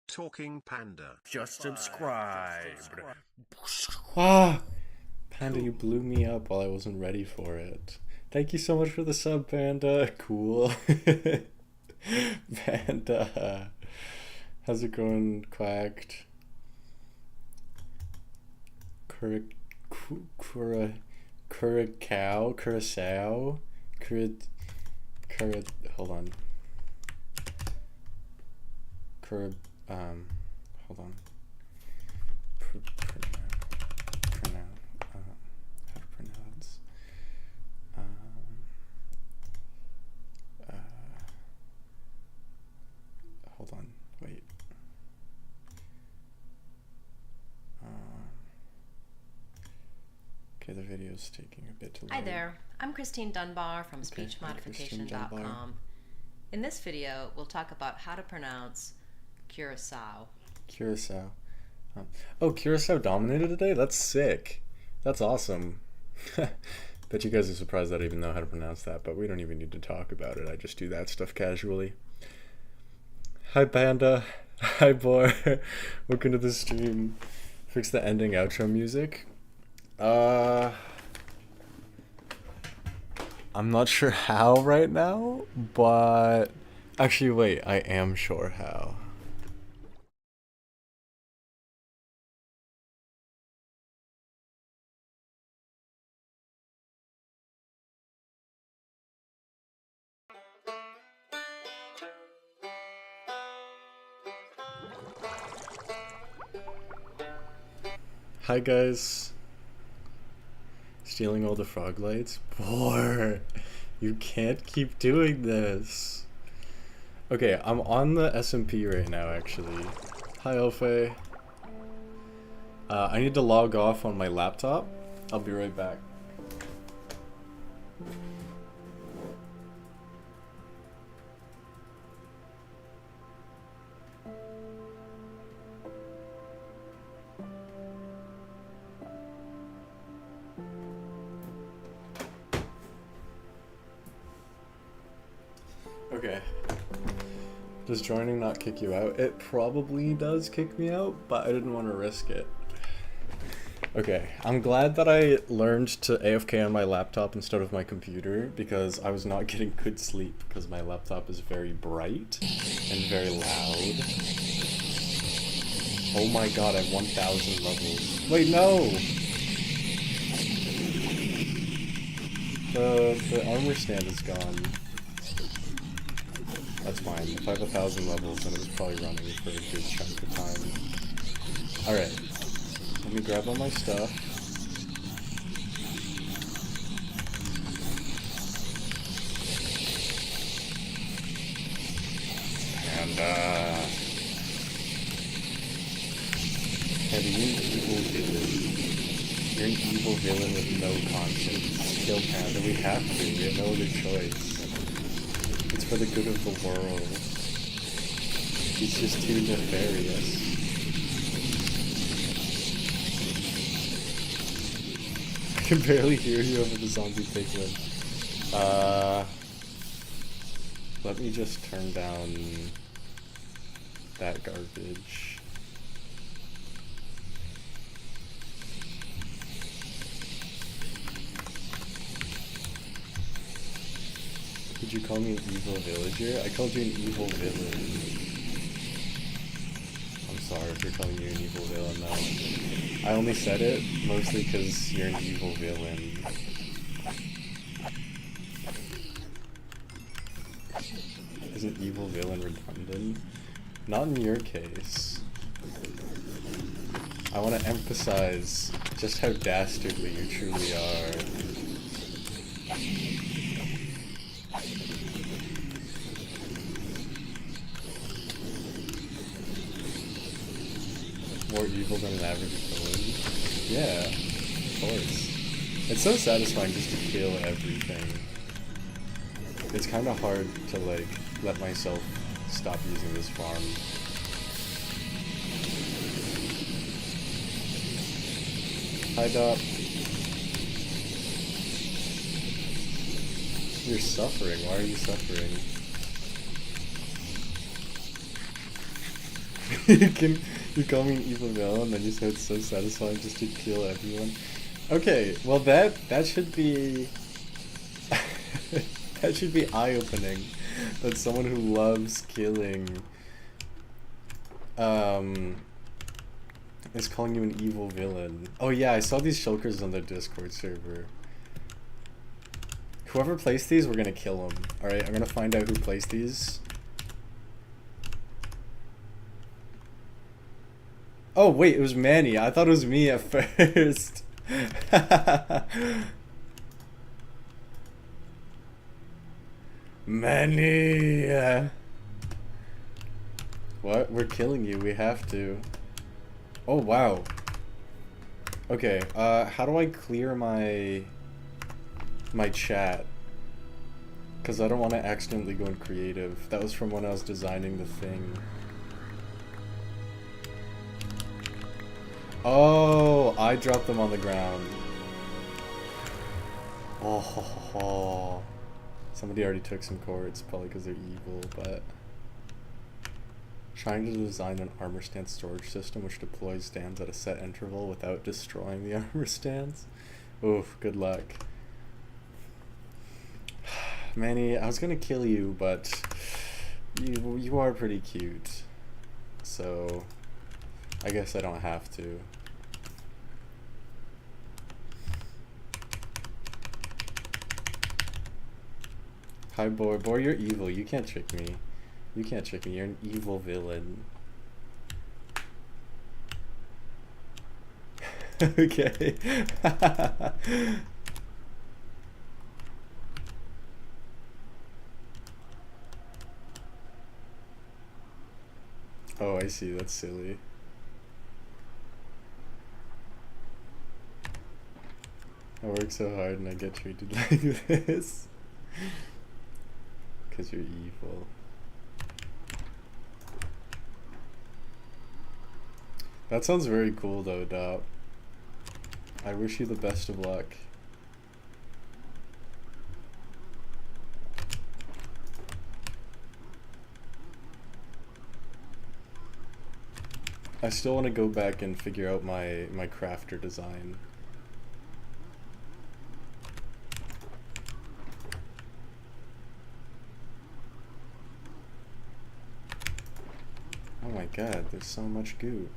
Talking Panda. Just subscribed. Ah, Panda, you blew me up while I wasn't ready for it. Thank you so much for the sub, Panda. Cool. Panda. How's it going, Quacked? Curacao? Hold on. Hold on. How to pronounce? Hold on. Wait. Okay, the video's taking a bit to load. Hi there, I'm Christine Dunbar from Okay, SpeechModification.com. In this video, we'll talk about how to pronounce curacao. Curacao. Oh, Curacao dominated today? That's sick. That's awesome. Bet you guys are surprised that I even know how to pronounce that, but we don't even need to talk about it. I just do that stuff casually. Hi, Panda. Hi, Boar. Welcome to the stream. Fix the ending outro music. I'm not sure how right now, but actually, wait, I am sure how. Hi guys. Stealing all the frog lights? Boar, you can't keep doing this. Okay, I'm on the SMP right now actually. Hi Ofe. I need to log off on my laptop. I'll be right back. Okay. Does joining not kick you out? It probably does kick me out, but I didn't want to risk it. Okay, I'm glad that I learned to AFK on my laptop instead of my computer because I was not getting good sleep because my laptop is very bright and very loud. Oh my god, I have 1,000 levels. Wait, no! The armor stand is gone. That's fine. If I have 1,000 levels, then it's probably running for a good chunk of time. Alright. Let me grab all my stuff. And, Panda, you're an evil villain. You're an evil villain with no conscience. Kill Panda. We have to. We have no other choice. It's for the good of the world. He's just too nefarious. I can barely hear you over the zombie piglin. Let me just turn down that garbage. Did you call me an evil villager? I called you an evil villain. I'm sorry if you're calling you an evil villain though. I only said it mostly because you're an evil villain. Isn't evil villain redundant? Not in your case. I want to emphasize just how dastardly you truly are. More evil than an average villain? Yeah, of course. It's so satisfying just to kill everything. It's kind of hard to, like, let myself stop using this farm. Hi, Dot. You're suffering. Why are you suffering? you call me an evil villain, and then you say it's so satisfying just to kill everyone. Okay, well that should be that should be eye-opening. That someone who loves killing is calling you an evil villain. Oh yeah, I saw these shulkers on the Discord server. Whoever placed these, we're gonna kill them. Alright, I'm gonna find out who placed these. Oh wait, it was Manny. I thought it was me at first. Manny! What? We're killing you. We have to. Oh wow. Okay, how do I clear my chat? Because I don't want to accidentally go in creative. That was from when I was designing the thing. Oh, I dropped them on the ground. Oh, somebody already took some chords, probably because they're evil, but... Trying to design an armor stand storage system which deploys stands at a set interval without destroying the armor stands. Oof, good luck. Manny, I was gonna kill you, but you are pretty cute. So I guess I don't have to. Hi boy, you're evil. You can't trick me. You can't trick me. You're an evil villain. Okay. Oh, I see. That's silly. I work so hard and I get treated like this. Because you're evil. That sounds very cool though, Dop. I wish you the best of luck. I still want to go back and figure out my crafter design. Oh my god, there's so much goo.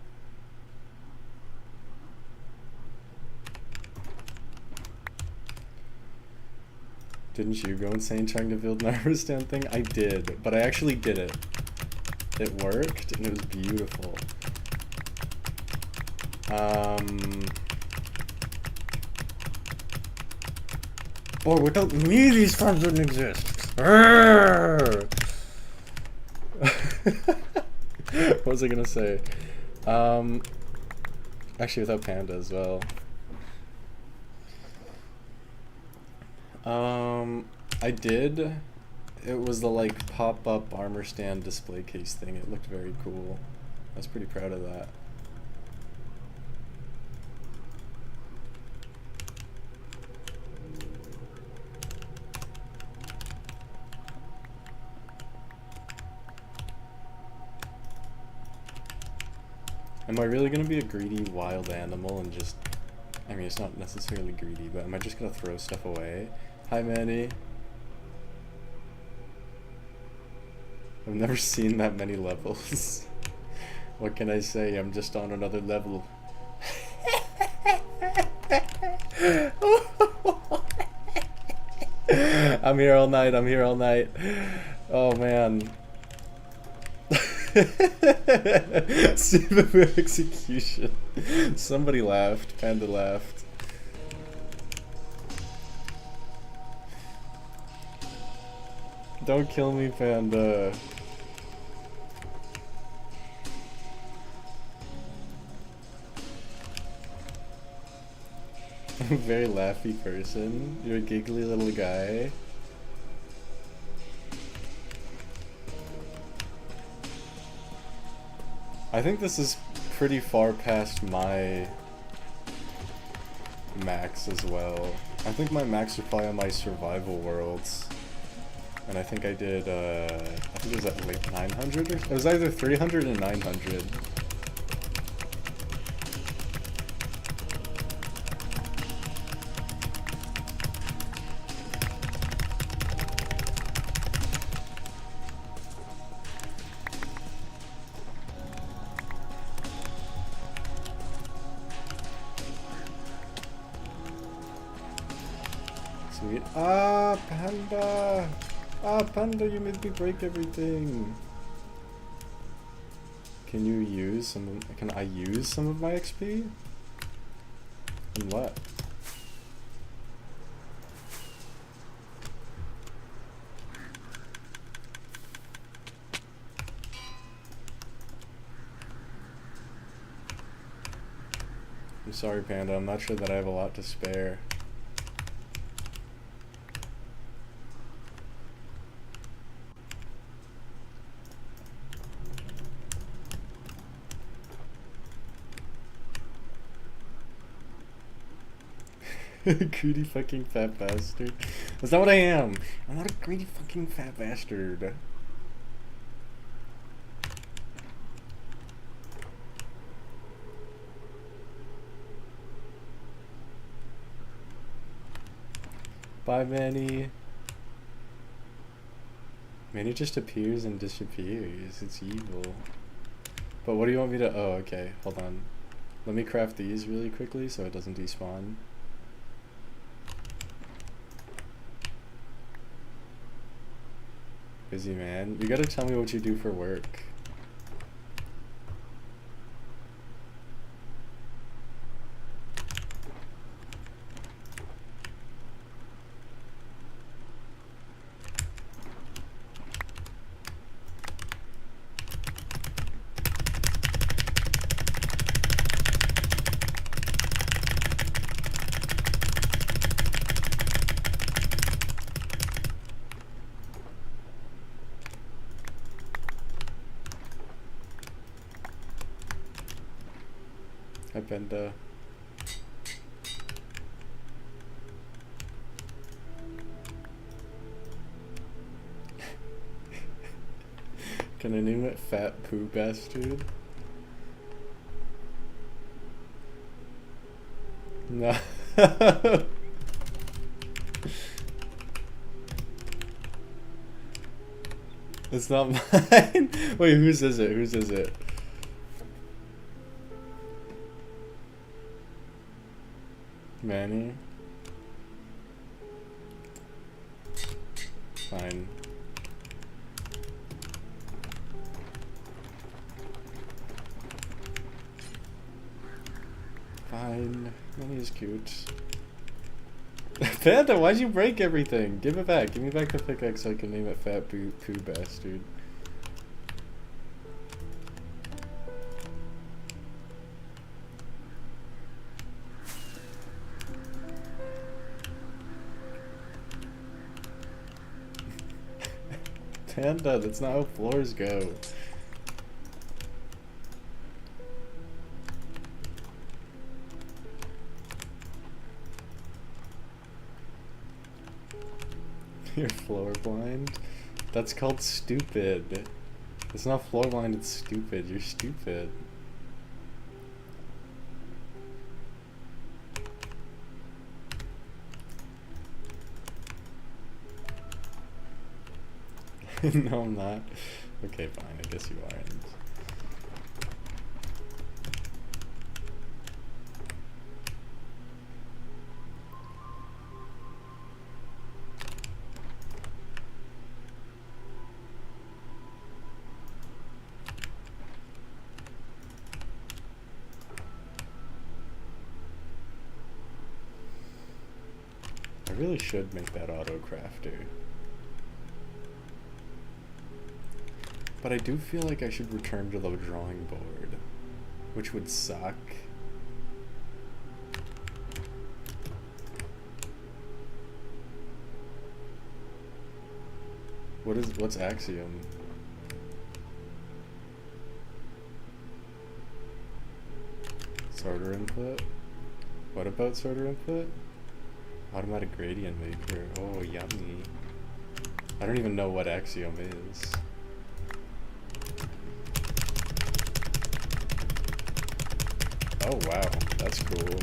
Didn't you go insane trying to build an armor stand thing? I did, but I actually did it. It worked, and it was beautiful. Boy, without me, these farms wouldn't exist. What was I gonna say? Actually, without Panda as well. I did. It was the like pop-up armor stand display case thing. It looked very cool. I was pretty proud of that. Am I really gonna be a greedy wild animal and just... I mean, it's not necessarily greedy, but am I just gonna throw stuff away? Hi, Manny. I've never seen that many levels. What can I say? I'm just on another level. I'm here all night. I'm here all night. Oh, man. Super execution. Somebody laughed. Panda laughed. Don't kill me, Panda. I'm a very laughy person. You're a giggly little guy. I think this is pretty far past my max as well. I think my max are probably on my survival worlds. And I think I did, I think it was at like 900 or, it was either 300 and 900. Sweet. Ah, Panda! Ah, Panda, you made me break everything. Can you use some of, can I use some of my XP? And what? I'm sorry, Panda, I'm not sure that I have a lot to spare. Greedy fucking fat bastard. That's not what I am. I'm not a greedy fucking fat bastard. Bye, Manny. Manny just appears and disappears. It's evil. But what do you want me to... Oh, okay. Hold on. Let me craft these really quickly so it doesn't despawn. Busy man. You gotta tell me what you do for work. Hi, Panda. Can I name it Fat Poo Bastard? No. It's not mine. Wait, whose is it? Whose is it? Manny? Fine. Fine. Manny is cute. Panda, why'd you break everything? Give it back. Give me back the pickaxe so I can name it Fat Poo Bastard. Panda, that's not how floors go. You're floor blind? That's called stupid. It's not floor blind, it's stupid. You're stupid. No, I'm not. Okay, fine. I guess you aren't. I really should make that auto crafter. But I do feel like I should return to the drawing board, which would suck. What's Axiom? Sorter input? What about sorter input? Automatic gradient maker. Oh, yummy. I don't even know what Axiom is. Oh wow, that's cool.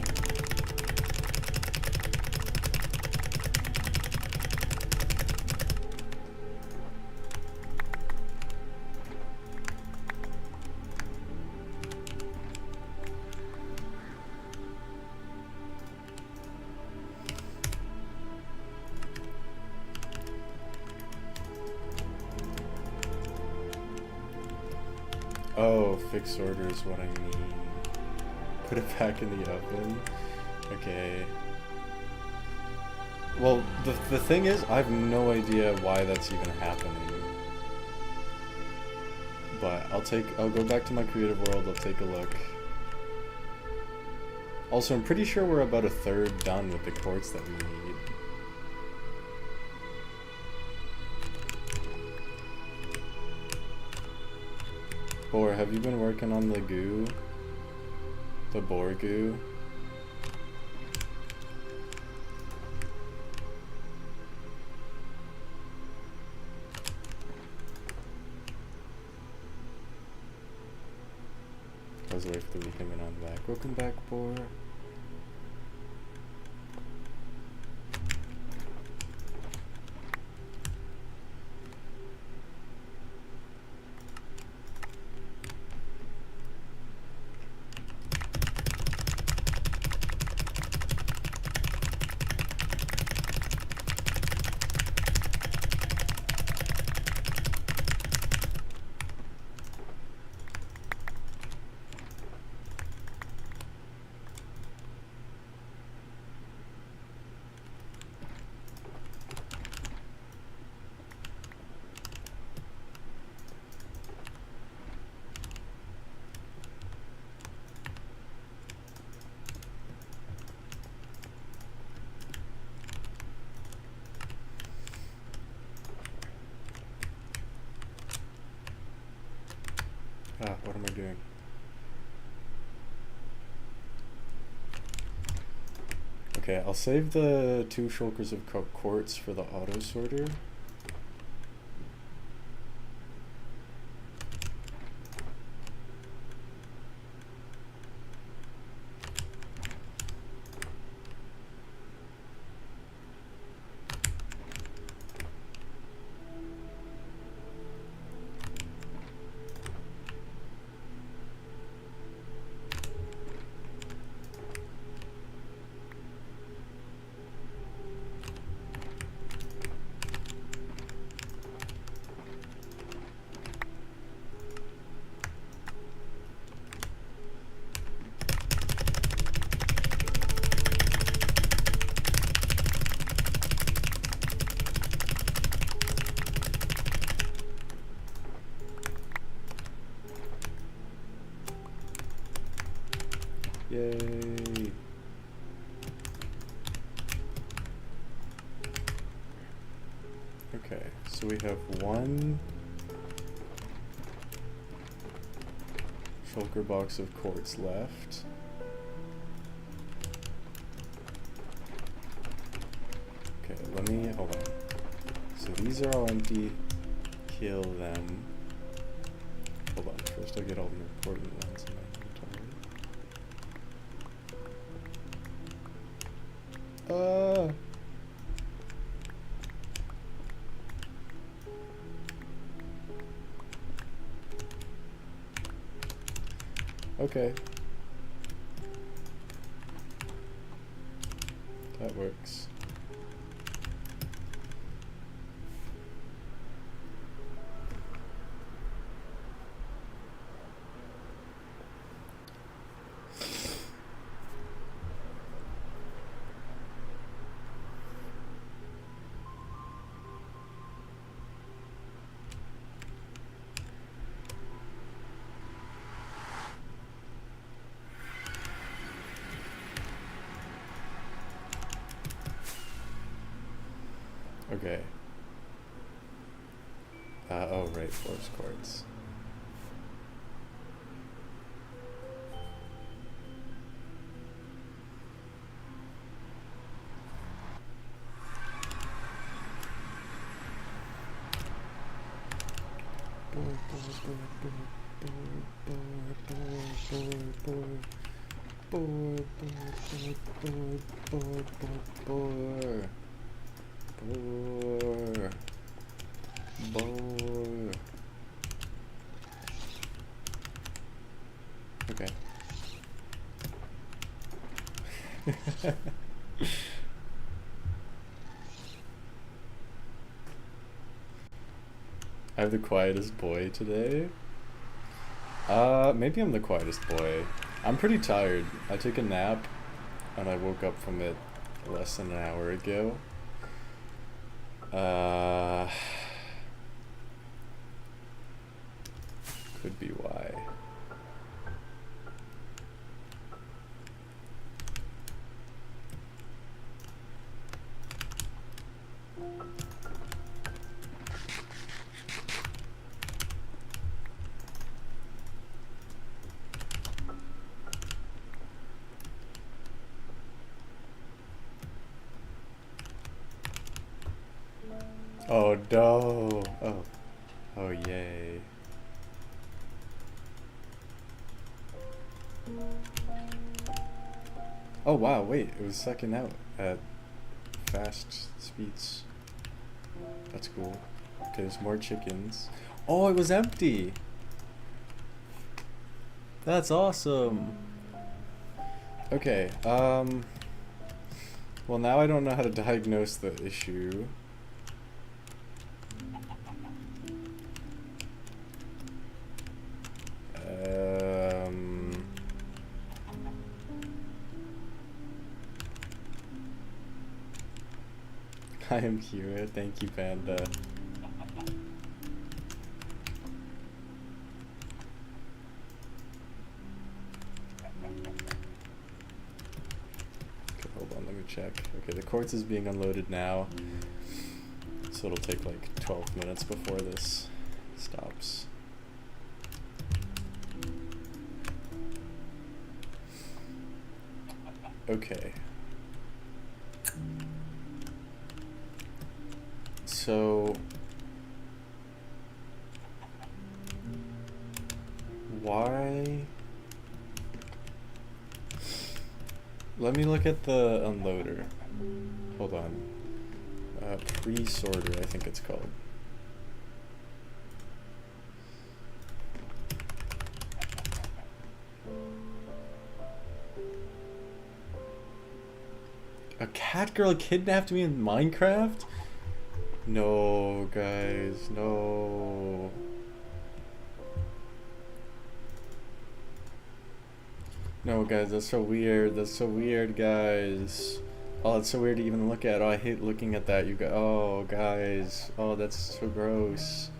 Oh, fixed order is what I mean. Put it back in the oven. Okay. Well, the thing is, I have no idea why that's even happening. But I'll go back to my creative world, I'll take a look. Also, I'm pretty sure we're about a third done with the quartz that we need. Or have you been working on the goo? The boar goo? I was away for the weekend and I'm back. Welcome back, boar. Ah, what am I doing? Okay, I'll save the 2 shulkers of quartz for the auto sorter. Yay. Okay, so we have 1 shulker box of quartz left. Okay, hold on. So these are all empty. Kill them. Hold on, first I'll get all the important ones in my inventory. Okay. That works. Okay. Oh, right, forest quartz. Okay. I have the quietest boy today. Maybe I'm the quietest boy. I'm pretty tired. I took a nap and I woke up from it less than an hour ago. Could be why. Oh no! Oh. Oh yay. Oh wow, wait, it was second out at fast speeds. That's cool. Okay, there's more chickens. Oh, it was empty! That's awesome! Okay, well now I don't know how to diagnose the issue. I am Kira, thank you, Panda. Okay, hold on, let me check. Okay, the quartz is being unloaded now, so it'll take like 12 minutes before this stops. Okay. So why? Let me look at the unloader. Hold on. Pre-sorter, I think it's called. A cat girl kidnapped me in Minecraft? No, guys, no. No, guys, that's so weird. That's so weird, guys. Oh, it's so weird to even look at. Oh, I hate looking at that. You go. Oh, guys. Oh, that's so gross.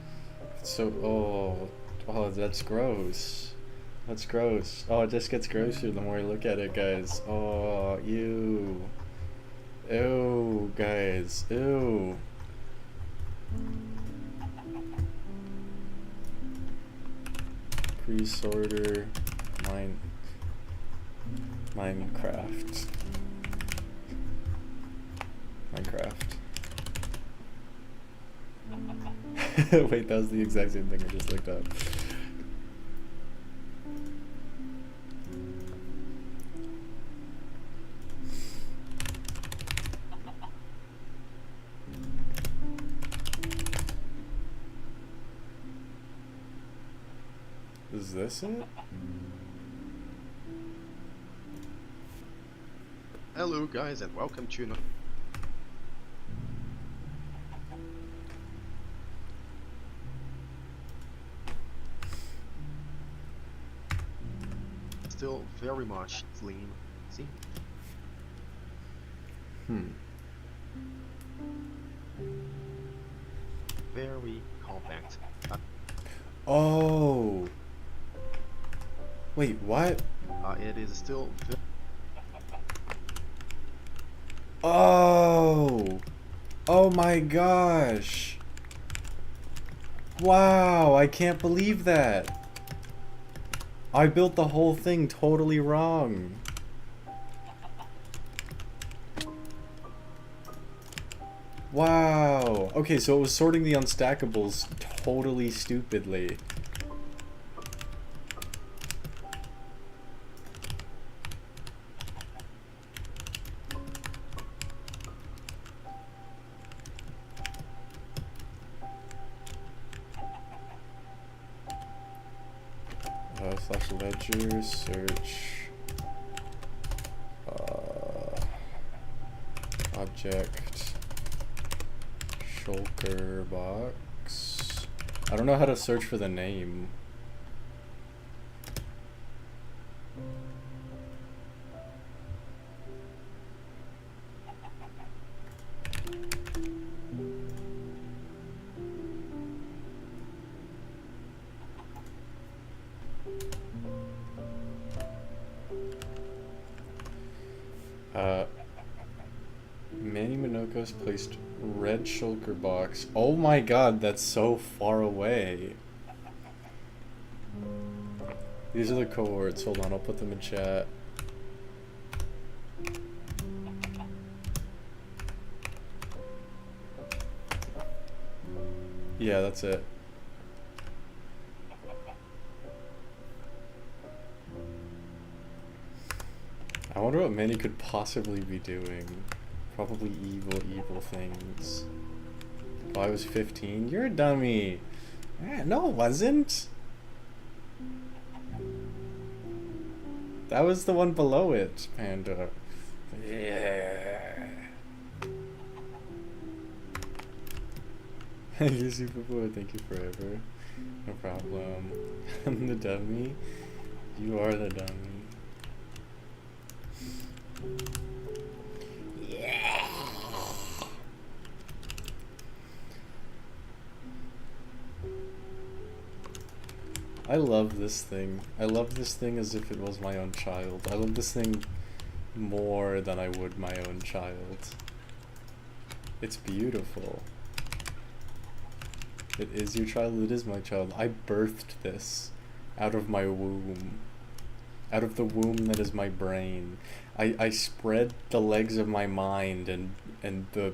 It's so. Oh. Oh, that's gross. That's gross. Oh, it just gets grosser the more I look at it, guys. Oh, ew. Ew, guys. Ew. Pre-sorter. Minecraft. Wait, that was the exact same thing I just looked up. Is this it? Hello guys and welcome to still very much slim. See? Very compact. Oh. Wait, what? It is still Oh. Oh my gosh. Wow, I can't believe that. I built the whole thing totally wrong. Wow. Okay, so it was sorting the unstackables totally stupidly. /ledger search object shulker box. I don't know how to search for the name. Manny Minokos placed red shulker box. Oh my god, that's so far away. These are the cohorts. Hold on, I'll put them in chat. Yeah, that's it. I wonder what Manny could possibly be doing. Probably evil things. Oh, I was 15? You're a dummy! No, it wasn't! That was the one below it, Panda. Yeah. You super boy, thank you forever. No problem. I'm the dummy. You are the dummy. Yeah. I love this thing. I love this thing as if it was my own child. I love this thing more than I would my own child. It's beautiful. It is your child, it is my child. I birthed this out of my womb. Out of the womb that is my brain. I spread the legs of my mind and the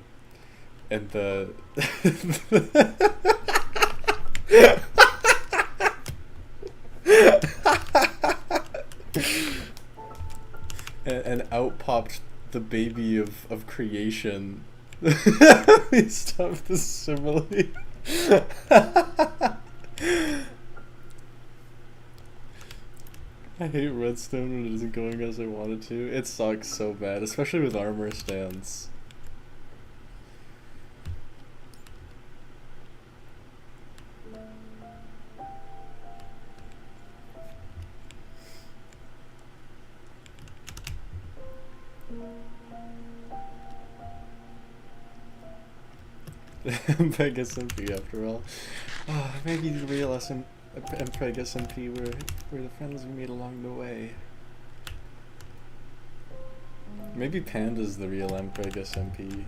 and out popped the baby of creation. We stopped the simile. I hate Redstone when it isn't going as I wanted to. It sucks so bad, especially with armor stands. MPEG SMP after all. Oh, maybe the real MPEG SMP were the friends we made along the way. Maybe Panda's the real MPEG SMP.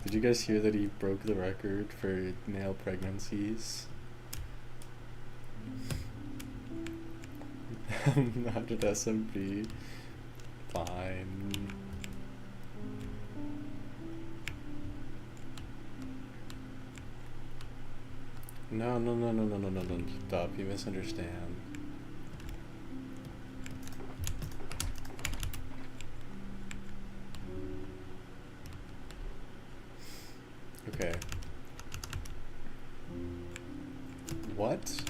Did you guys hear that he broke the record for male pregnancies? I'm not an SMP. Fine. No, stop, you misunderstand. Okay. What?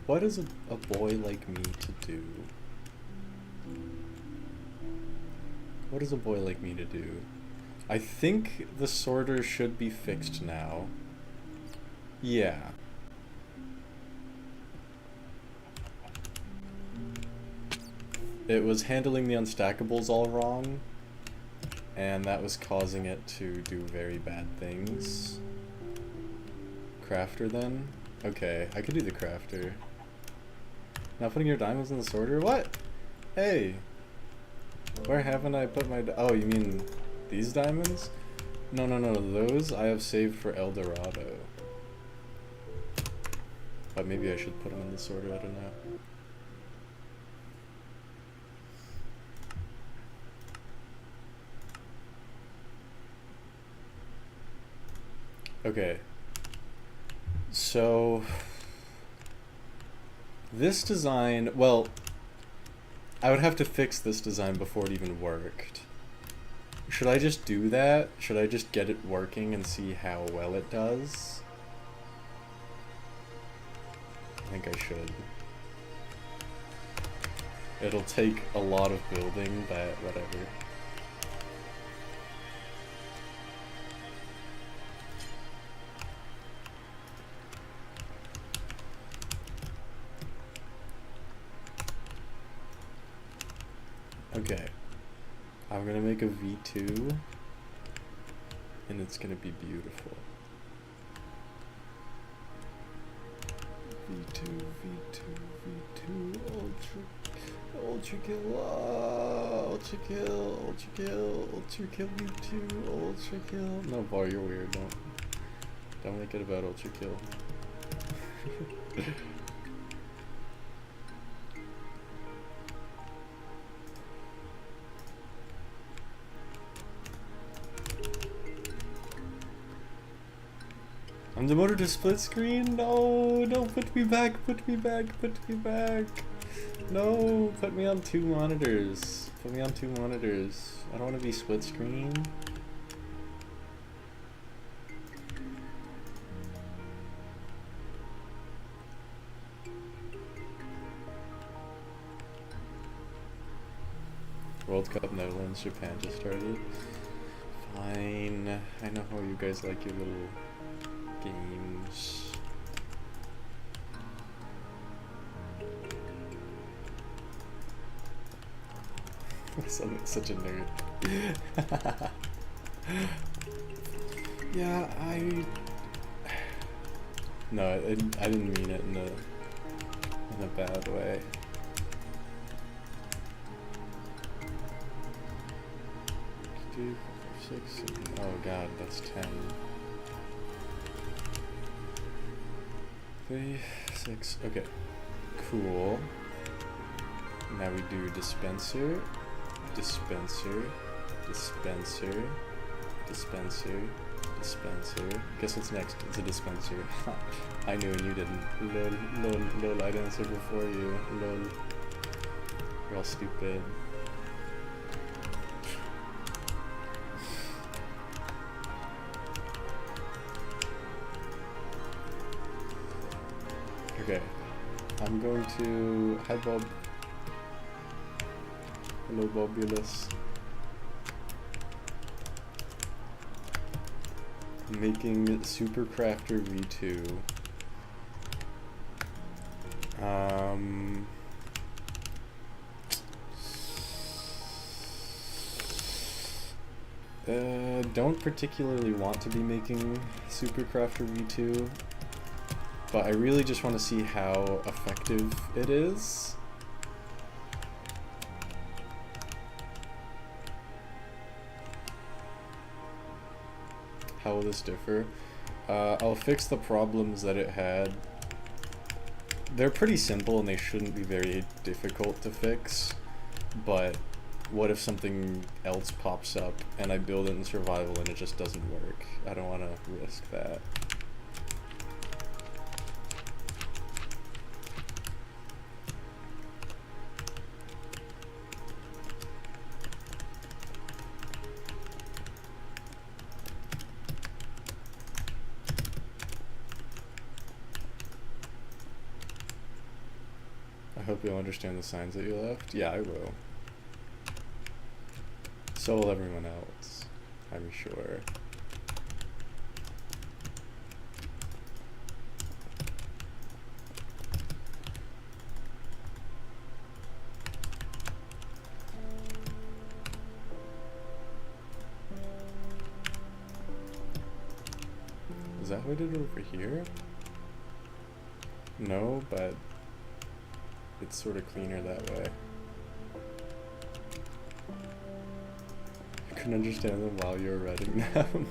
What is a boy like me to do? What is a boy like me to do? I think the sorter should be fixed now. Yeah. It was handling the unstackables all wrong, and that was causing it to do very bad things. Crafter then? Okay, I could do the crafter. Not putting your diamonds in the sorter? What? Hey! Where haven't I put my oh, you mean these diamonds? No, those I have saved for El Dorado. But maybe I should put them in the sorter, I don't know. Okay. So this design, well, I would have to fix this design before it even worked. Should I just do that? Should I just get it working and see how well it does? I think I should. It'll take a lot of building, but whatever. Okay, I'm gonna make a V2, and it's gonna be beautiful. V2, V2, V2, ultra kill, ultra kill, ultra kill, ultra kill, V2, ultra kill. No, Bar, you're weird. Don't make it about ultra kill. I'm demoted to split screen? No, don't put me back, put me back, put me back. No, put me on 2 monitors. Put me on 2 monitors. I don't want to be split screen. World Cup, Netherlands, Japan just started. Fine. I know how you guys like your little games. I'm such a nerd. Yeah, no, I didn't mean it in a bad way. Two, 4, 5, 6, 7. Oh god, that's 10. 3, 6. Okay, cool. Now we do dispenser, dispenser, dispenser, dispenser, dispenser. Guess what's next? It's a dispenser. I knew and you didn't. Lol, lol, lol. I'd answer before you. Lol. You're all stupid. Okay, I'm going to... Hi Bob. Hello Bobulus. Making Super Crafter V2. Don't particularly want to be making Super Crafter V2. But I really just want to see how effective it is. How will this differ? I'll fix the problems that it had. They're pretty simple and they shouldn't be very difficult to fix, but what if something else pops up and I build it in survival and it just doesn't work? I don't want to risk that. I hope you'll understand the signs that you left. Yeah, I will. So will everyone else, I'm sure. Is that how I did it over here? No, but it's sort of cleaner that way. I couldn't understand them while you were writing them.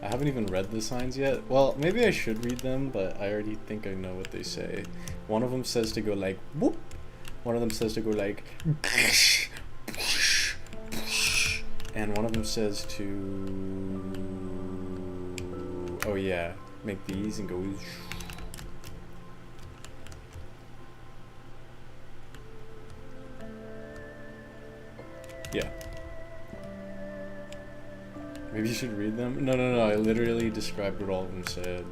I haven't even read the signs yet. Well, maybe I should read them, but I already think I know what they say. One of them says to go like whoop. One of them says to go like and one of them says to, oh yeah, make these and go. Yeah. Maybe you should read them? No, no, no, I literally described what all of them said.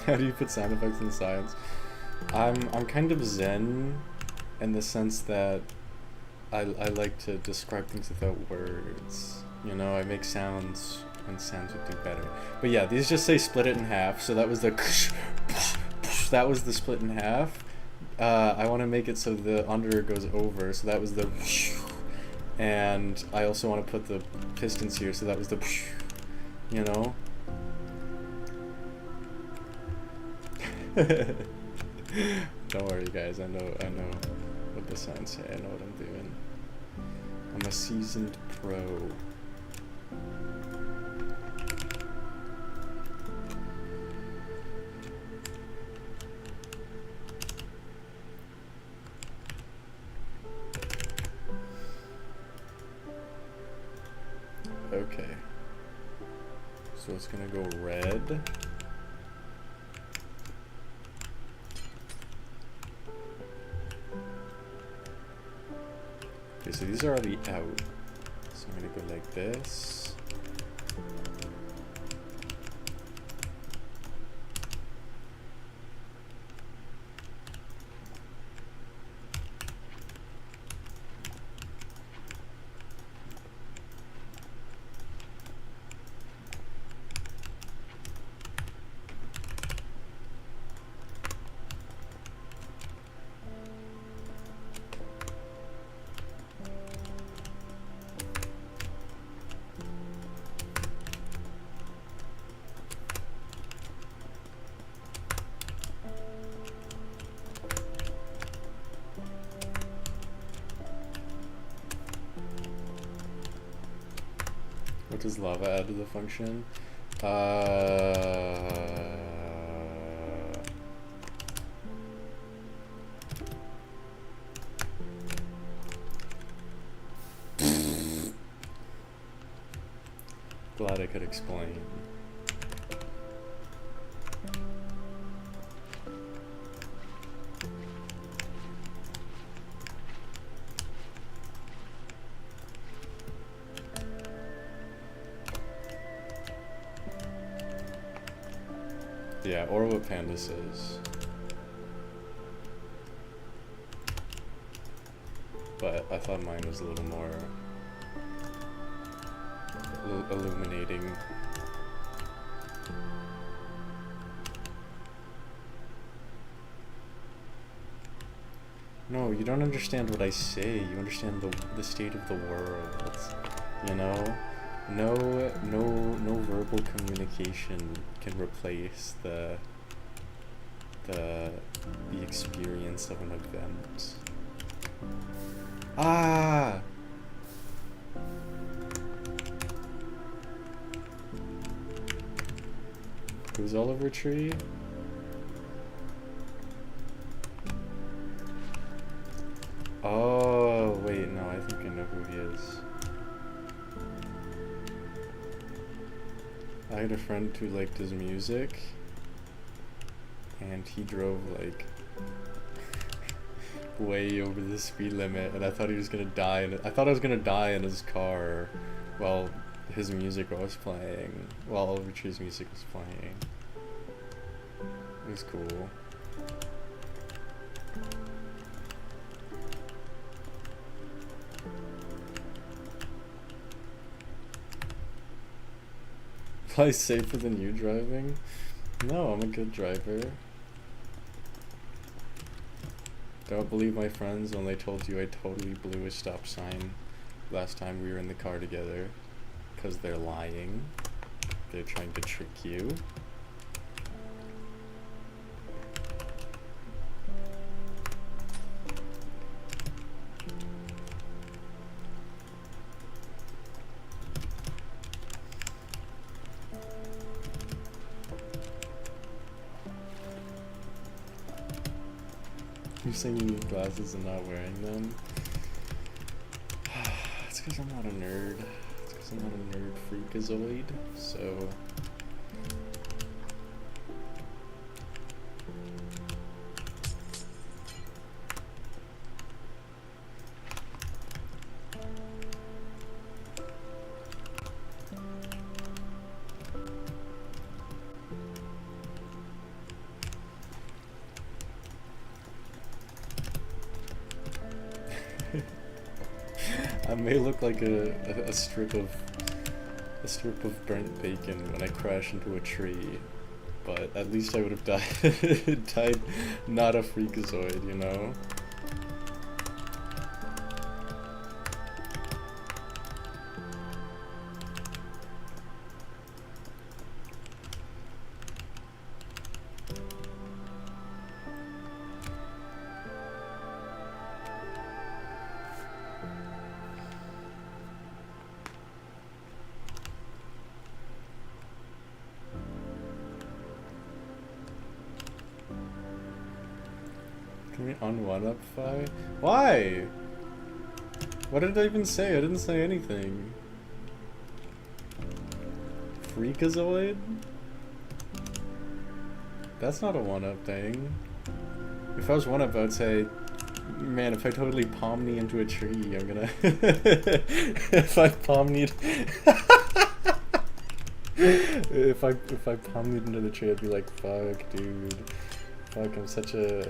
How do you put sound effects in science? I'm kind of zen in the sense that I like to describe things without words. You know, I make sounds when sounds would do better. But yeah, these just say split it in half, so that was the that was the split in half. I want to make it so the under goes over, so that was the and I also want to put the pistons here, so that was the you know. Don't worry guys, I know what the signs say, I know what I'm doing. I'm a seasoned pro. Okay. So it's gonna go red. Okay, so these are already out. So I'm gonna go like this. What does lava add to the function? Glad I could explain. Yeah, or what Panda says. But I thought mine was a little more illuminating. No, you don't understand what I say. You understand the state of the world. You know? No verbal communication can replace the experience of an event. Ah! Who's Oliver Tree? Oh, wait, no, I think I know who he is. I had a friend who liked his music, and he drove like way over the speed limit, and I thought he was gonna die. I thought I was gonna die in his car while his music was playing, while Oliver Tree's music was playing. It was cool. Probably safer than you driving? No, I'm a good driver. Don't believe my friends when they told you I totally blew a stop sign last time we were in the car together. Because they're lying. They're trying to trick you. You're saying you need glasses and not wearing them? It's because I'm not a nerd. It's because I'm not a nerd freakazoid, so... I may look like a strip of burnt bacon when I crash into a tree, but at least I would have died not a freakazoid, you know? Can we un-one-up Fi? Why? What did I even say? I didn't say anything. Freakazoid? That's not a one-up thing. If I was one-up, I would say, man, if I totally palm knee into a tree, I'm gonna... if I palm kneed... if I palm kneed into the tree, I'd be like, fuck, dude. Fuck, I'm such a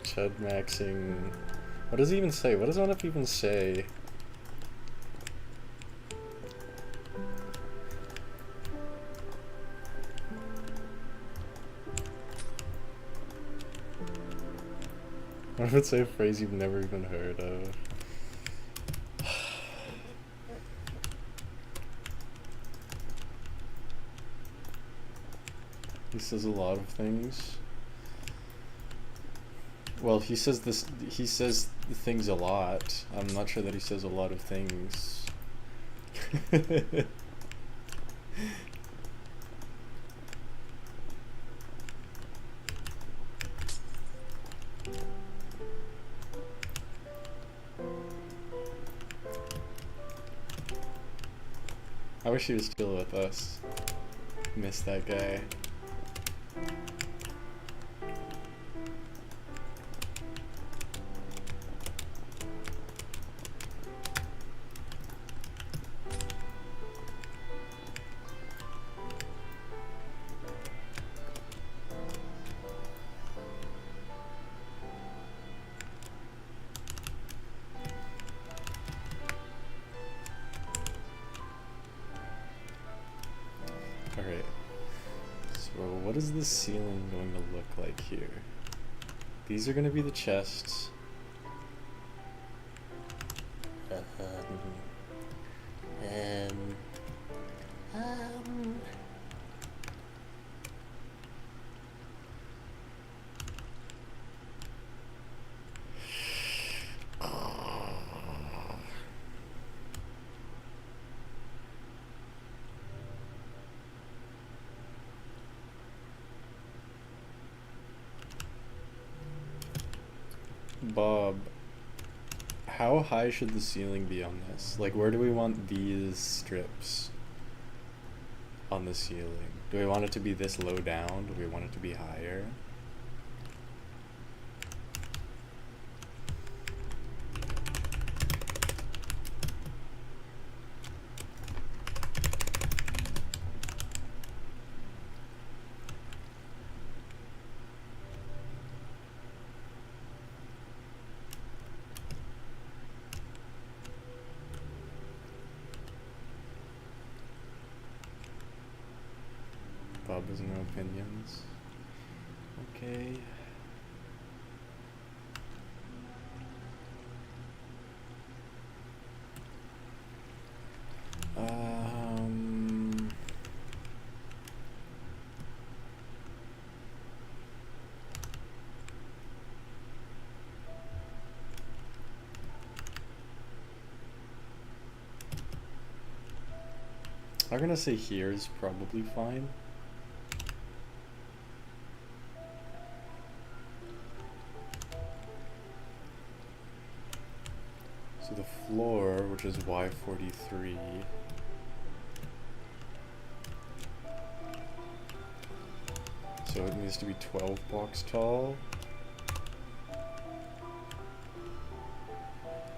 chud maxing. What does he even say? What does one-up even say? What if it's a phrase you've never even heard of? He says a lot of things. Well, he says things a lot. I'm not sure that he says a lot of things. I wish he was still with us. Miss that guy. Alright, so what is the ceiling going to look like here? These are going to be the chests. Bob, how high should the ceiling be on this? Like, where do we want these strips on the ceiling? Do we want it to be this low down? Do we want it to be higher? Bob has no opinions. Okay. I'm gonna say here is probably fine. So the floor, which is Y43, so it needs to be 12 blocks tall,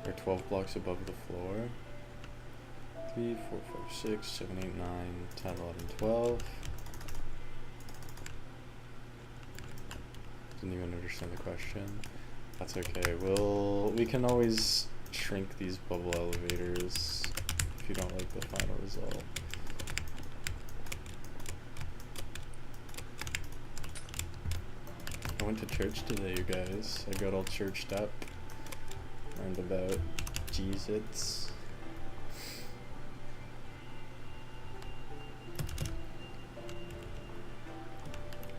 or 12 blocks above the floor. 3, 4, 5, 6, 7, 8, 9, 10, 11, 12. Didn't even understand the question. That's okay. We can always shrink these bubble elevators if you don't like the final result. I went to church today, you guys. I got all churched up. Learned about Jesus.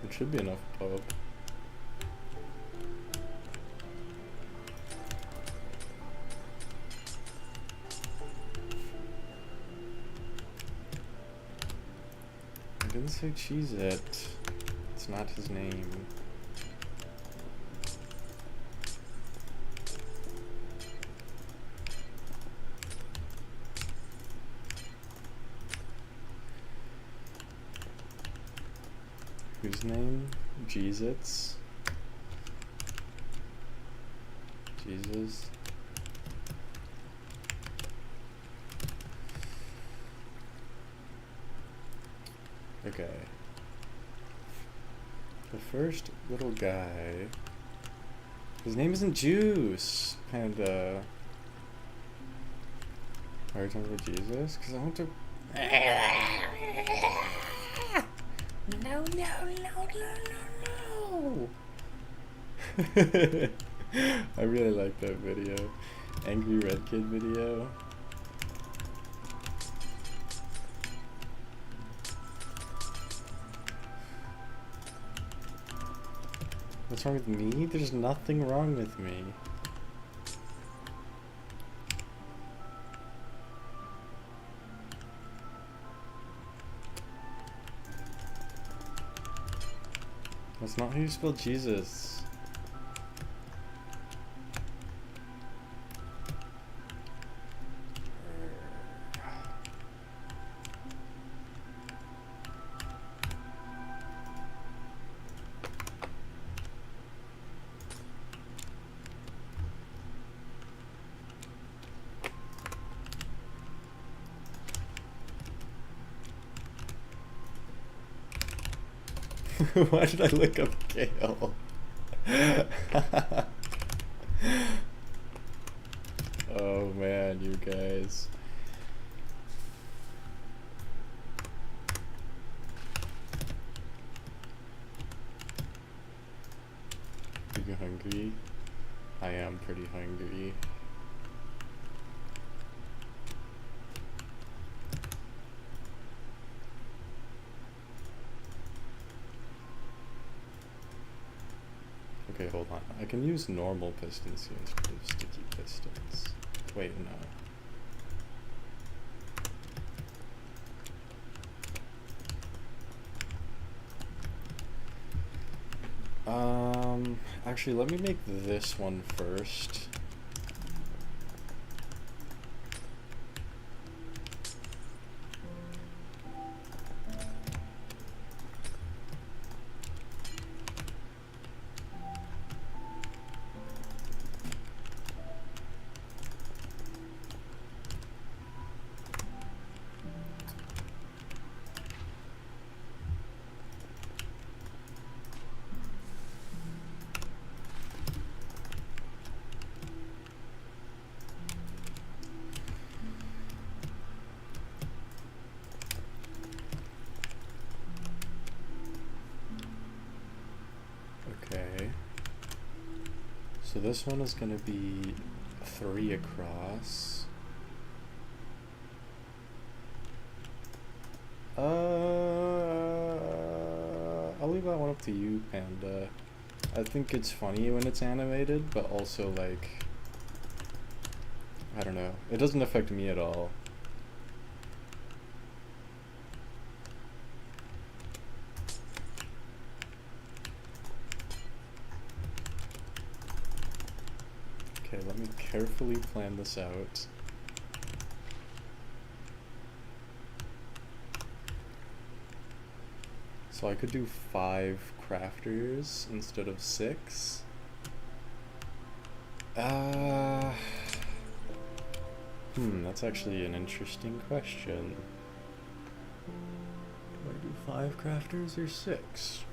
It should be enough pub. I didn't say Cheez-It. It's not his name. Whose name? Jesus. Jesus. Okay. The first little guy. His name isn't Juice, Panda. Are you talking about Jesus? Because I want to. No, no, no, no, no, no. I really like that video. Angry Red Kid video. What's wrong with me? There's nothing wrong with me. That's not how you spell Jesus. Why did I look up Gale? Oh man, you guys. Are you hungry? I am pretty hungry. Okay, hold on. I can use normal pistons here instead of sticky pistons. Wait, no. Actually, let me make this one first. So this one is going to be 3 across. I'll leave that one up to you, Panda. I think it's funny when it's animated, but also like, I don't know. It doesn't affect me at all. Okay, let me carefully plan this out. So I could do 5 crafters instead of 6. That's actually an interesting question. Do I do 5 crafters or 6?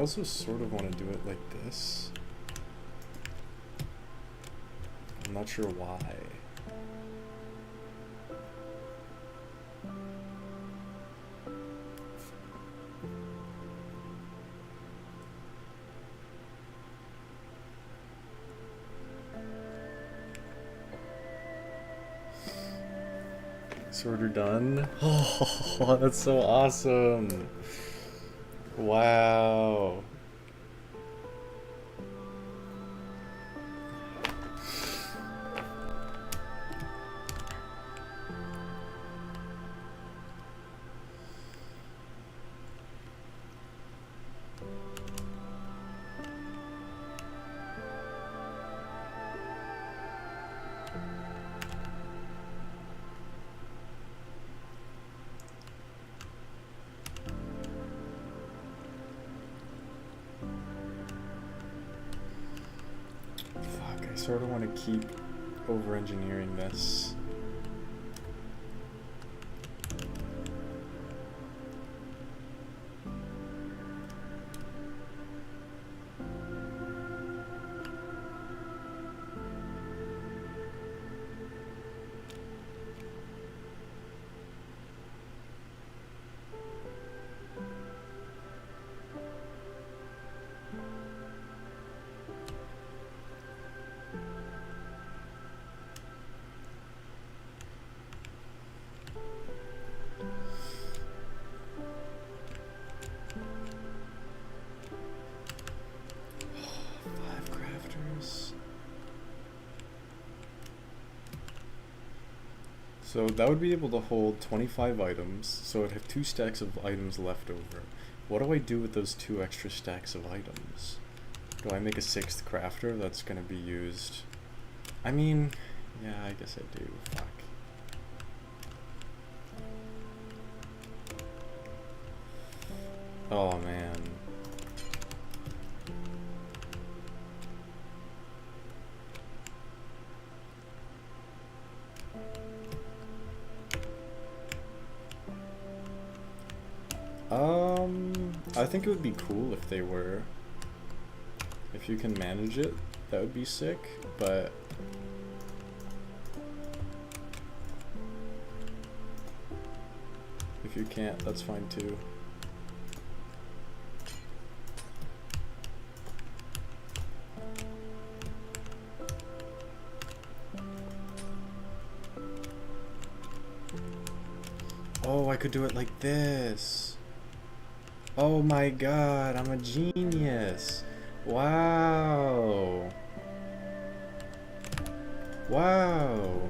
also sort of want to do it like this. I'm not sure why. Sorter done. Oh, that's so awesome. Wow. I sort of want to keep over-engineering this. So that would be able to hold 25 items, so I'd have 2 stacks of items left over. What do I do with those 2 extra stacks of items? Do I make a 6th crafter that's going to be used? I mean, yeah, I guess I do. Fuck. Oh man. I think it would be cool if they were. If you can manage it, that would be sick, but if you can't, that's fine too. Oh, I could do it like this. Oh my god, I'm a genius. Wow. Wow.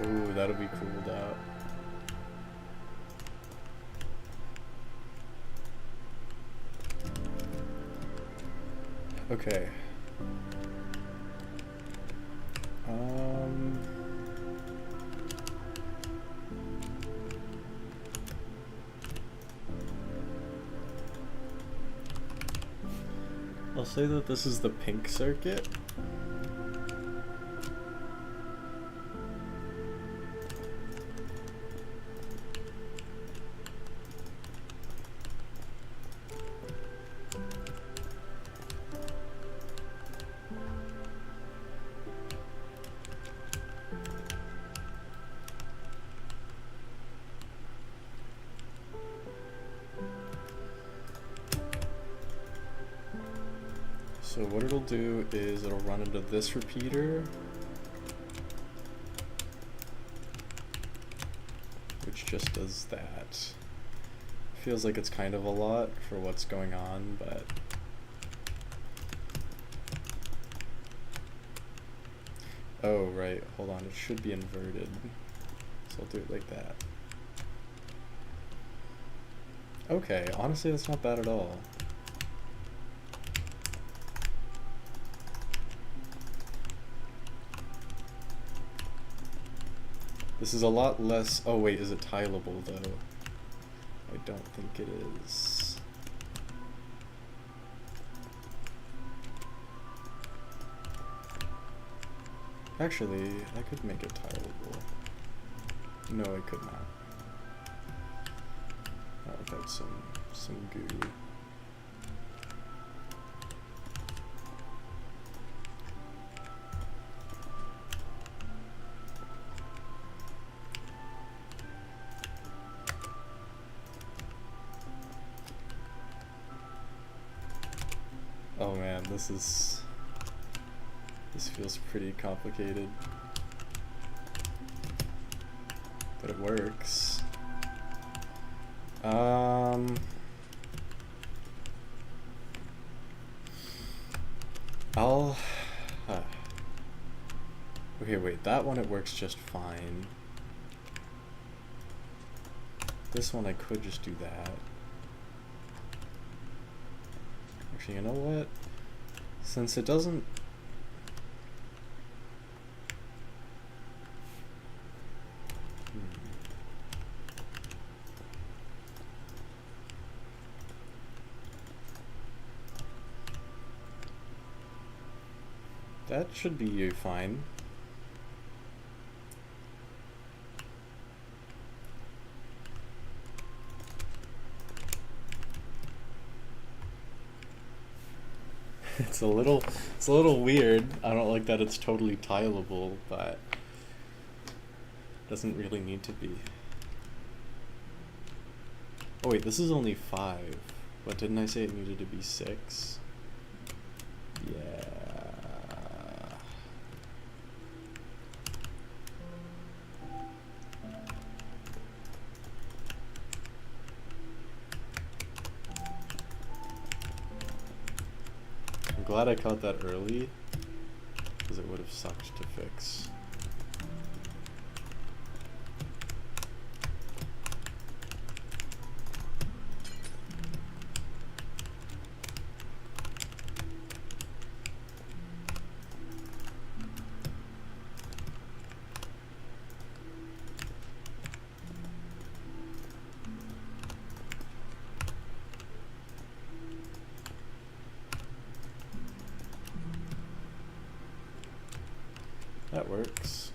Ooh, that'll be cooled out. Okay. I'll say that this is the pink circuit. So what it'll do is it'll run into this repeater, which just does that. Feels like it's kind of a lot for what's going on, but oh right, hold on, it should be inverted. So I'll do it like that. Okay, honestly that's not bad at all. This is a lot less... Oh wait, is it tileable though? I don't think it is. Actually, I could make it tileable. No, I could not. Not without some goo. Oh man, this feels pretty complicated. But it works. Okay, wait, that one it works just fine. This one I could just do that. Actually, you know what? Since it doesn't... That should be fine. It's a little weird. I don't like that it's totally tileable, but it doesn't really need to be. Oh wait, this is only 5. But didn't I say it needed to be 6? Yeah. I'm glad I caught that early, because it would have sucked to fix. That works.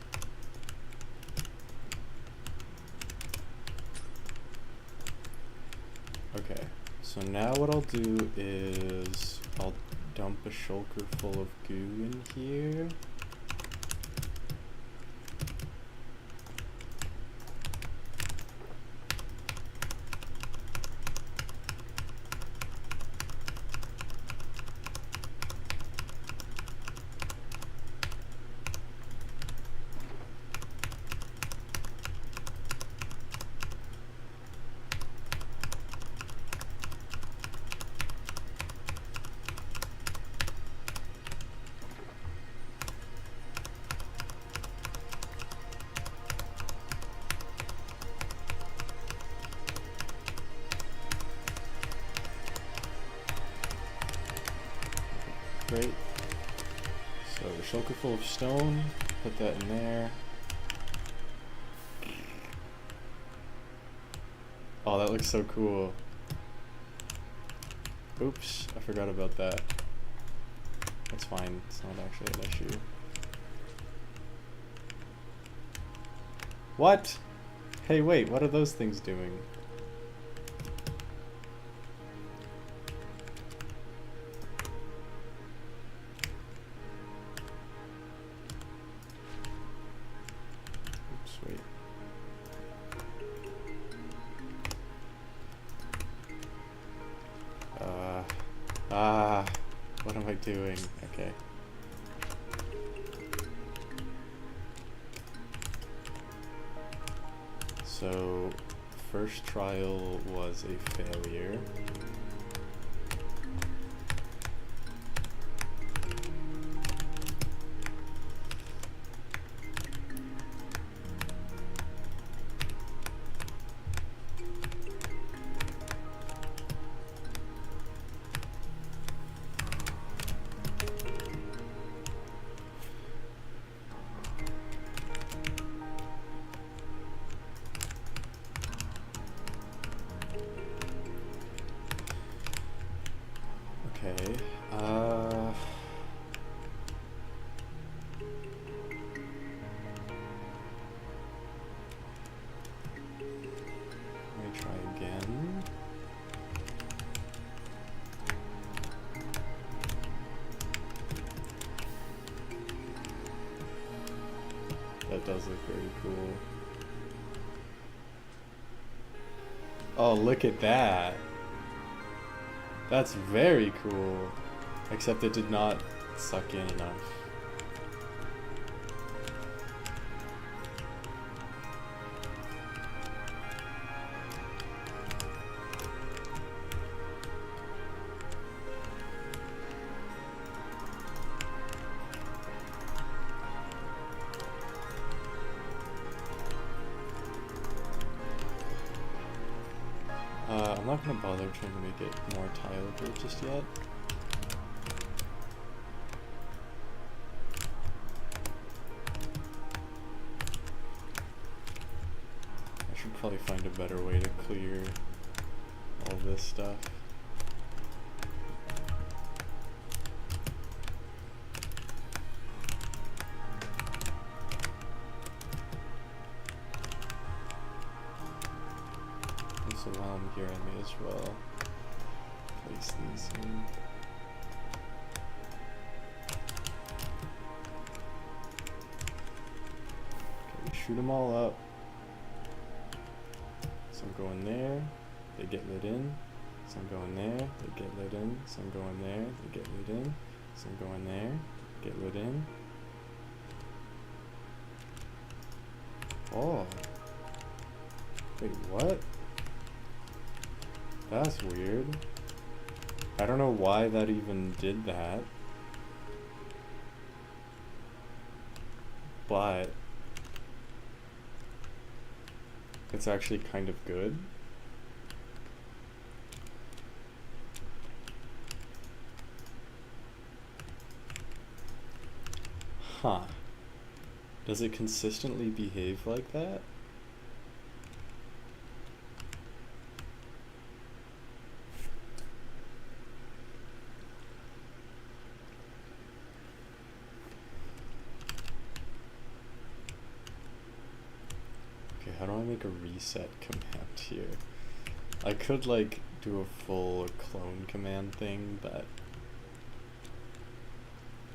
Okay, so now what I'll do is I'll dump a shulker full of goo in here. Great. So a shulker full of stone, put that in there. Oh, that looks so cool. Oops, I forgot about that. That's fine, it's not actually an issue. What? Hey, wait, what are those things doing? Oops, wait. What am I doing? Okay. So, first trial was a failure. does look very cool. Oh, look at that. That's very cool. Except it did not suck in enough. I'm not gonna bother trying to make it more tileable just yet. I should probably find a better way to clear all this stuff. So while I'm here, I may as well place these in. Okay, shoot them all up. Some go in there, they get lit in. Some go in there, they get lit in. Some go in there, they get lit in. Some go in there, get lit in. Oh. Wait, what? That's weird. I don't know why that even did that. But it's actually kind of good. Huh. Does it consistently behave like that? How do I make a reset command here? I could like do a full clone command thing, but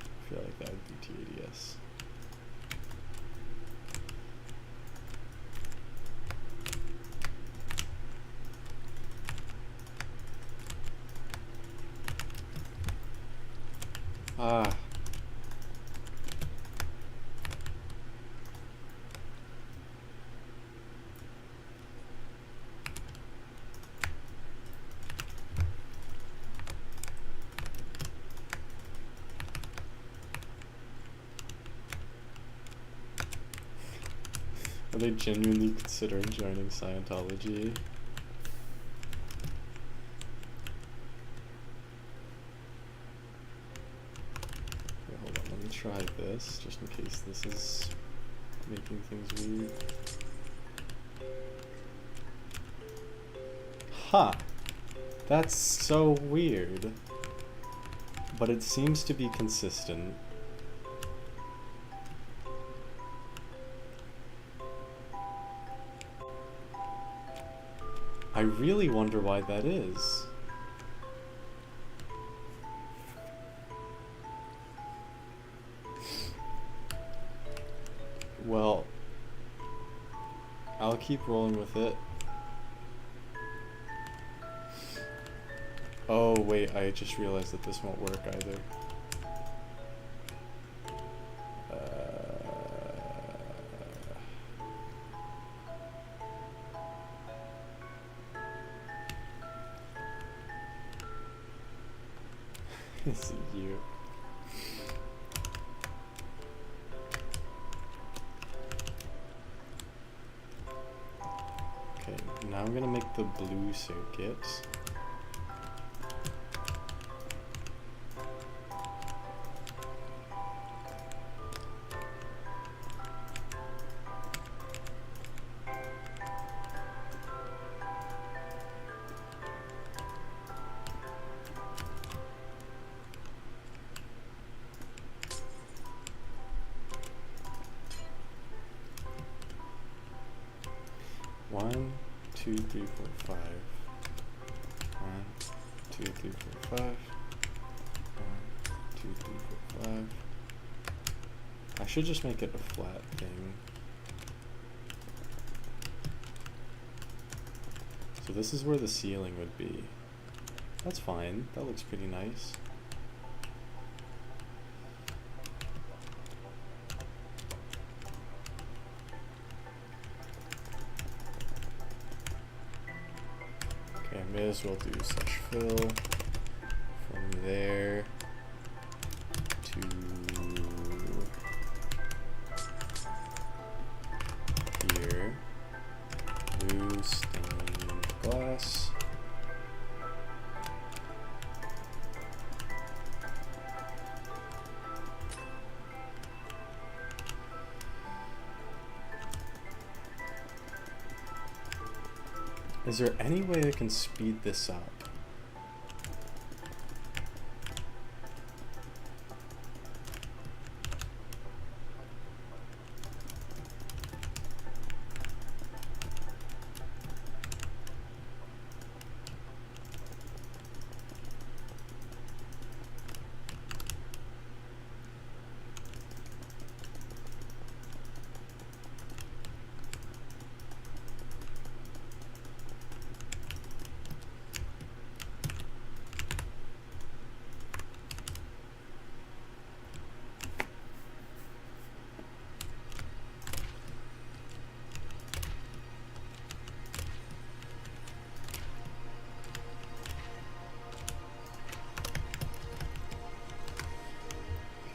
I feel like that would be tedious. Ah. Are they genuinely considering joining Scientology? Okay, hold on, let me try this, just in case this is making things weird. Huh! That's so weird. But it seems to be consistent. I really wonder why that is. Well, I'll keep rolling with it. Oh wait, I just realized that this won't work either. This is you. Okay, now I'm gonna make the blue circuit. One, two, three, four, five. 1, 2, 3, 4, 5. 1, 2, 3, 4, 5. I should just make it a flat thing. So this is where the ceiling would be. That's fine. That looks pretty nice. Okay, I may as well do such fill from there to here. Blue stained glass. Is there any way I can speed this up?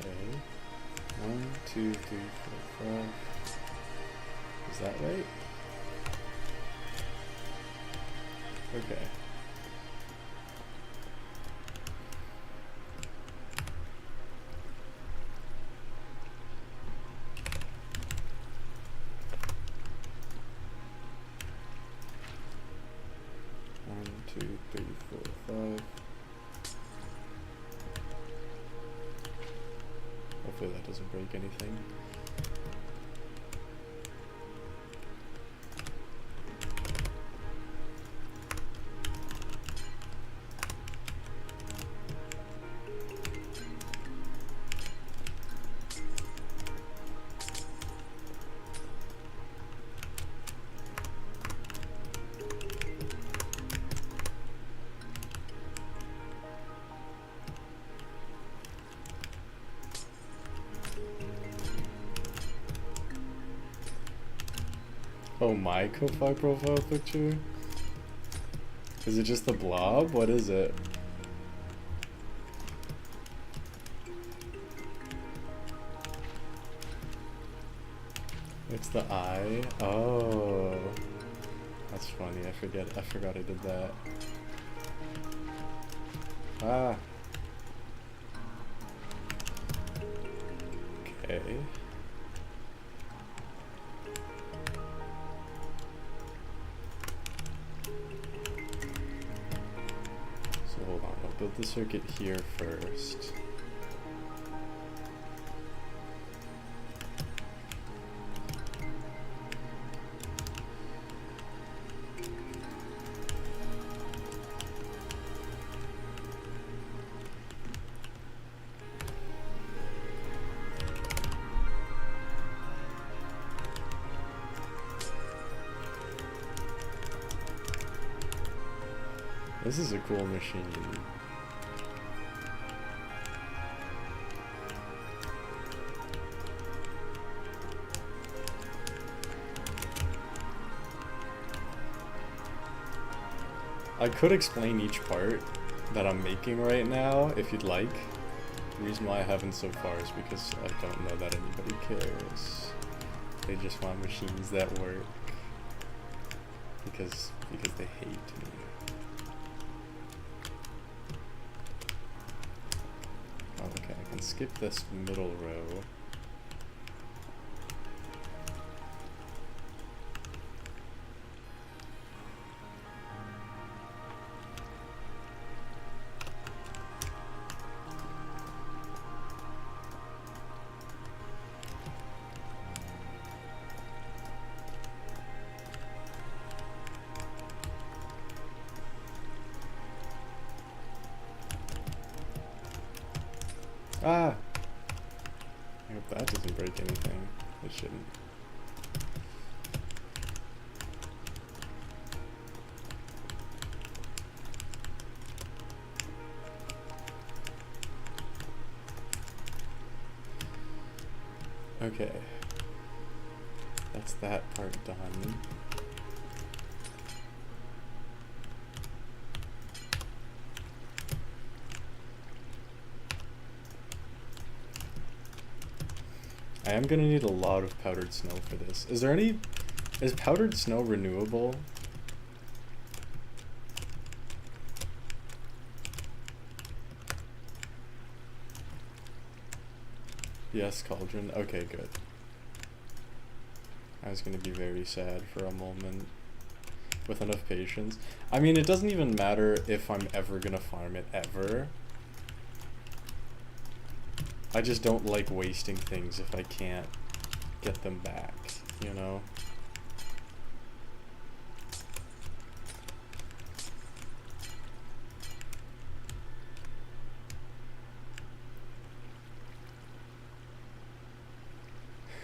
Okay. 1, 2, 3, 4, 5. Is that right? Okay. One, two, three, four, five. Hopefully that doesn't break anything. Oh, my Ko-Fi profile picture? Is it just the blob? What is it? It's the eye? Oh. That's funny. I forgot I did that. Ah. Okay. So hold on, I'll build the circuit here first. This is a cool machine. I could explain each part that I'm making right now, if you'd like. The reason why I haven't so far is because I don't know that anybody cares. They just want machines that work. Because they hate me. Okay, I can skip this middle row. Ah! I hope that doesn't break anything. It shouldn't. Okay. That's that part done. I am gonna need a lot of powdered snow for this. Is powdered snow renewable? Yes, Cauldron. Okay, good. I was gonna be very sad for a moment. With enough patience. I mean, it doesn't even matter if I'm ever gonna farm it, ever. I just don't like wasting things if I can't get them back, you know?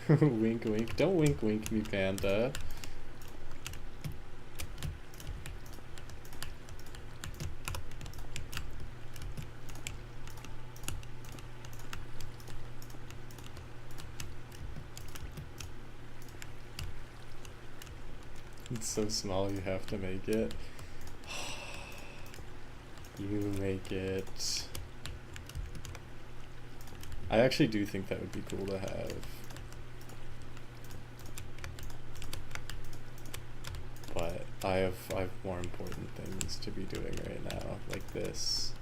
Wink wink. Don't wink wink me, panda. It's so small you have to make it. You make it. I actually do think that would be cool to have. But I have more important things to be doing right now, like this.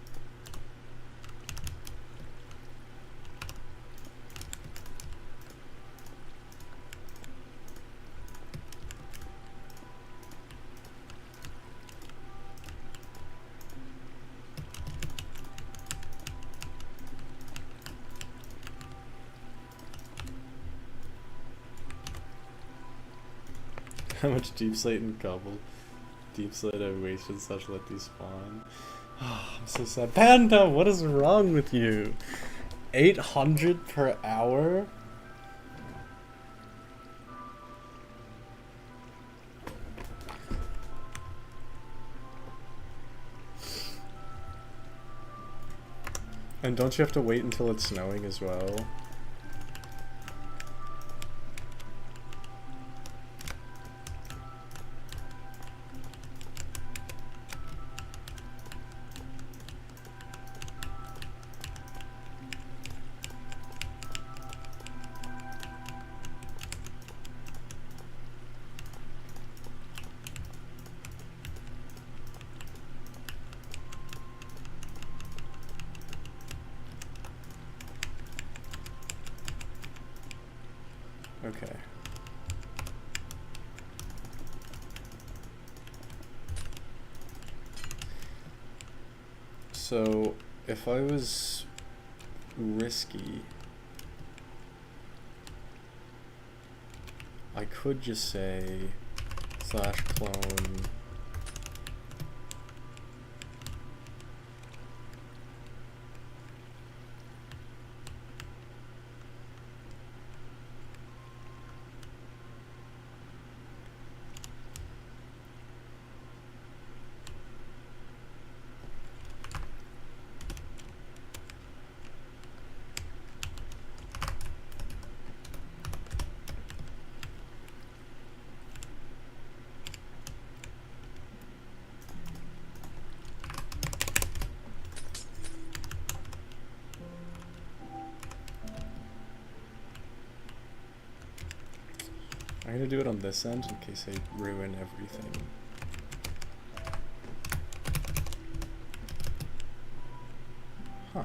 How much deep slate and cobble? Deep slate I wasted such let these spawn. Oh, I'm so sad. Panda, what is wrong with you? 800 per hour? And don't you have to wait until it's snowing as well? Okay. So, if I was risky, I could just say /clone . I'm gonna do it on this end in case I ruin everything. Huh.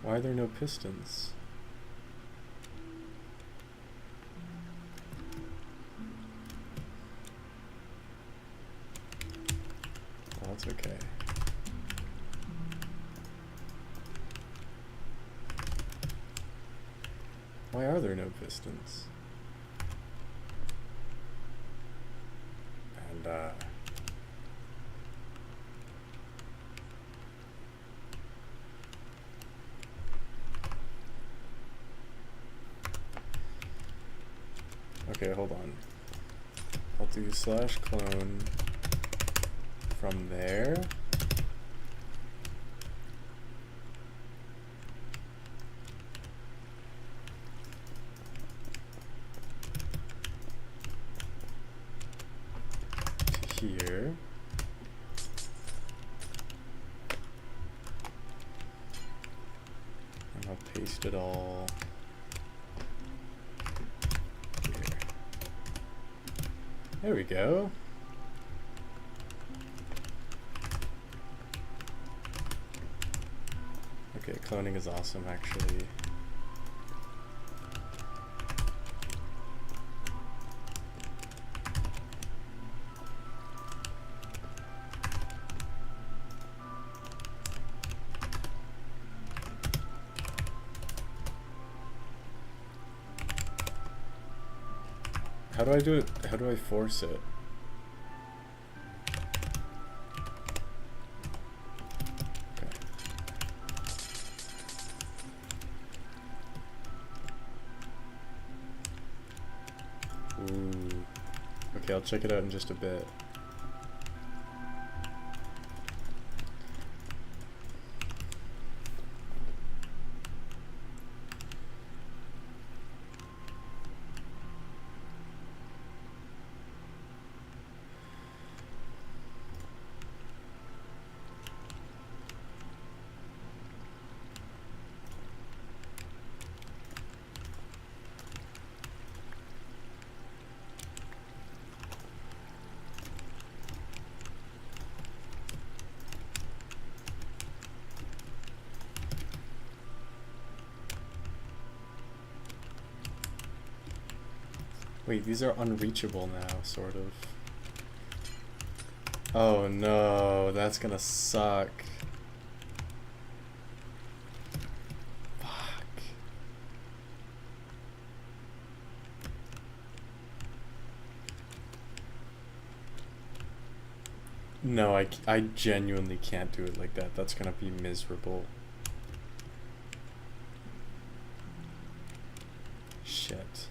Why are there no pistons? That's okay. Why are there no pistons? And okay, Okay, hold on. I'll do slash clone from there. To here. And I'll paste it all here. There we go. Okay, cloning is awesome actually. How do I do it? How do I force it? Okay. Ooh. Okay, I'll check it out in just a bit. Wait, these are unreachable now, sort of. Oh no, that's gonna suck. Fuck. No, I genuinely can't do it like that. That's gonna be miserable. Shit.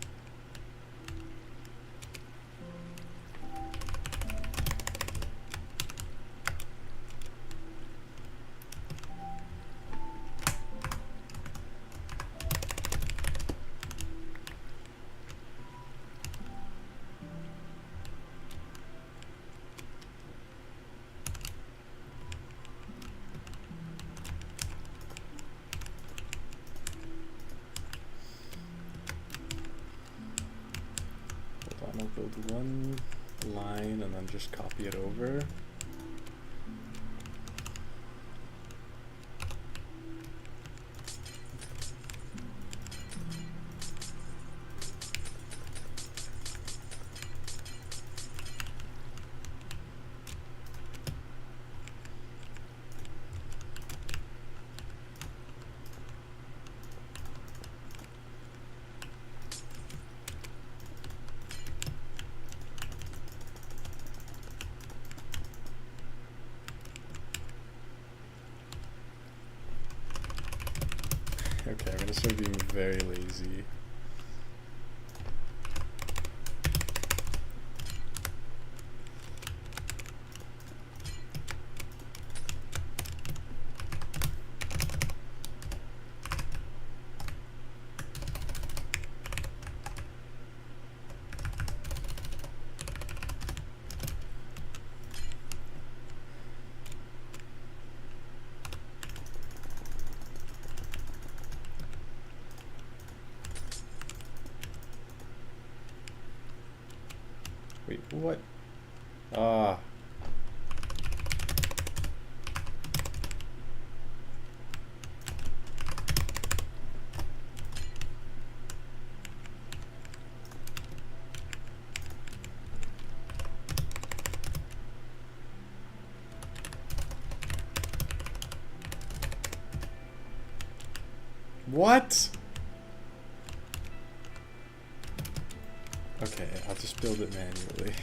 I'll build one line and then just copy it over. Okay, I'm gonna start being very lazy. Wait, what? Ah. What? Okay, I'll just build it manually.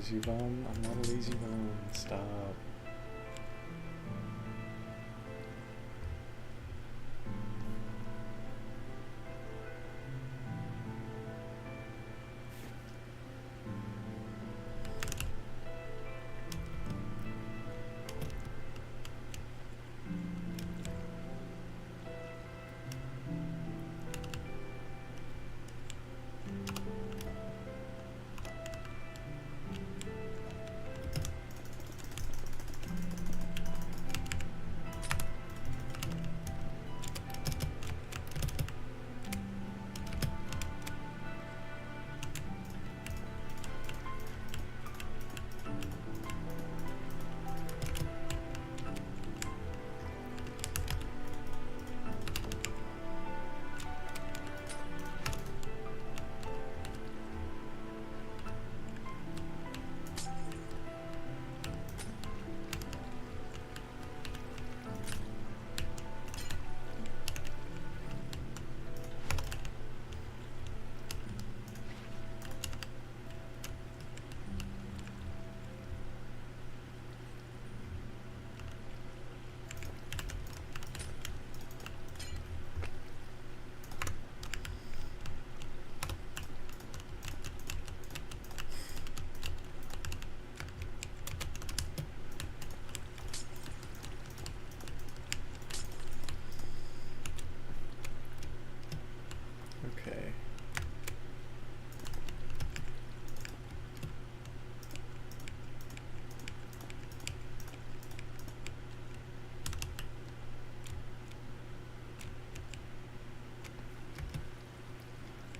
lazy bum. I'm not a lazy bum. Stop. Okay.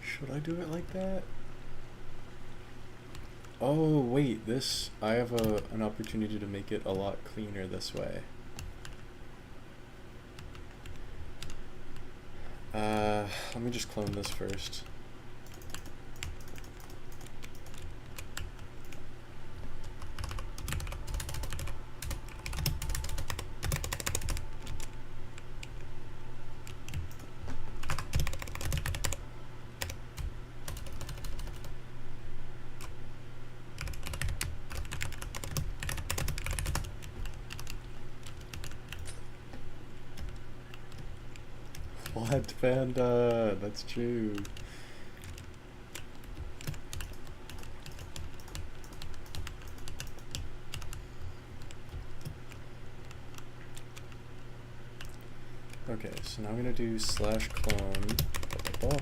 Should I do it like that? Oh, wait, this, I have an opportunity to make it a lot cleaner this way. Let me just clone this first. What, Panda? That's true. Okay, so now I'm gonna do slash clone. Blah, blah, blah.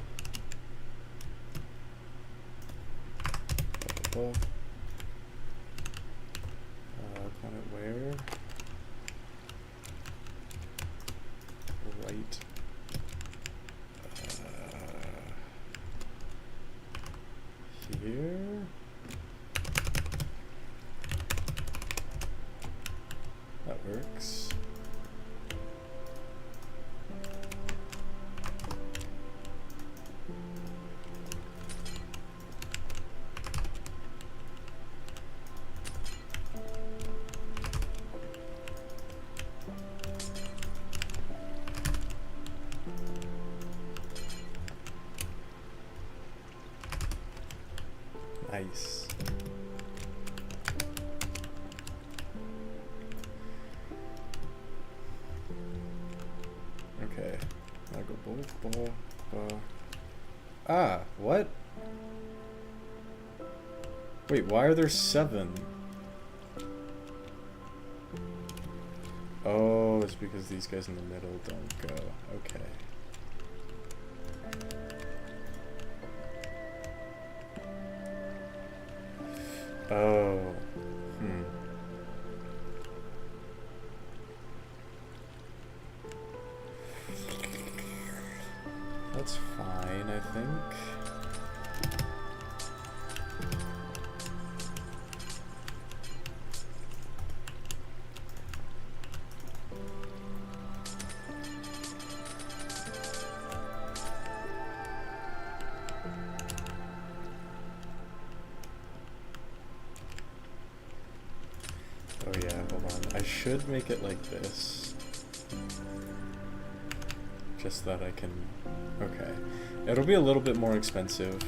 Blah, blah, blah. Clone it where? Right. Here. That works. Nice. Okay. Now go blah. Ah, what? Wait, why are there 7? Oh, it's because these guys in the middle don't go. Okay. Oh, That's fine, I think. Oh yeah, hold on. I should make it like this. Just that I can... Okay. It'll be a little bit more expensive.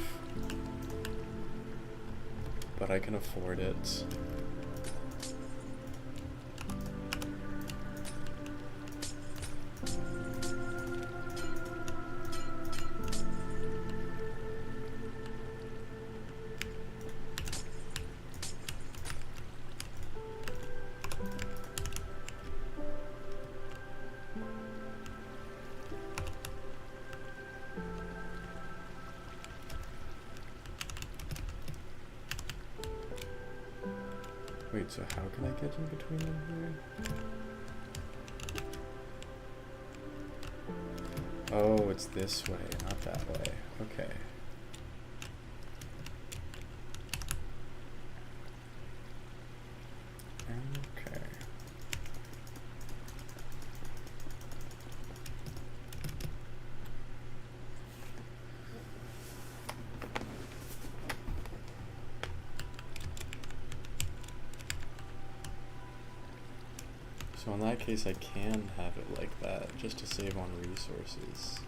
But but I can afford it. Wait, so how can I get in between them here? Oh, it's this way, not that way. Okay. Okay. So in that case, I can have it like that, just to save on resources.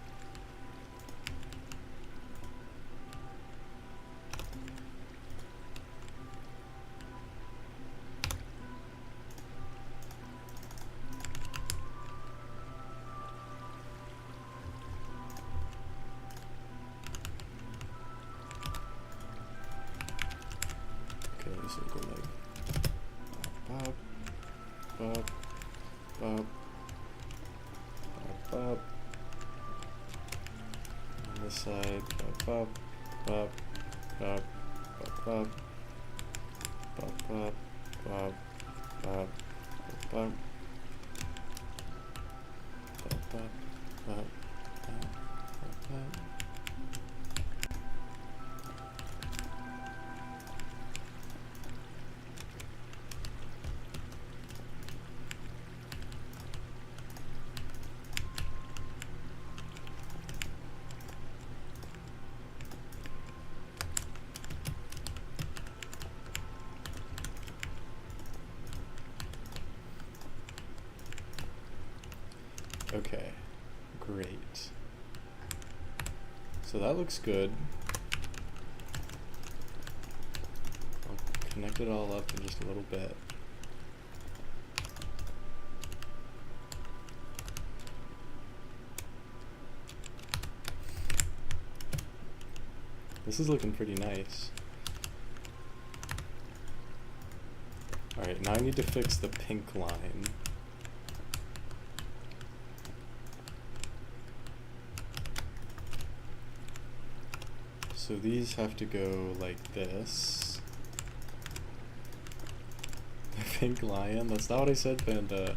Okay, this will go like up, up, up, up, up. On this side, up, up, up, up, up, up, up, up, up, up, up, up, up, up, up, up. Okay, great. So that looks good. I'll connect it all up in just a little bit. This is looking pretty nice. Alright, now I need to fix the pink line. So these have to go like this. The pink lion? That's not what I said, Panda.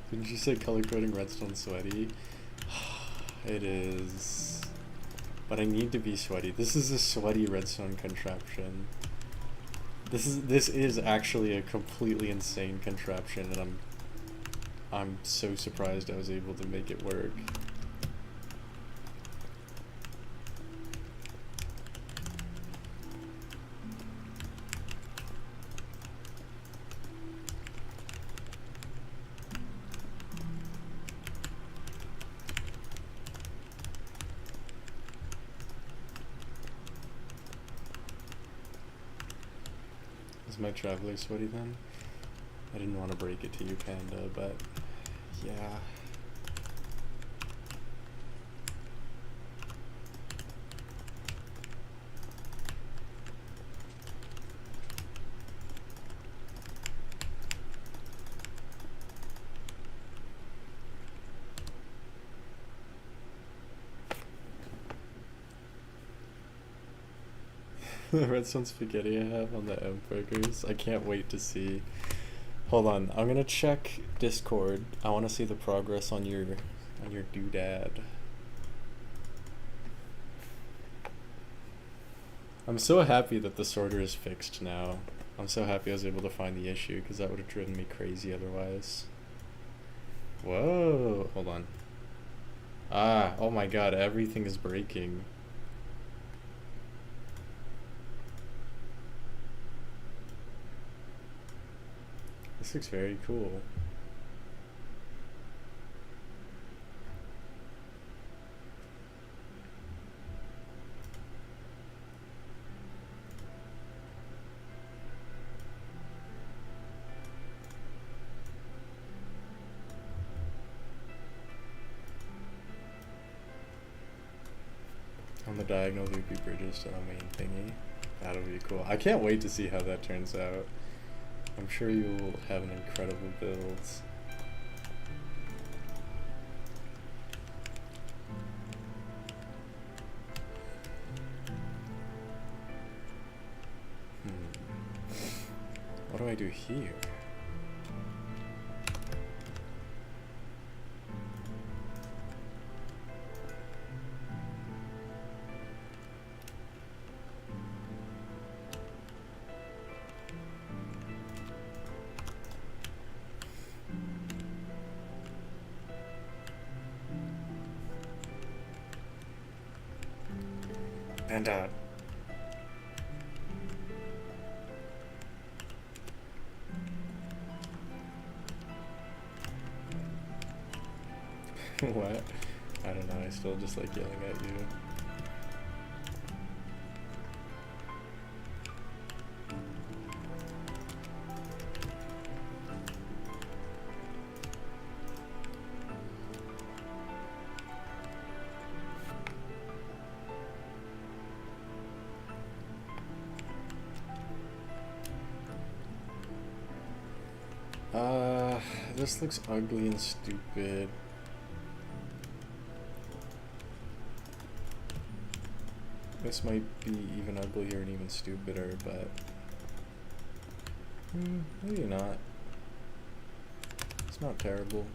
Didn't you say color coding redstone sweaty? It is. But I need to be sweaty. This is a sweaty redstone contraption. This is actually a completely insane contraption, and I'm so surprised I was able to make it work. My traveler sweaty then? I didn't want to break it to you, Panda, but yeah. The redstone spaghetti I have on the hamburgers. I can't wait to see. Hold on, I'm gonna check Discord. I want to see the progress on your doodad. I'm so happy that the sorter is fixed now. I'm so happy I was able to find the issue, because that would have driven me crazy otherwise. Whoa, hold on. Ah, oh my god, everything is breaking. This looks very cool. On the diagonal loopy bridges to the main thingy. That'll be cool. I can't wait to see how that turns out. I'm sure you'll have an incredible build. What do I do here? And what? I don't know, I still just like yelling at you. This looks ugly and stupid. This might be even uglier and even stupider, but maybe not. It's not terrible.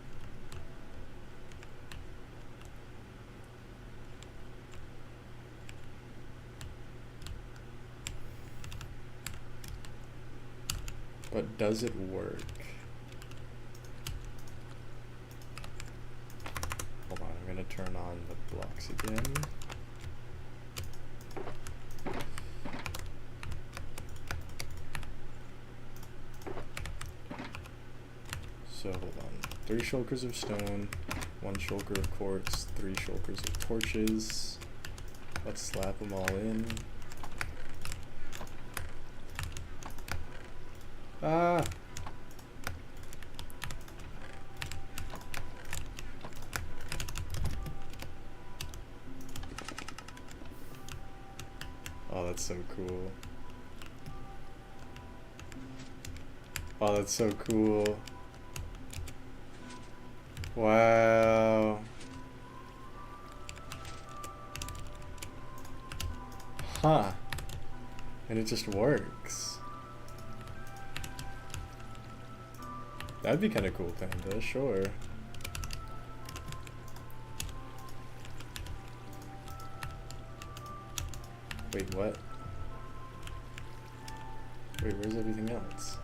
But does it work? Hold on, I'm gonna turn on the blocks again. So hold on. 3 shulkers of stone, 1 shulker of quartz, 3 shulkers of torches. Let's slap them all in. Ah! Oh, that's so cool. Oh, that's so cool. Wow. Huh. And it just works. That'd be kind of cool, Panda, sure. Wait, what? Wait, where's everything else?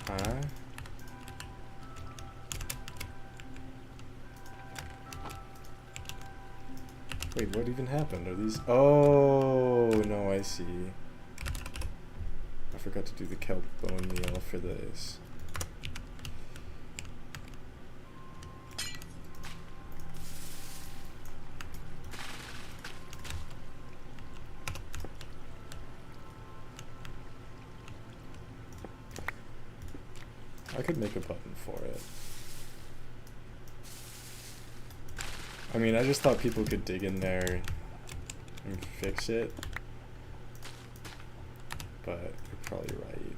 Huh? Wait, what even happened? Are these... Oh, no, I see. I forgot to do the kelp bone meal for this. I could make a button for it. I mean, I just thought people could dig in there and fix it. But you're probably right.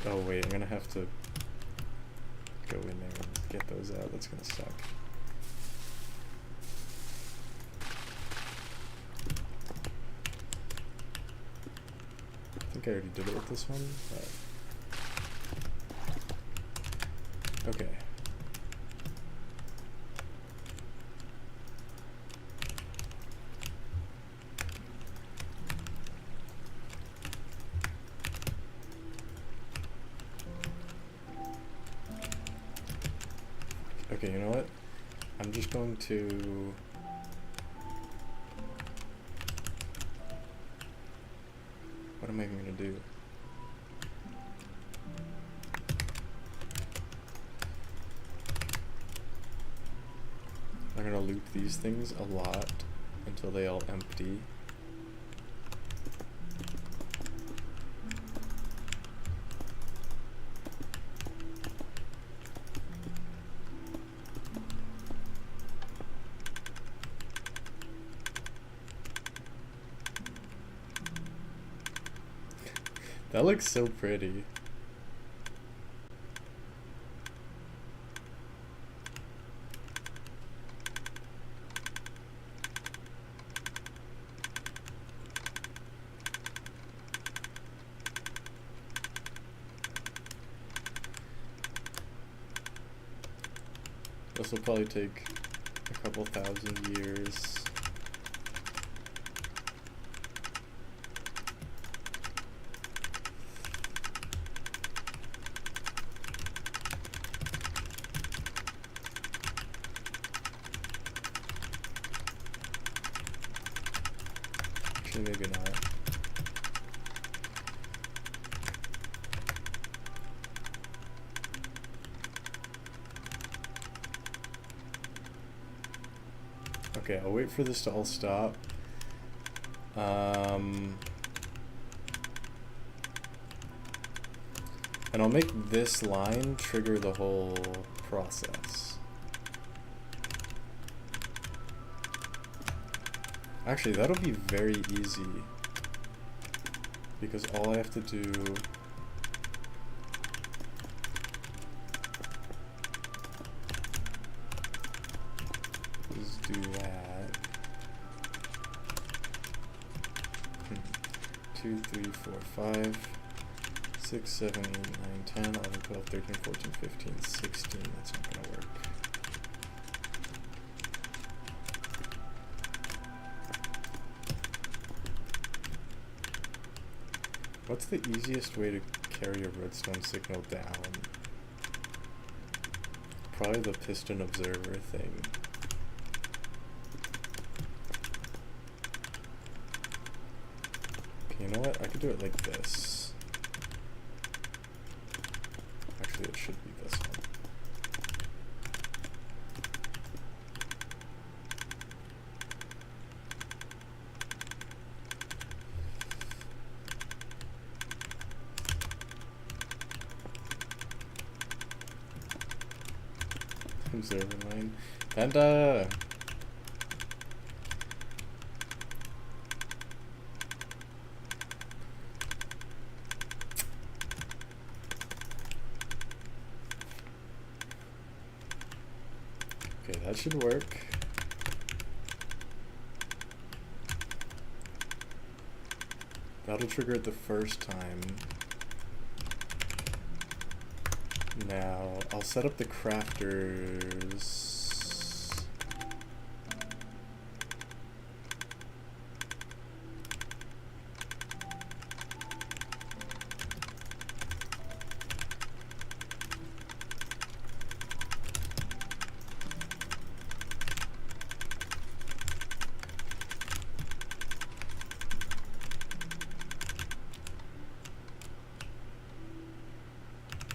Oh wait, I'm gonna have to go in there and get those out. That's gonna suck. I think I already did it with this one, but... Okay. Okay, you know what? I'm just going to... What am I even going to do? I'm going to loop these things a lot until they all empty. That looks so pretty. This will probably take a couple thousand years. Actually, maybe not. Okay, I'll wait for this to all stop. And I'll make this line trigger the whole process. Actually, that'll be very easy, because all I have to do is do that. 2, 3, 4, 5, 6, 7, 8, 9, 10, 11, 12, 13, 14, 15, 16. That's not gonna work. What's the easiest way to carry a redstone signal down? Probably the piston observer thing. Okay, you know what? I could do it like this. Actually, it should be this one. Observer line. And okay, that should work. That'll trigger it the first time. Now, I'll set up the crafters.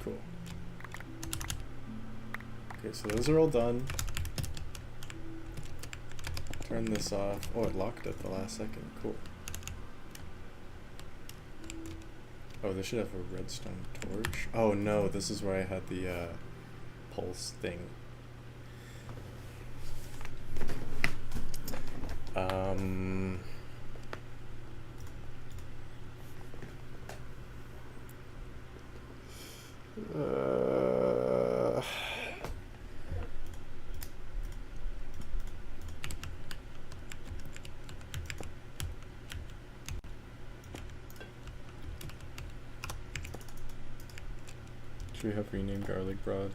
Cool. Okay, so those are all done. Turn this off. Oh, it locked at the last second. Cool. Oh, this should have a redstone torch. Oh no, this is where I had the pulse thing. Should we have renamed garlic bread?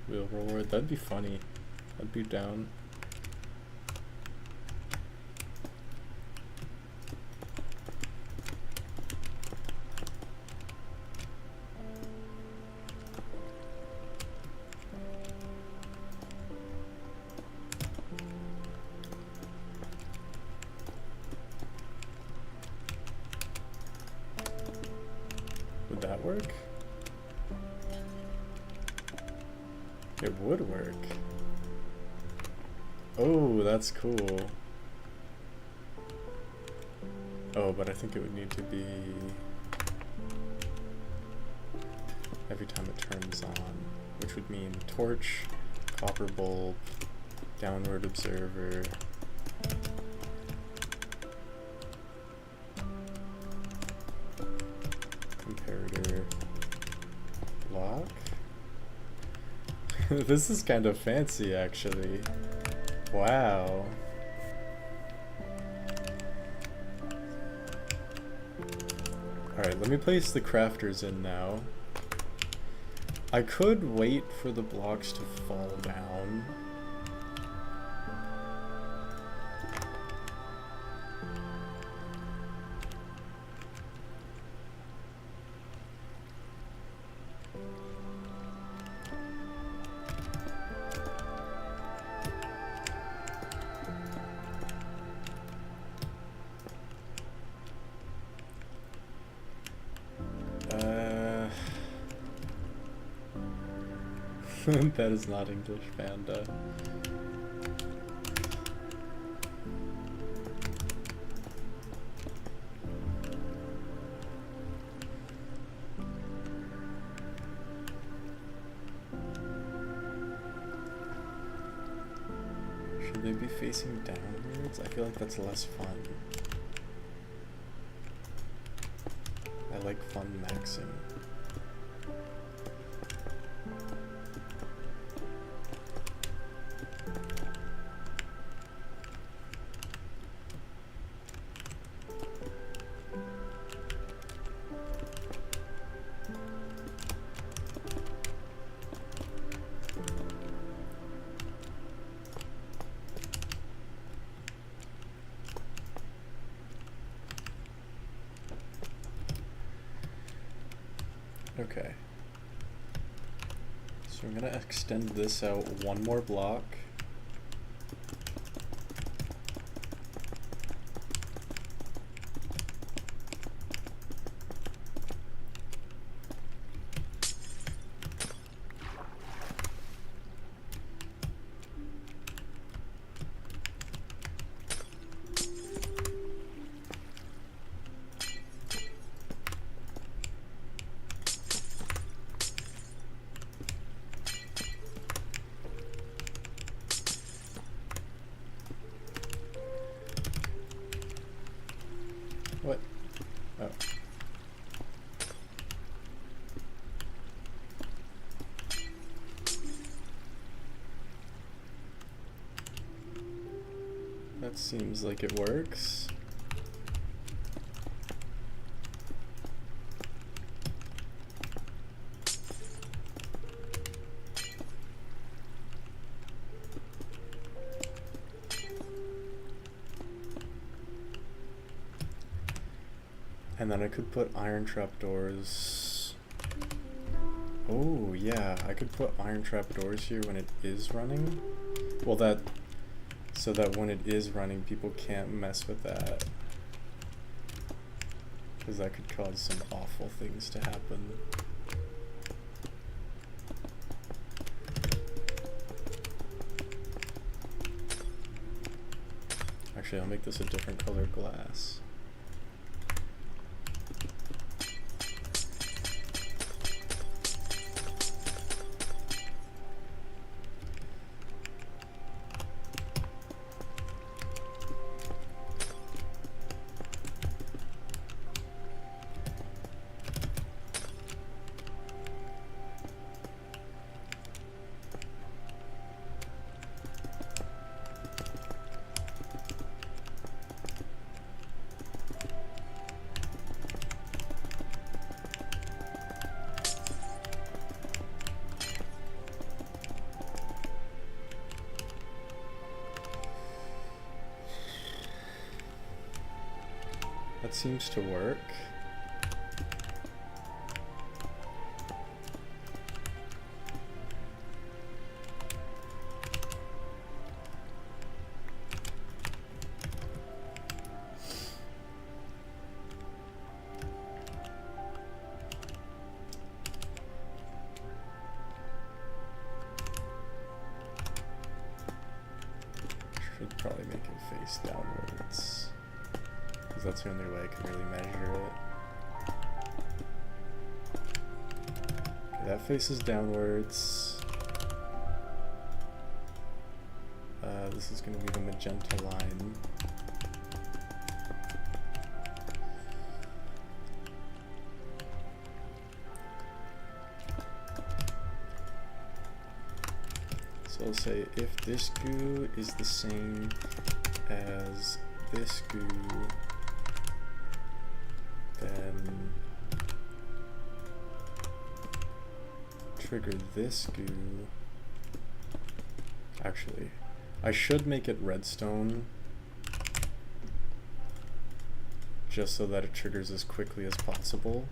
Wheel reward? That'd be funny. I'd be down. that work? It would work. Oh, that's cool. Oh, but I think it would need to be every time it turns on, which would mean torch, copper bulb, downward observer. Comparator lock. This is kind of fancy, actually. Wow. Alright, let me place the crafters in now. I could wait for the blocks to fall down. That is not English, Panda. Should they be facing downwards? I feel like that's less fun. I like fun maxing. Okay, so I'm gonna extend this out one more block. What? Oh. That seems like it works. And then I could put iron trapdoors. Oh yeah, I could put iron trapdoors here when it is running. Well, so that when it is running, people can't mess with that. Because that could cause some awful things to happen. Actually, I'll make this a different color glass. That seems to work. should probably make it face downwards, because that's the only way I can really measure it. Okay, that faces downwards. This is going to be the magenta line. So I'll say if this goo is the same as this goo, then trigger this goo. Actually, I should make it redstone just so that it triggers as quickly as possible,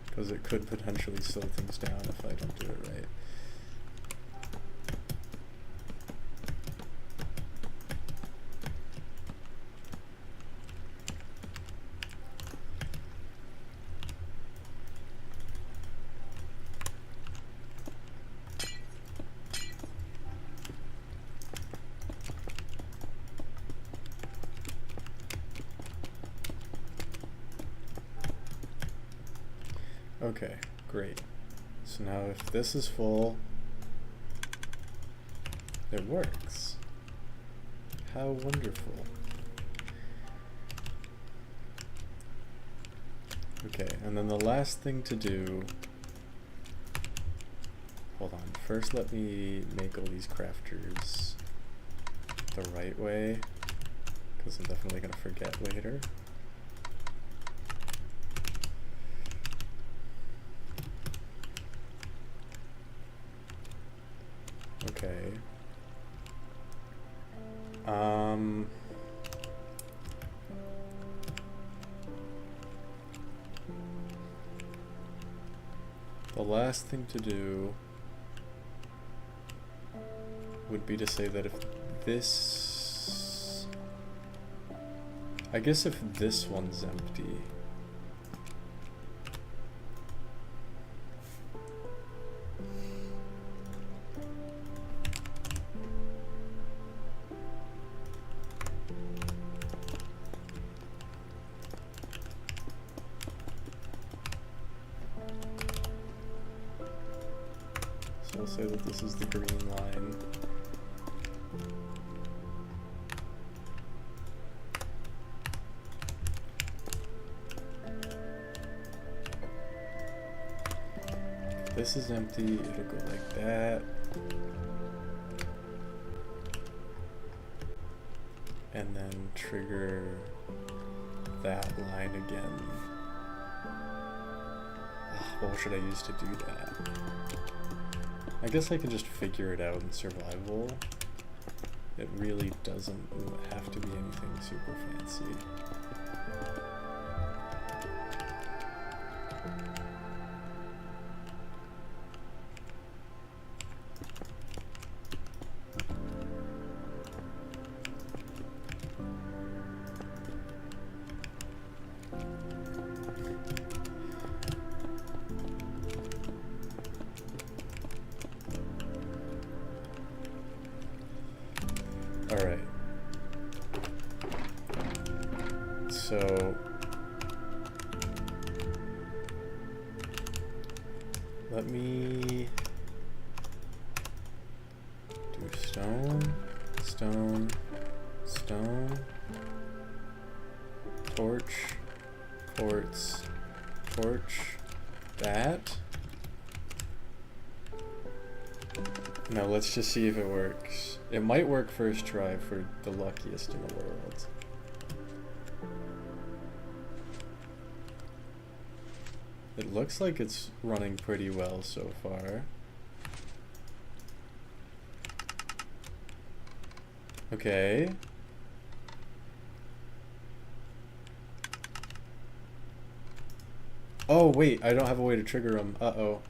because it could potentially slow things down if I don't do it right. Okay, great. So now if this is full, it works. How wonderful. Okay, and then the last thing to do, hold on, first let me make all these crafters the right way, because I'm definitely going to forget later. Okay. The last thing to do would be to say that if this, I guess if this one's empty, so I'll say that this is the green line. If this is empty, it'll go like that. And then trigger that line again. What should I use to do that? I guess I can just figure it out in survival. It really doesn't have to be anything super fancy. Alright. So let me do stone, stone, stone, torch, quartz, torch, that. Now let's just see if it works. It might work first try for the luckiest in the world. It looks like it's running pretty well so far. Okay. Oh wait, I don't have a way to trigger them. Uh-oh.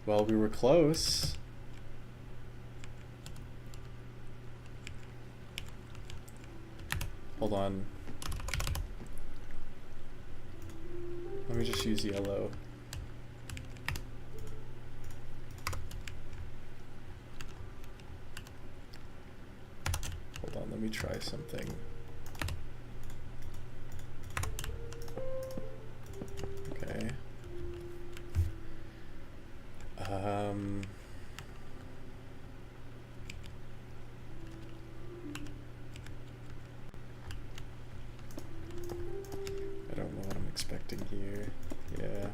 Well, we were close. Hold on. Let me just use yellow. hold on, let me try something. Okay. I don't know what I'm expecting here. Yeah.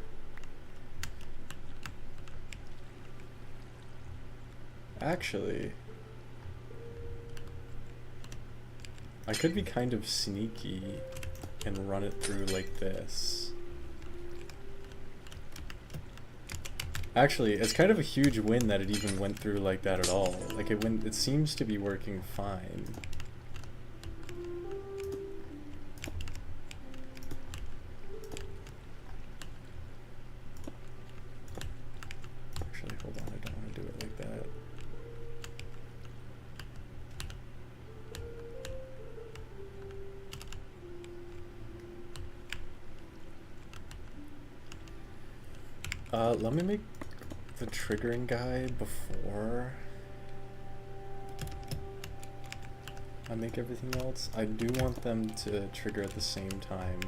Actually, I could be kind of sneaky and run it through like this. Actually, it's kind of a huge win that it even went through like that at all. Like it seems to be working fine. Actually, hold on, I don't want to do it like that. Let me make the triggering guy before I make everything else. I do want them to trigger at the same time.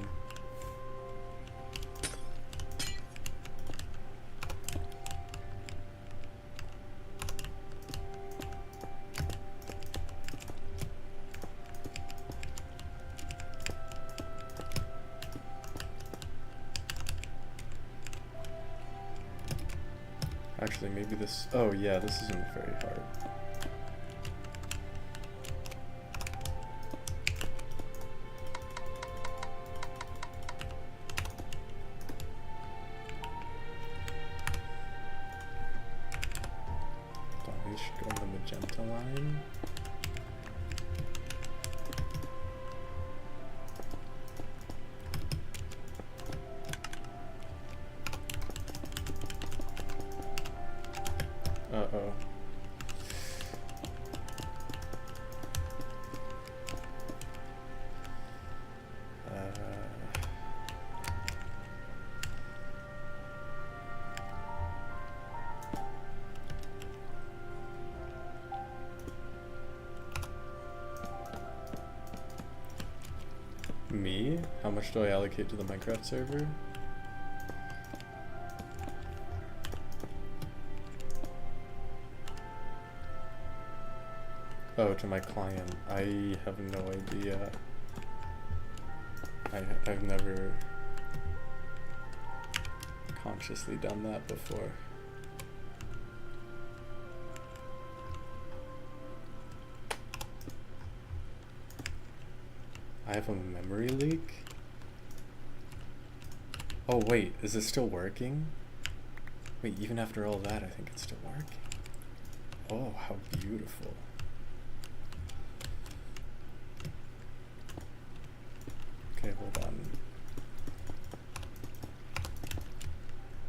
Actually, maybe this... Oh yeah, this isn't very hard. We should go on the magenta line. Uh-oh. Me? How much do I allocate to the Minecraft server? Oh, to my client. I have no idea. I've never consciously done that before. I have a memory leak? Oh wait, is it still working? Wait, even after all that, I think it's still working. Oh, how beautiful. Okay, hold on.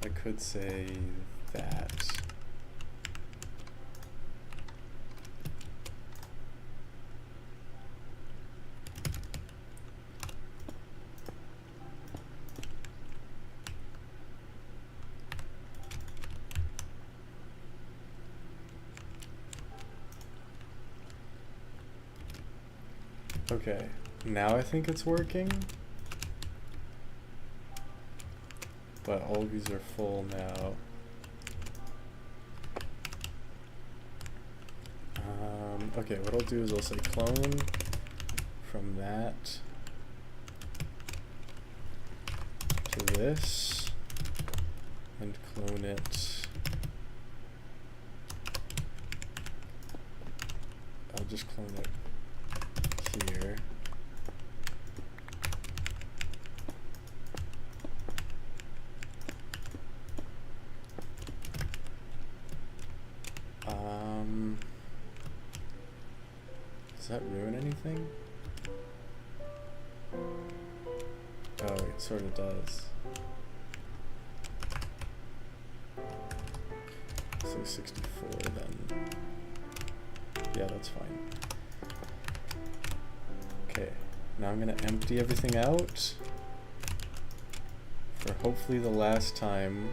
I could say that. Okay, now I think it's working. But all of these are full now. Okay, what I'll do is I'll say clone from that to this and clone it. I'll just clone it here. Does that ruin anything? Oh, it sort of does. So 64 then. Yeah, that's fine. Okay, now I'm gonna empty everything out for hopefully the last time.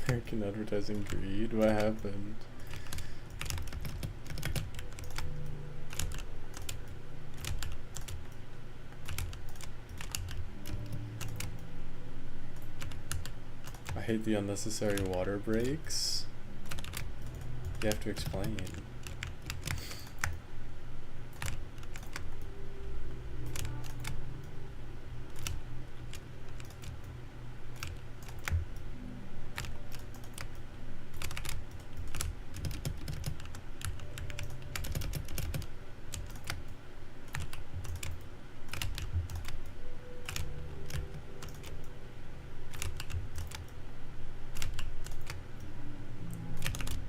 American advertising greed? What happened? I hate the unnecessary water breaks. You have to explain.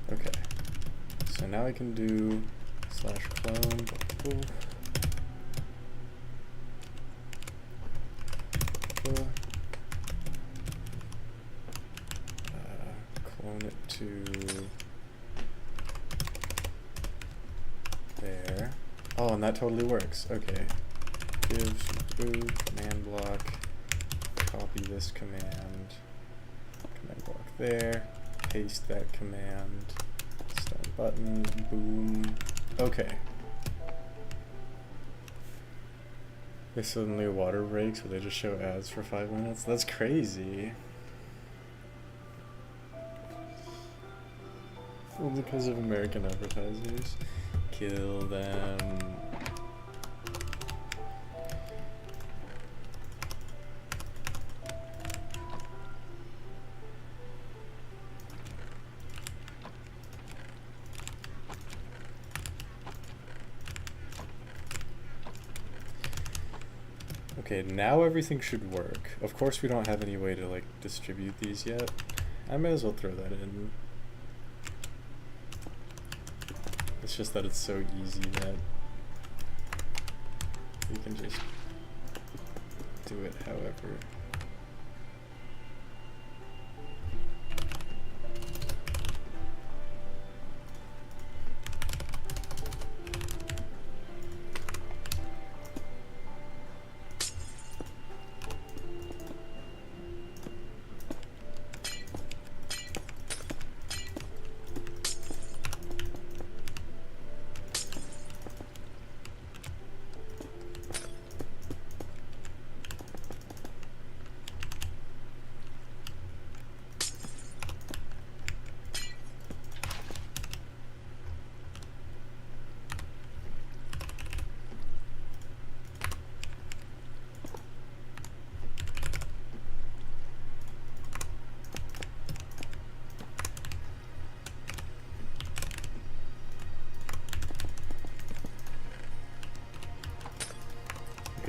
Okay, so now I can do /clone, clone it to there. Oh, and that totally works. Okay, give boot command block, copy this command block there. Paste that command, stone button, boom. Okay. They suddenly water breaks where they just show ads for 5 minutes? That's crazy. All because of American advertisers. Kill them. Okay, now everything should work. Of course we don't have any way to like distribute these yet. I may as well throw that in. It's just that it's so easy that you can just do it however.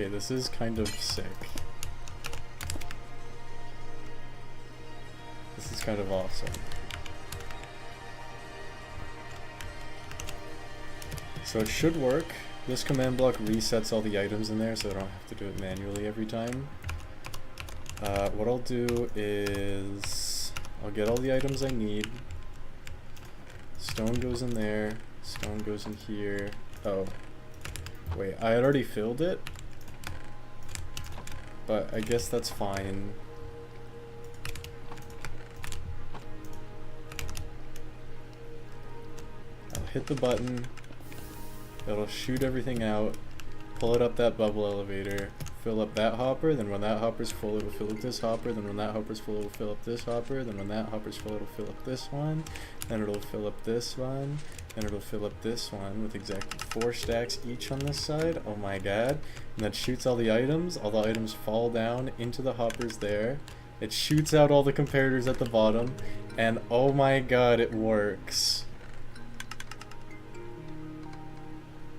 Okay, this is kind of sick. This is kind of awesome. So it should work. This command block resets all the items in there so I don't have to do it manually every time. What I'll do is I'll get all the items I need. Stone goes in there. Stone goes in here. Oh. Wait, I had already filled it? But I guess that's fine. I'll hit the button. It'll shoot everything out. Pull it up that bubble elevator. Fill up that hopper. Then when that hopper's full, it'll fill up this hopper. Then when that hopper's full, it'll fill up this hopper. Then when that hopper's full, it'll fill up this one. Then it'll fill up this one. Then it'll fill up this one with exactly 4 stacks each on this side. Oh my god. And that shoots all the items. All the items fall down into the hoppers there. It shoots out all the comparators at the bottom. And oh my god, it works.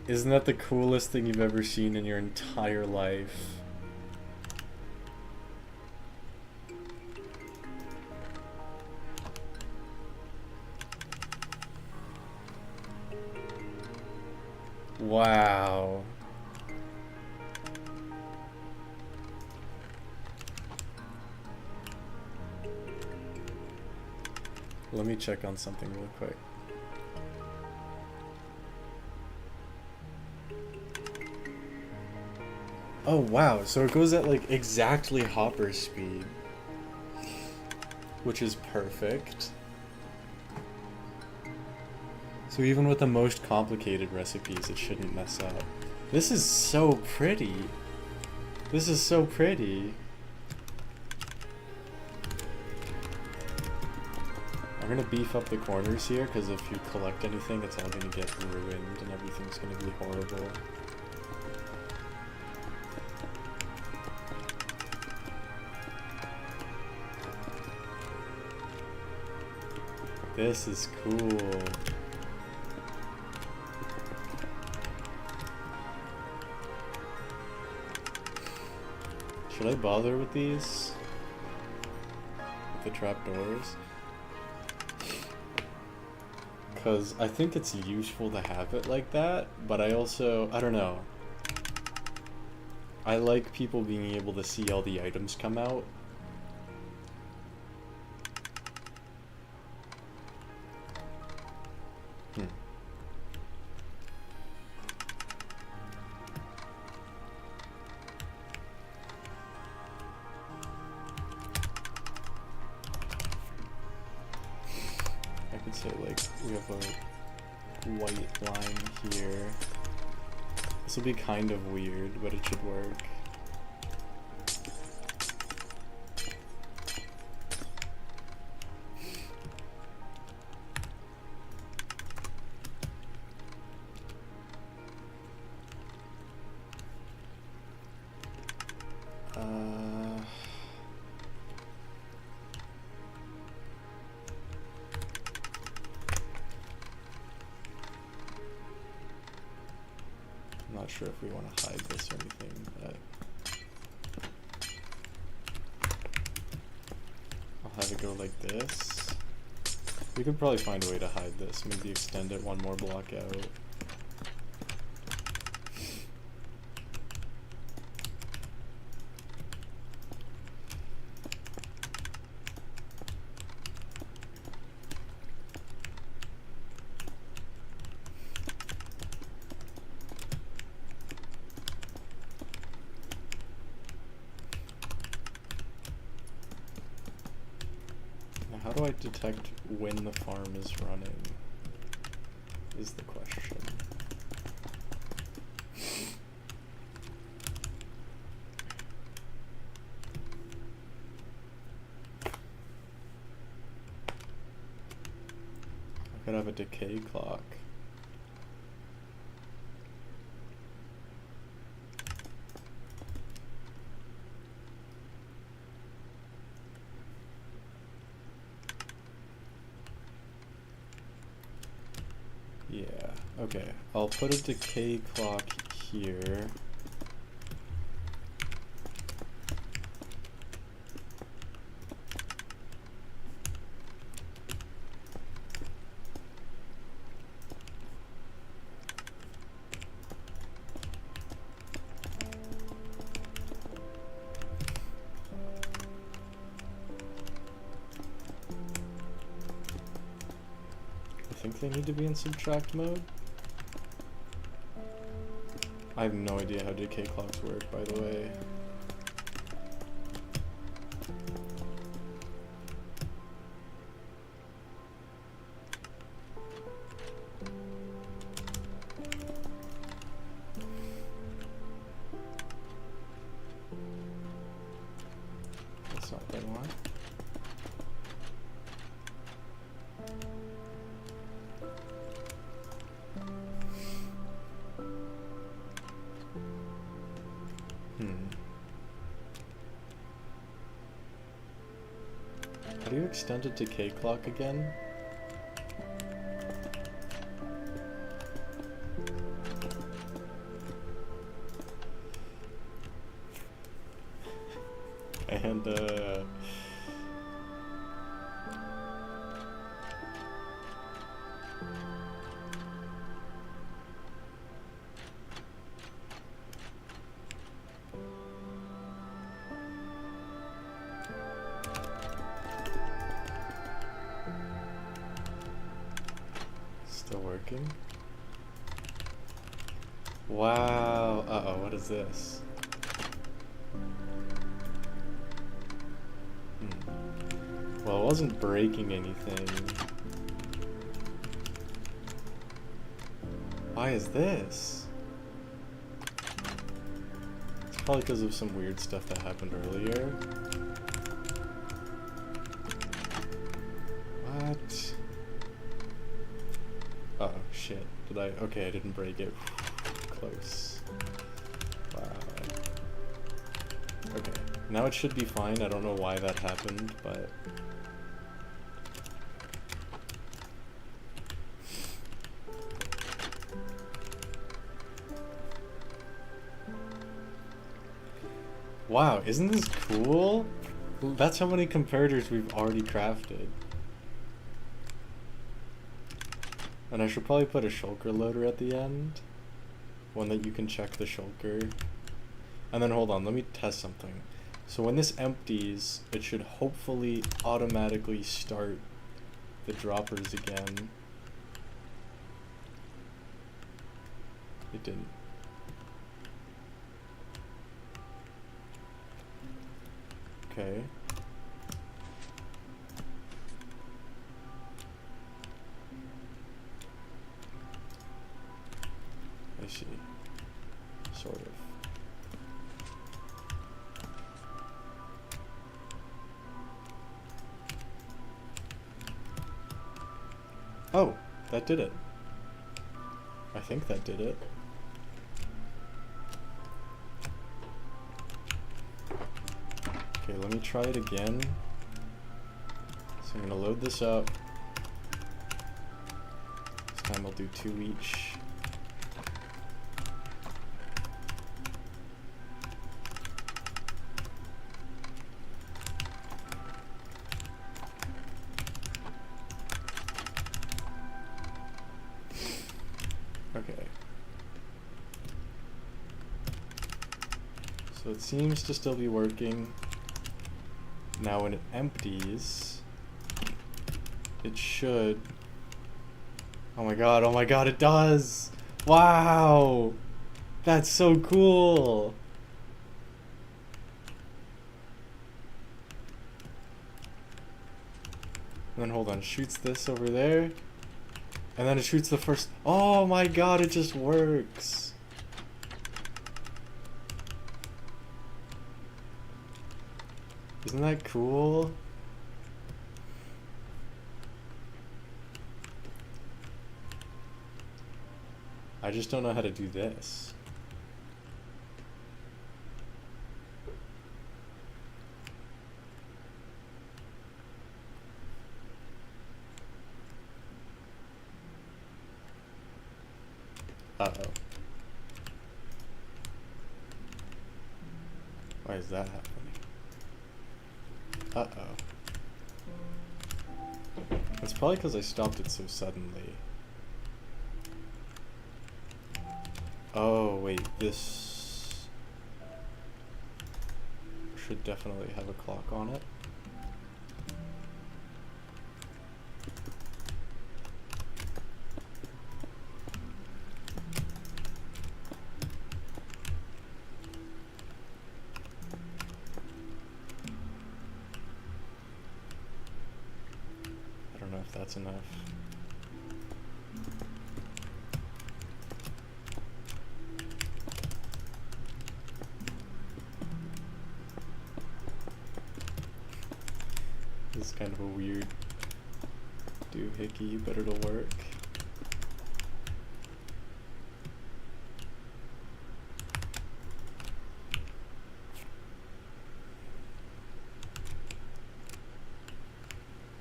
Isn't that the coolest thing you've ever seen in your entire life? Wow. Let me check on something real quick. Oh wow, so it goes at like exactly hopper speed. which is perfect. So even with the most complicated recipes, it shouldn't mess up. This is so pretty. This is so pretty. I'm gonna beef up the corners here, because if you collect anything, it's all gonna get ruined and everything's gonna be horrible. This is cool. Should I bother with these? The trapdoors? Because I think it's useful to have it like that, but I also, I don't know. I like people being able to see all the items come out. I could say, like, we have a white line here. This will be kind of weird, but it should work. I'm not sure if we want to hide this or anything, but I'll have it go like this. We could probably find a way to hide this, maybe extend it one more block out. How do I detect when the farm is running, is the question. I could have a decay clock. Yeah, okay. I'll put a decay clock here. I think they need to be in subtract mode. I have no idea how decay clocks work, by the way. That's not what I want. How do you extend a decay clock again? And still working? Wow. Uh-oh, what is this? Well, it wasn't breaking anything. Why is this? It's probably because of some weird stuff that happened earlier. What? Oh shit. Did I? Okay, I didn't break it. Close. Wow. Okay. Now it should be fine. I don't know why that happened, but... Wow, isn't this cool? That's how many comparators we've already crafted. And I should probably put a shulker loader at the end. One that you can check the shulker. And then hold on, let me test something. So when this empties, it should hopefully automatically start the droppers again. It didn't. Okay. I see. Sort of. Oh, that did it. I think that did it. Okay, let me try it again. So I'm gonna load this up. This time I'll do 2 each. Okay. So it seems to still be working. Now when it empties, it should... oh my god, it does! Wow! That's so cool! And then hold on, shoots this over there. And then it shoots the first... oh my god, it just works! Isn't that cool? I just don't know how to do this. Uh-oh. Why is that happening? Uh-oh. It's probably because I stopped it so suddenly. Oh, wait, this should definitely have a clock on it. I don't know if that's enough. This is kind of a weird doohickey, but it'll work.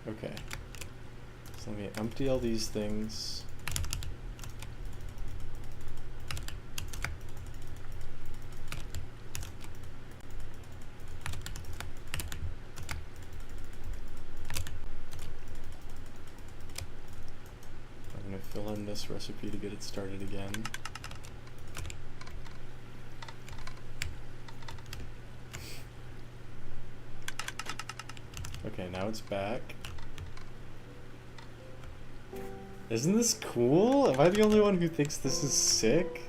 Okay. So let me empty all these things. I'm going to fill in this recipe to get it started again. Okay, now it's back. Isn't this cool? Am I the only one who thinks this is sick?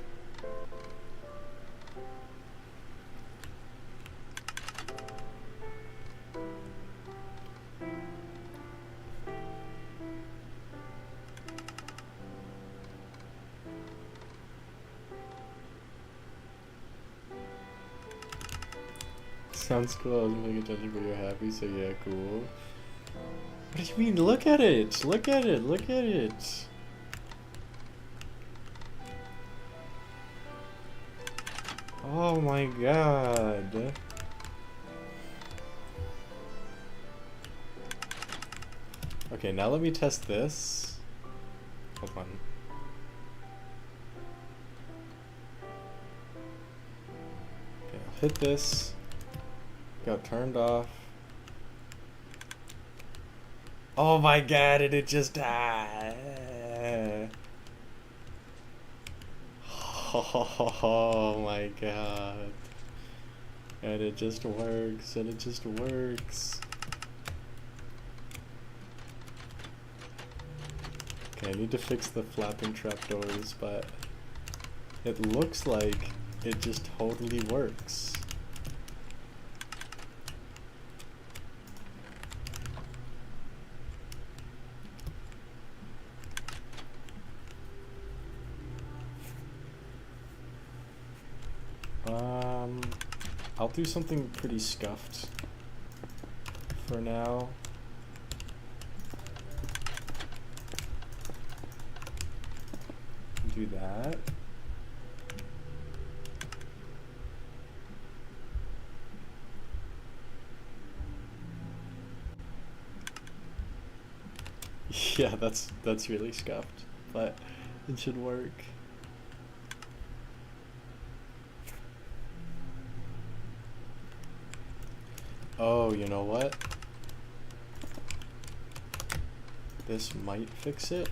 Sounds cool. I wasn't paying attention, but you're happy, so yeah, cool. What do you mean? Look at it! Look at it! Look at it! Oh my god. Okay, now let me test this. Hold on. Okay, I'll hit this. Got turned off. Oh my god, and it just oh my god. And it just works, and it just works. Okay, I need to fix the flapping trapdoors, but it looks like it just totally works. I'll do something pretty scuffed for now. Do that. Yeah, that's really scuffed, but it should work. Oh, you know what? This might fix it.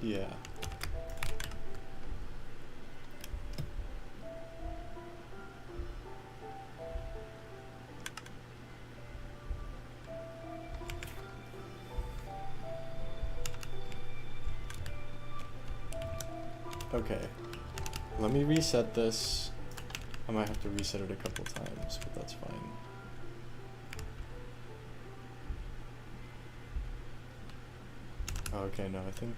Yeah. Okay, let me reset this. I might have to reset it a couple times, but that's fine. Okay, no, I think...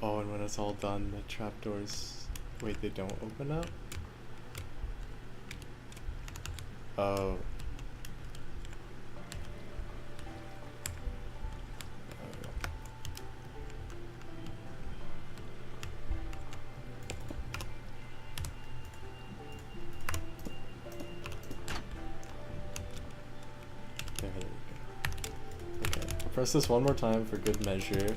Oh, and when it's all done, the trapdoors... Wait, they don't open up? Oh. There we go. Okay, press this one more time for good measure.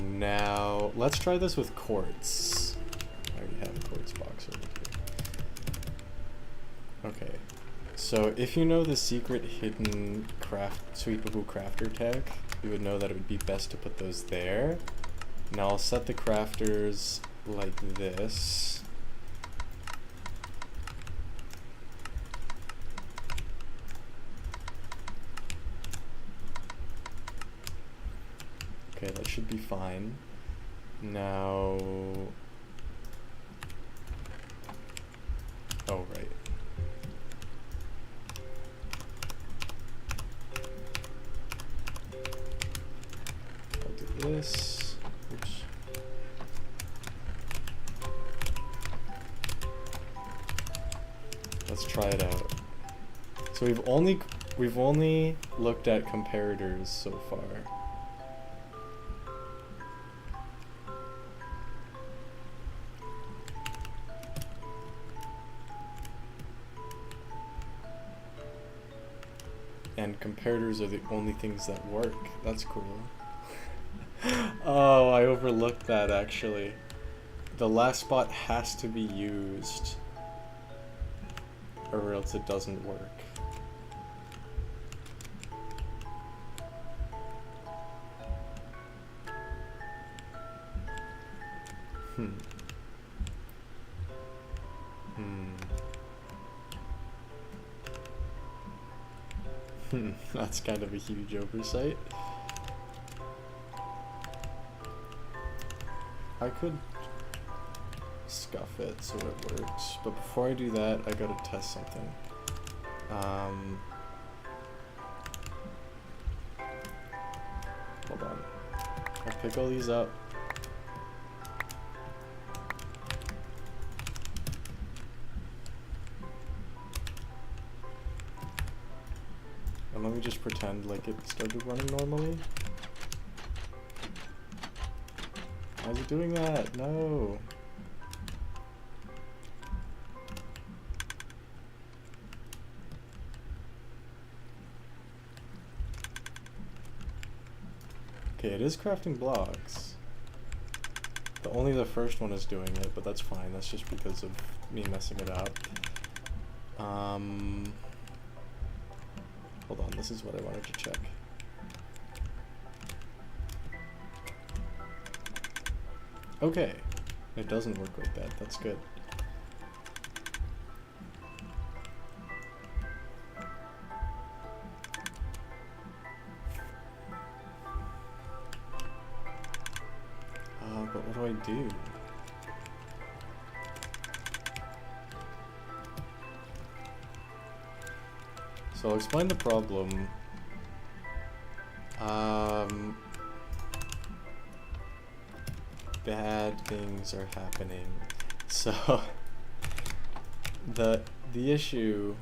Now, let's try this with quartz. I already have a quartz box over here. Okay, so if you know the secret hidden Sweepable Crafter tag, you would know that it would be best to put those there. Now I'll set the crafters like this. Okay, that should be fine. Now... Oh, right. I'll do this. Oops. Let's try it out. So we've only looked at comparators so far. And comparators are the only things that work. That's cool. Oh, I overlooked that actually. The last spot has to be used, or else it doesn't work. That's kind of a huge oversight. I scuff it so it works. But before I do that, I gotta test something. Hold on. I'll pick all these up. And let me just pretend like it started running normally. Why is it doing that? No. Okay, it is crafting blocks. Only the first one is doing it, but that's fine. That's just because of me messing it up. Hold on, this is what I wanted to check. Okay, it doesn't work like that. That's good. But what do I do? So I'll explain the problem. Bad things are happening. So the issue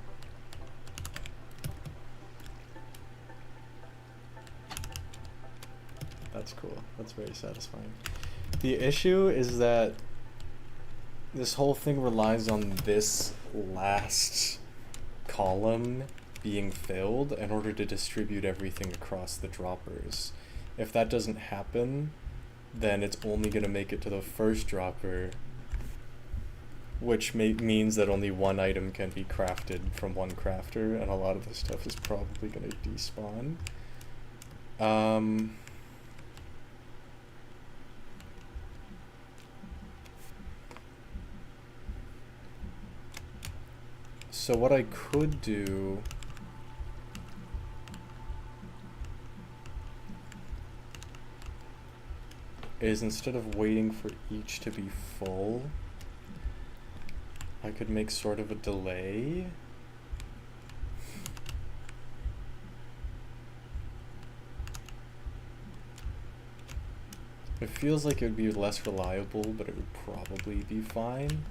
that's cool. That's very satisfying. The issue is that this whole thing relies on this last column being filled in order to distribute everything across the droppers. If that doesn't happen, then it's only going to make it to the first dropper, which means that only one item can be crafted from one crafter, and a lot of the stuff is probably going to despawn. So what I could do is, instead of waiting for each to be full, I could make sort of a delay. It feels like it would be less reliable, but it would probably be fine.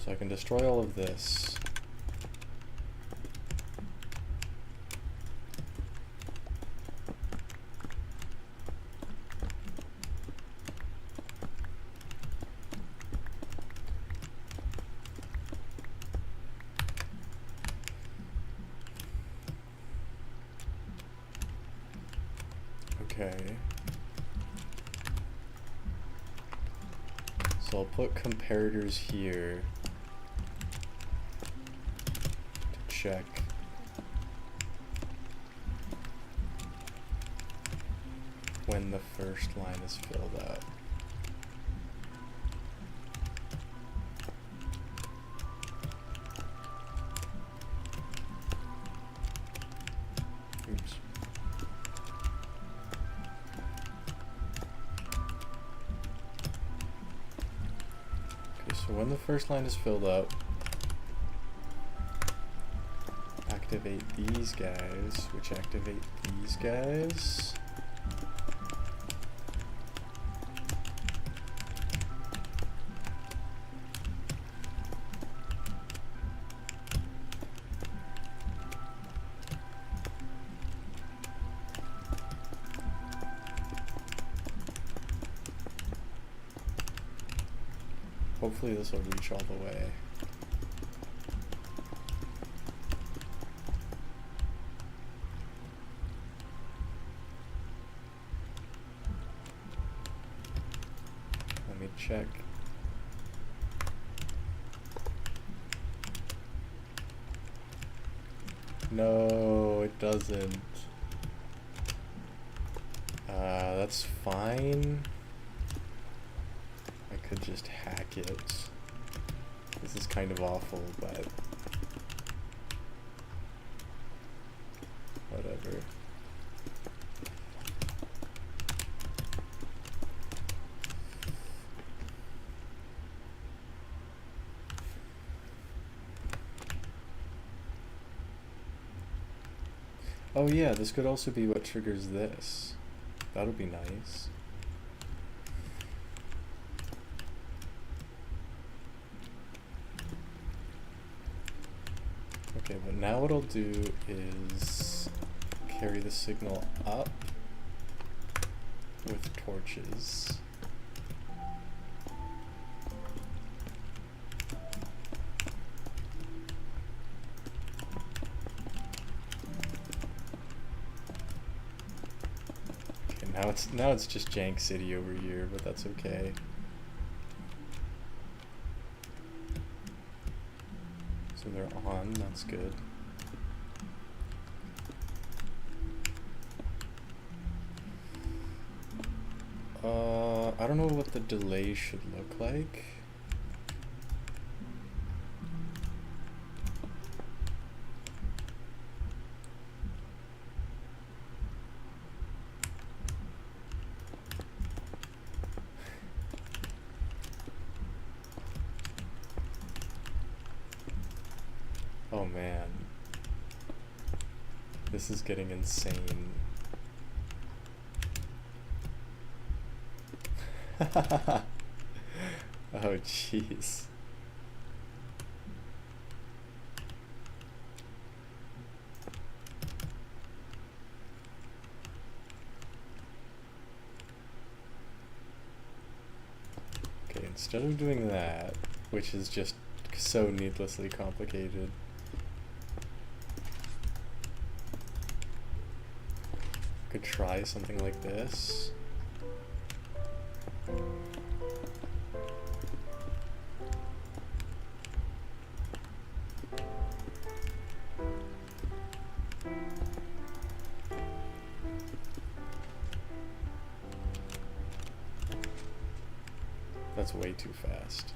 So I can destroy all of this. Okay. So I'll put comparators here to check. When the first line is filled out. Oops. Okay, so when the first line is filled up, activate these guys, which activate these guys. Hopefully this will reach all the way. Let me check. No, it doesn't. That's fine. I could just hack it. This is kind of awful, but Whatever. Oh yeah, this could also be what triggers this. That'll be nice. Okay, but now what I'll do is carry the signal up with torches. Now it's just Jank City over here, but that's okay. So they're on, that's good. I don't know what the delay should look like. Oh man, this is getting insane. Oh jeez. Okay, instead of doing that, which is just so needlessly complicated, could try something like this. That's way too fast.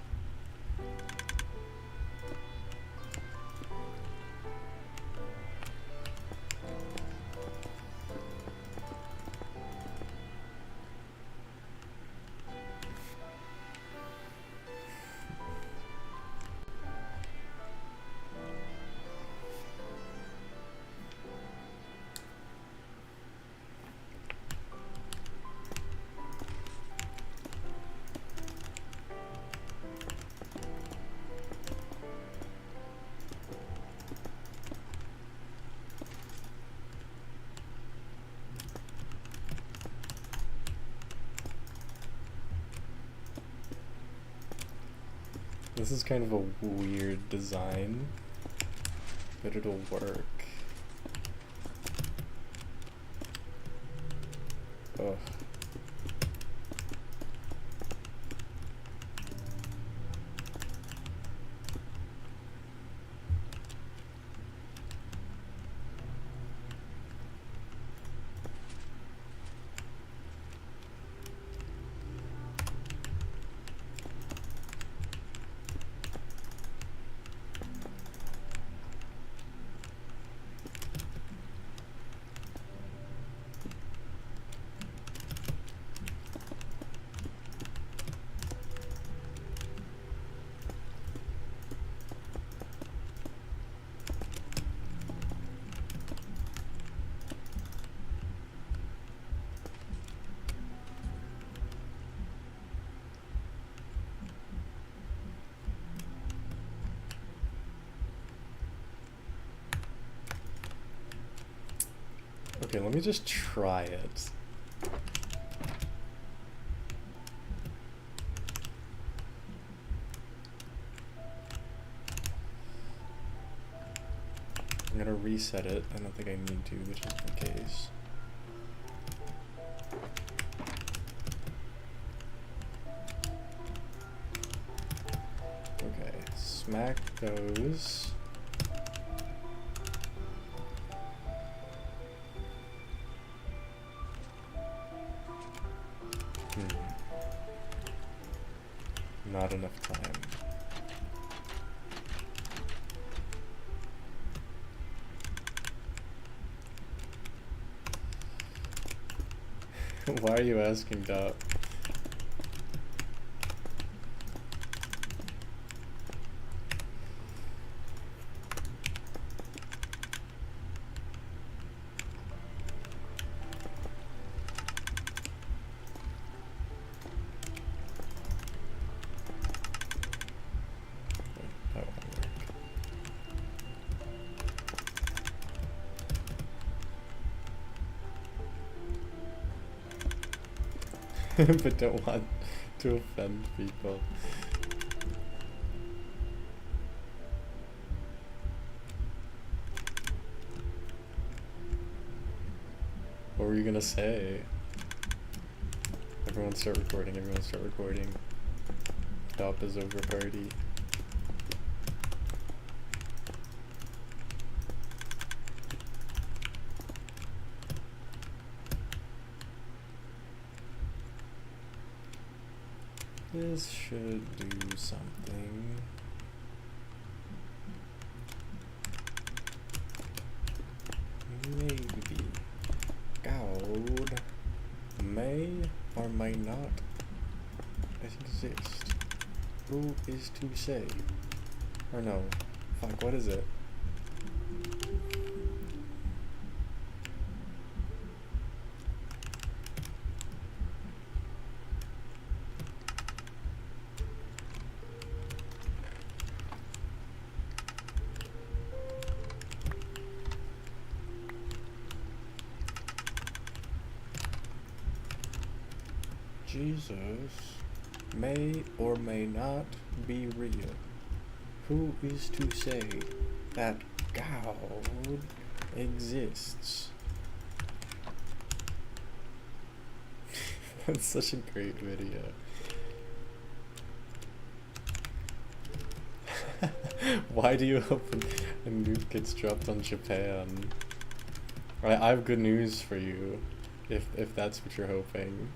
This is kind of a weird design, but it'll work. Ugh. Okay, let me just try it. I'm gonna reset it. I don't think I need to, which is the case. Okay, smack those. Not enough time. Why are you asking, Dot? That won't work. But don't want to offend people. What were you gonna say? Everyone start recording, everyone start recording. Dop is over party. This should do something. Maybe. God may or may not exist. Who is to say? Or no. Fuck, what is it? Jesus may or may not be real. Who is to say that God exists? That's such a great video. Why do you hope a nuke gets dropped on Japan? I have good news for you, if that's what you're hoping.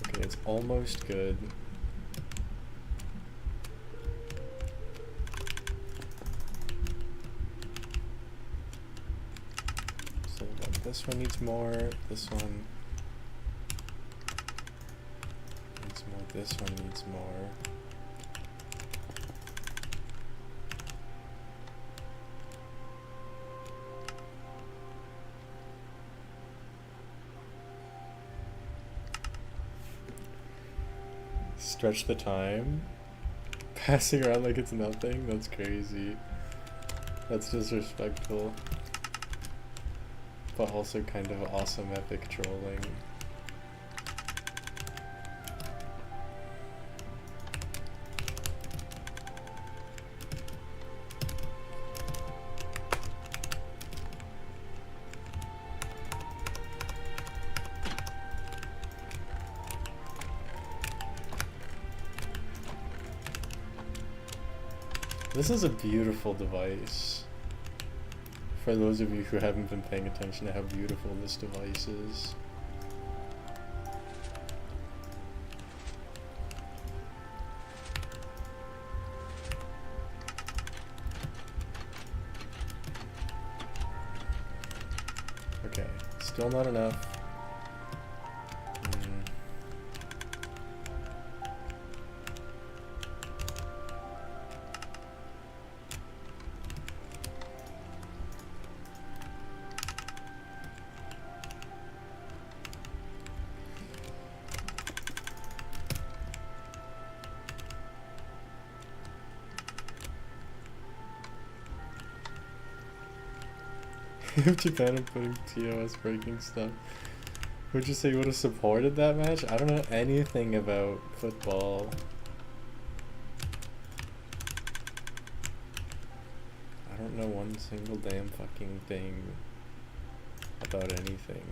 Okay, it's almost good. So this one needs more, this one needs more, this one needs more. Stretch the time? Passing around like it's nothing? That's crazy. That's disrespectful. But also kind of awesome epic trolling. This is a beautiful device. For those of you who haven't been paying attention to how beautiful this device is. Okay, still not enough. If Japan are putting TOS breaking stuff, would you say you would have supported that match? I don't know anything about football. I don't know one single damn fucking thing about anything.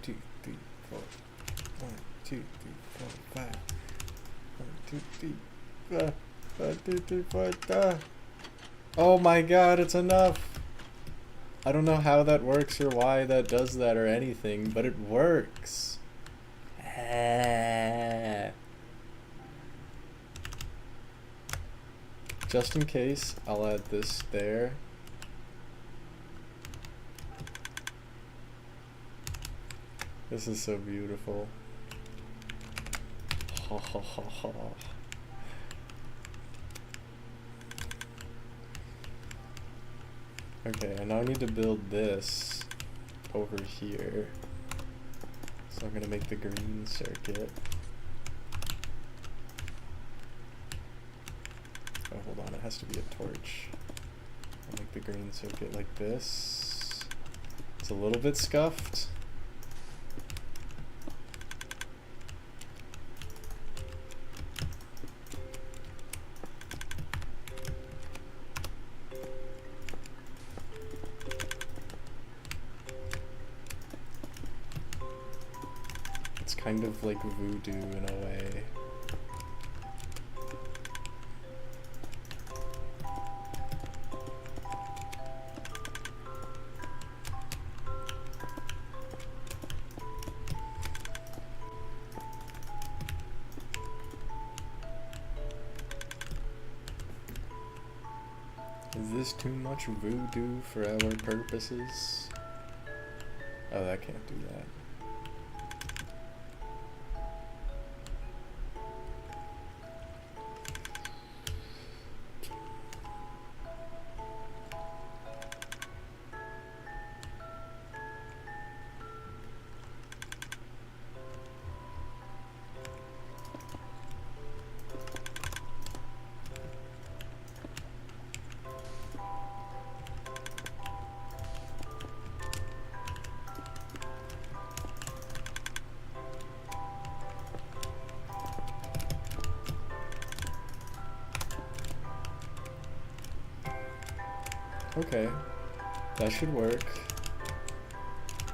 Two, three, four. 1, 2, 3, 4, 5. 1, 2, 3, 4, 1, 2, 3, 4, Oh my god, it's enough! I don't know how that works or why that does that or anything, but it works. Just in case, I'll add this there. This is so beautiful. Ha ha ha ha. Okay, and now I need to build this over here. So I'm gonna make the green circuit. Oh, hold on, it has to be a torch. I'll make the green circuit like this. It's a little bit scuffed. It's kind of like voodoo in a way. Is this too much voodoo for our purposes? Oh, that can't do that. Okay, that should work.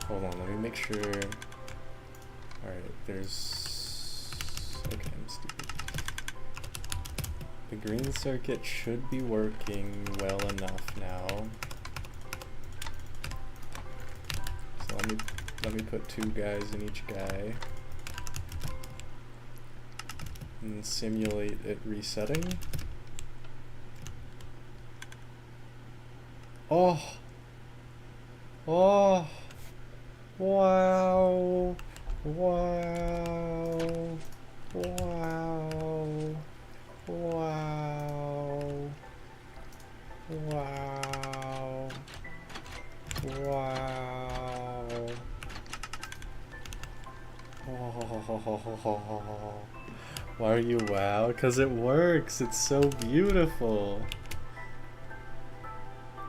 Hold on, let me make sure. Alright, there's... Okay, I'm stupid. The green circuit should be working well enough now. So let me put 2 guys in each guy. And simulate it resetting. Oh! Oh! Wow! Wow! Wow! Wow! Wow! Wow! Oh. Why are you wow? Because it works! It's so beautiful!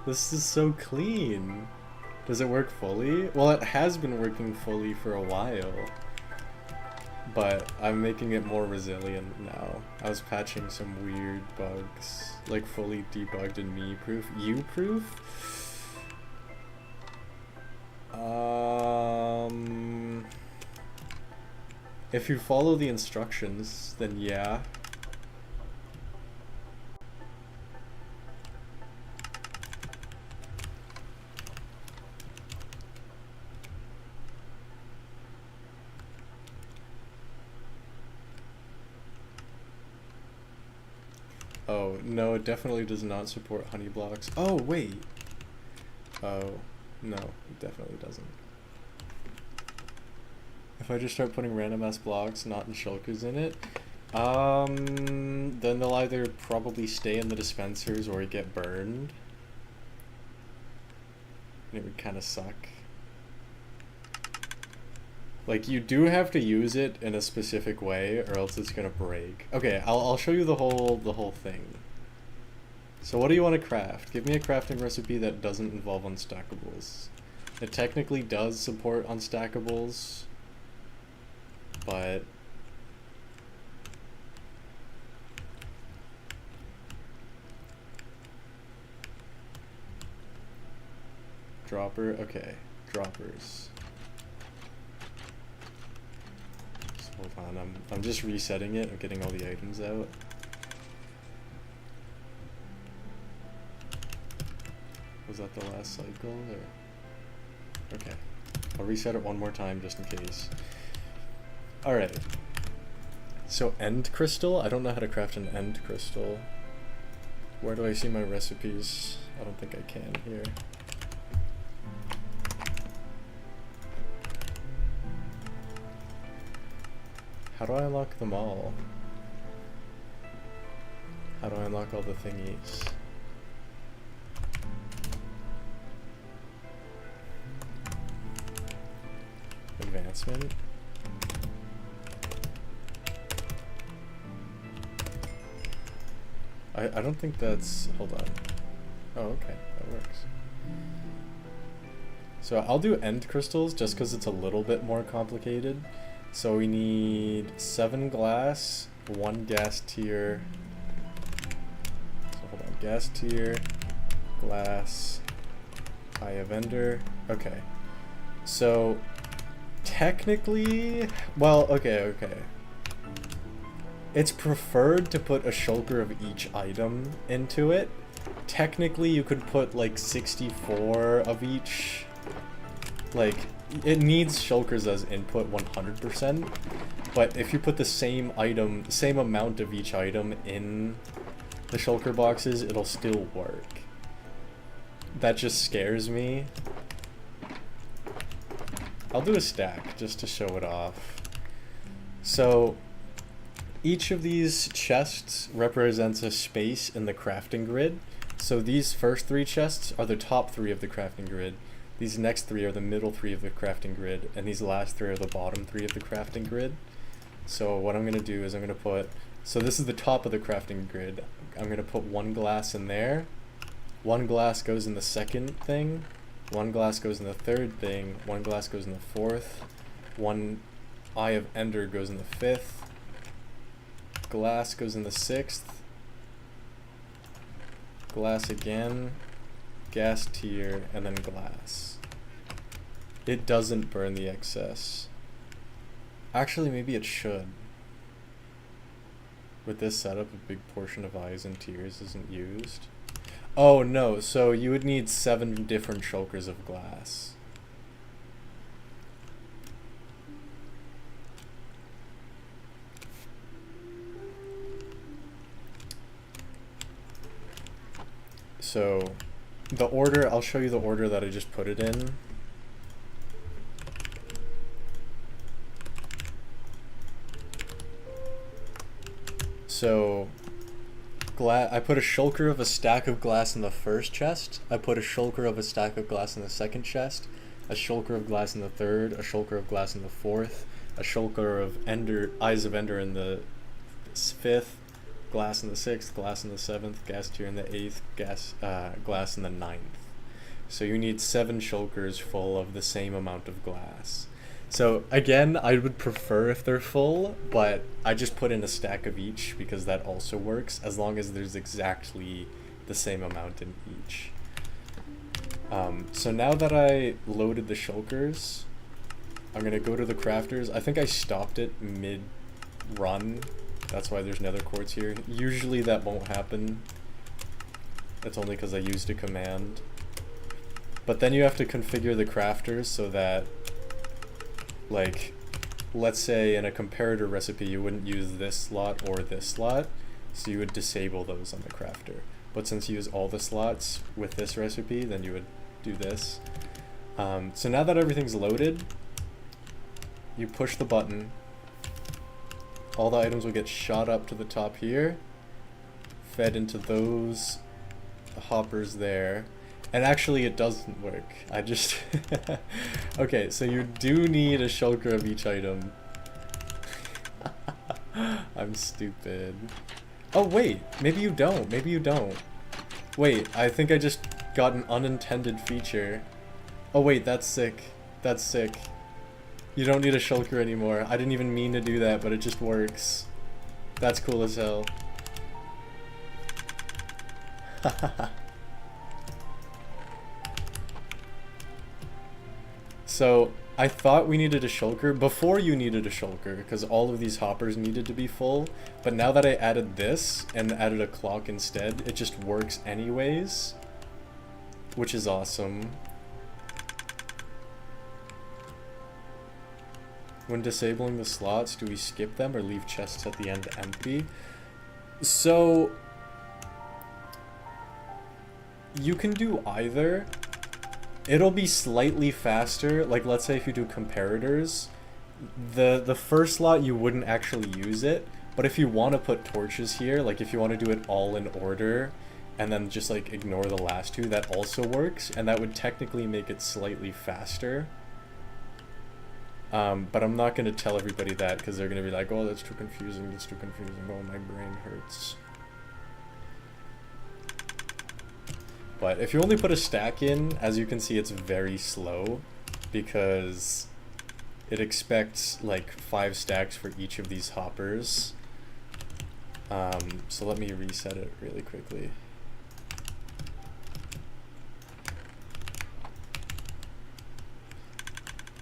This is so clean. Does it work fully? Well, it has been working fully for a while, but I'm making it more resilient now. I was patching some weird bugs, like fully debugged and me-proof. You-proof? If you follow the instructions, then yeah. Oh, no, it definitely does not support honey blocks. Oh, wait. Oh, no, it definitely doesn't. If I just start putting random ass blocks, not in shulkers in it, then they'll either probably stay in the dispensers or get burned. And it would kind of suck. Like, you do have to use it in a specific way or else it's gonna break. Okay, I'll show you the whole thing. So what do you want to craft? Give me a crafting recipe that doesn't involve unstackables. It technically does support unstackables, but dropper, okay, droppers. Hold on, I'm just resetting it. I'm getting all the items out. Was that the last cycle, or? Okay. I'll reset it one more time just in case. Alright. So end crystal? I don't know how to craft an end crystal. Where do I see my recipes? I don't think I can here. How do I unlock them all? How do I unlock all the thingies? Advancement? I don't think that's... hold on. Oh, okay. That works. So I'll do end crystals just because it's a little bit more complicated. So we need 7 glass, 1 gas tier. So hold on. Gas tier, glass, Eye of Ender. Okay. So technically... well, okay. It's preferred to put a shulker of each item into it. Technically, you could put like 64 of each. Like, it needs shulkers as input 100%, but if you put the same item, same amount of each item in the shulker boxes, it'll still work. That just scares me. I'll do a stack just to show it off. So each of these chests represents a space in the crafting grid. So these first 3 chests are the top 3 of the crafting grid. These next 3 are the middle 3 of the crafting grid. And these last 3 are the bottom 3 of the crafting grid. So what I'm going to do is I'm going to put... so this is the top of the crafting grid. I'm going to put 1 glass in there. 1 glass goes in the second thing. 1 glass goes in the third thing. 1 glass goes in the 4th. 1 Eye of Ender goes in the 5th. Glass goes in the 6th. Glass again. Gas tier, and then glass. It doesn't burn the excess. Actually, maybe it should. With this setup, a big portion of eyes and tiers isn't used. Oh no, so you would need 7 different shulkers of glass. So, the order, I'll show you the order that I just put it in. So, I put a shulker of a stack of glass in the first chest. I put a shulker of a stack of glass in the second chest. A shulker of glass in the third. A shulker of glass in the fourth. A shulker of Eyes of Ender in the 5th. Glass in the 6th, glass in the 7th, gas tier in the 8th, glass in the 9th. So you need 7 shulkers full of the same amount of glass. So again, I would prefer if they're full, but I just put in a stack of each because that also works as long as there's exactly the same amount in each. So now that I loaded the shulkers, I'm gonna go to the crafters. I think I stopped it mid-run. That's why there's nether quartz here. Usually that won't happen. That's only because I used a command. But then you have to configure the crafters so that, like, let's say in a comparator recipe you wouldn't use this slot or this slot, so you would disable those on the crafter. But since you use all the slots with this recipe, then you would do this. So now that everything's loaded, you push the button. All the items will get shot up to the top here, fed into those hoppers there. And actually it doesn't work. I just... okay, so you do need a shulker of each item. I'm stupid. Oh wait, maybe you don't. Maybe you don't. Wait, I think I just got an unintended feature. Oh wait, that's sick. That's sick. You don't need a shulker anymore. I didn't even mean to do that, but it just works. That's cool as hell. So, I thought we needed a shulker before you needed a shulker, because all of these hoppers needed to be full, but now that I added this, and added a clock instead, it just works anyways. which is awesome. When disabling the slots, do we skip them or leave chests at the end empty? So you can do either. It'll be slightly faster. Like, let's say if you do comparators, the first slot you wouldn't actually use it, but if you want to put torches here, like if you want to do it all in order and then just like ignore the last two, that also works, and that would technically make it slightly faster. But I'm not going to tell everybody that because they're going to be like, oh, that's too confusing, oh, my brain hurts. But if you only put a stack in, as you can see, it's very slow because it expects like 5 stacks for each of these hoppers. So let me reset it really quickly.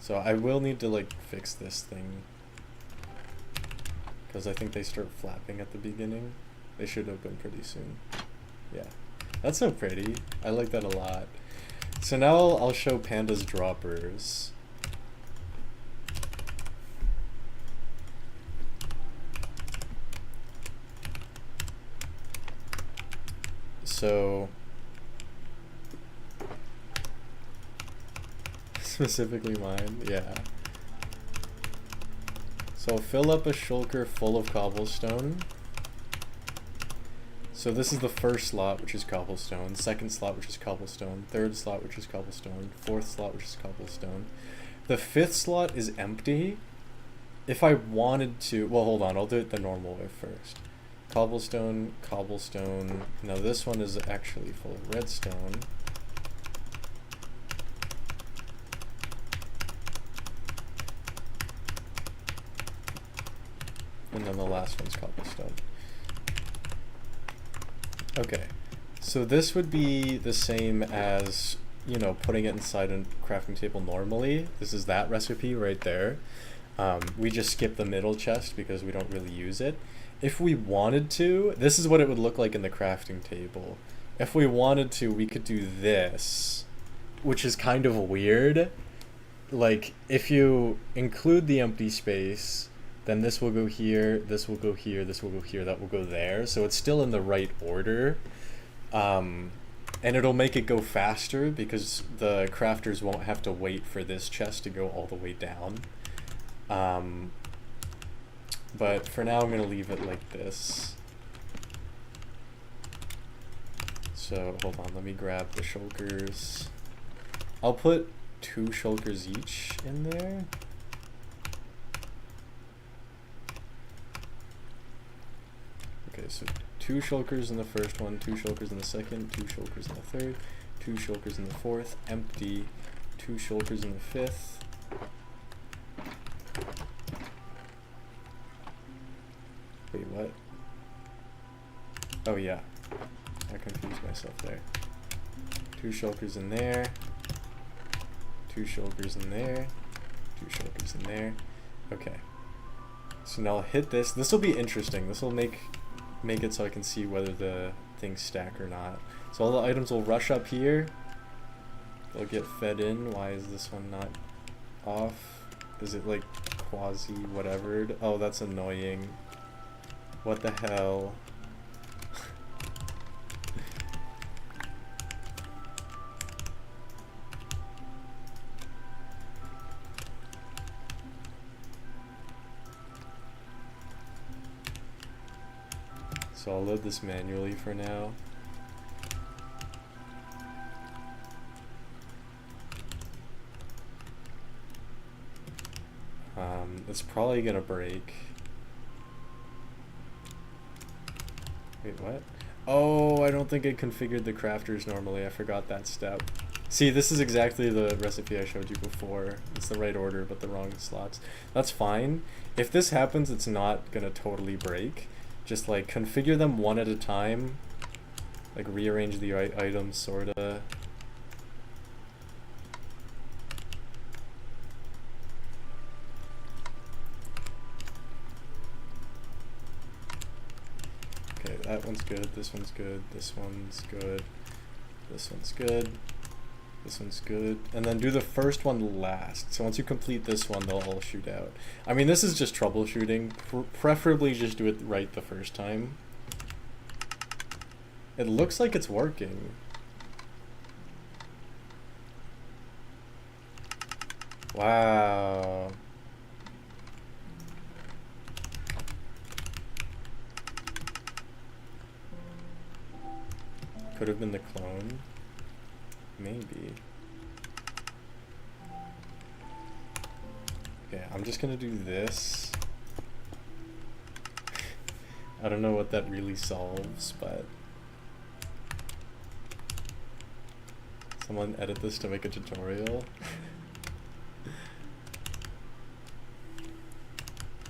So I will need to like fix this thing because I think they start flapping at the beginning. They should open pretty soon. Yeah. That's so pretty. I like that a lot. So now I'll show Panda's droppers. So specifically mine, yeah. So fill up a shulker full of cobblestone. So this is the first slot, which is cobblestone, second slot, which is cobblestone, third slot, which is cobblestone, fourth slot, which is cobblestone. The fifth slot is empty. If I wanted to, well, hold on, I'll do it the normal way first. Cobblestone, cobblestone. Now this one is actually full of redstone. And then the last one's cobblestone. Okay, so this would be the same as, you know, putting it inside a crafting table normally. This is that recipe right there. We just skip the middle chest because we don't really use it. If we wanted to, this is what it would look like in the crafting table. If we wanted to, we could do this, which is kind of weird. Like, if you include the empty space, then this will go here, this will go here, this will go here, that will go there. So it's still in the right order. And it'll make it go faster because the crafters won't have to wait for this chest to go all the way down. But for now, I'm going to leave it like this. So hold on, let me grab the shulkers. I'll put 2 shulkers each in there. Okay, so 2 shulkers in the first one, 2 shulkers in the second, 2 shulkers in the third, 2 shulkers in the fourth, empty, 2 shulkers in the fifth. Wait, what? Oh yeah, I confused myself there. 2 shulkers in there, 2 shulkers in there, 2 shulkers in there. Okay. So now I'll hit this. This will be interesting. This will make it so I can see whether the things stack or not. So all the items will rush up here. They'll get fed in. Why is this one not off? Is it like quasi whatever? Oh, that's annoying. What the hell? So I'll load this manually for now. It's probably gonna break. Wait, what? Oh, I don't think I configured the crafters normally. I forgot that step. See, this is exactly the recipe I showed you before. It's the right order, but the wrong slots. That's fine. If this happens, it's not gonna totally break. Just like configure them one at a time. Like rearrange the items, sorta. Okay, that one's good, this one's good, this one's good, this one's good. This one's good. And then do the first one last. So once you complete this one, they'll all shoot out. I mean, this is just troubleshooting. Preferably just do it right the first time. It looks like it's working. Wow. Could have been the clone. Maybe. Okay, I'm just gonna do this. I don't know what that really solves, but someone edit this to make a tutorial.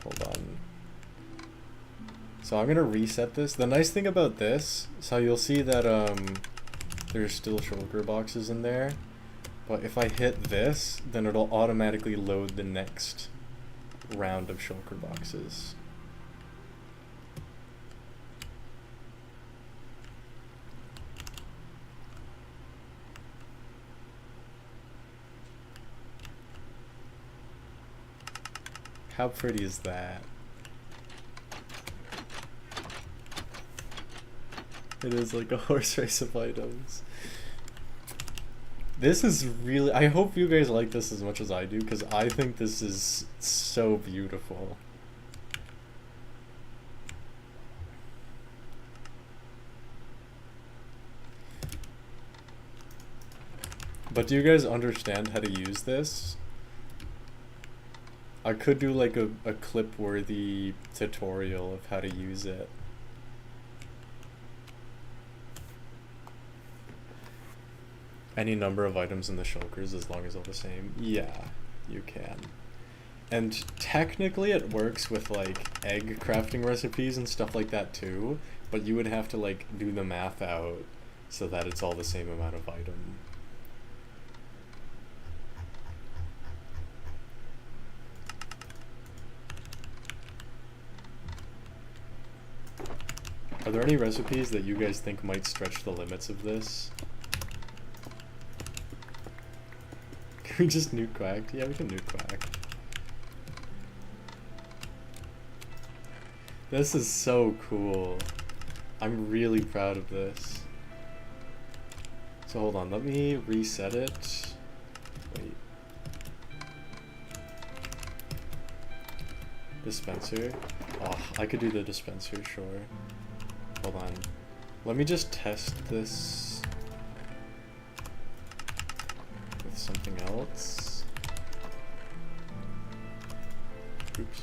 Hold on. So I'm gonna reset this. The nice thing about this, so you'll see that there's still shulker boxes in there, but if I hit this, then it'll automatically load the next round of shulker boxes. How pretty is that? It is like a horse race of items. This is really... I hope you guys like this as much as I do, because I think this is so beautiful. But do you guys understand how to use this? I could do like a clip-worthy tutorial of how to use it. Any number of items in the shulkers as long as they're the same? Yeah, you can. And technically it works with like egg crafting recipes and stuff like that too, but you would have to like do the math out so that it's all the same amount of item. Are there any recipes that you guys think might stretch the limits of this? Can we just nuke Quacked? Yeah, we can nuke Quacked. This is so cool. I'm really proud of this. So hold on, let me reset it. Wait. Dispenser. Oh, I could do the dispenser, sure. Hold on. Let me just test this with something else. Oops.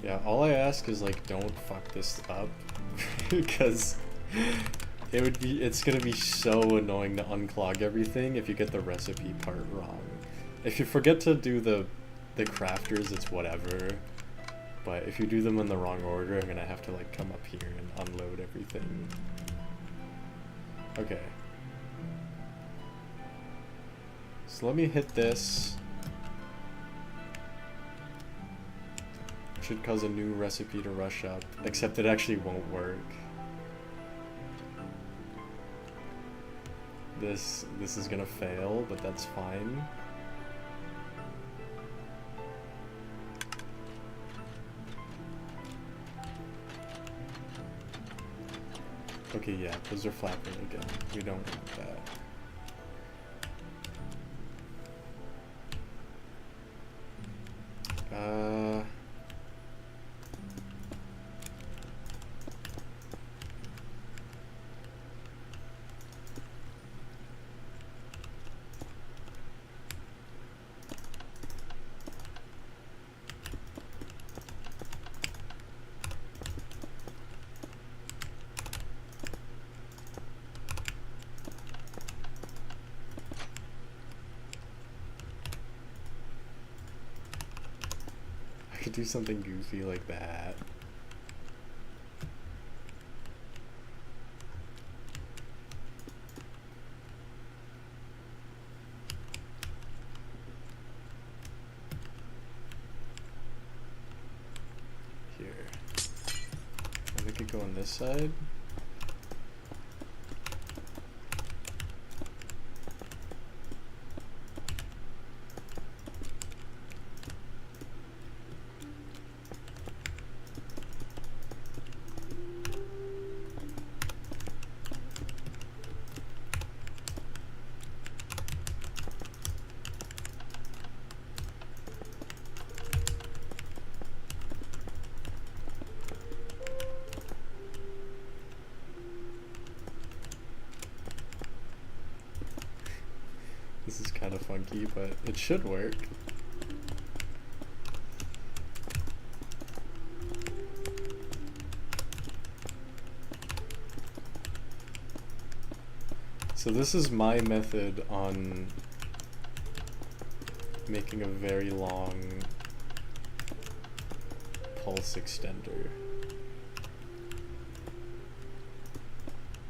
Yeah, all I ask is like don't fuck this up because it's gonna be so annoying to unclog everything if you get the recipe part wrong. If you forget to do the crafters, it's whatever. But if you do them in the wrong order, I'm gonna have to like come up here and unload everything. Okay. So let me hit this. Should cause a new recipe to rush up, except it actually won't work. This is gonna fail, but that's fine. Okay, yeah, those are flapping again. We don't want that. I could do something goofy like that. Here. this side. This is kind of funky, but it should work. So this is my method on making a very long pulse extender.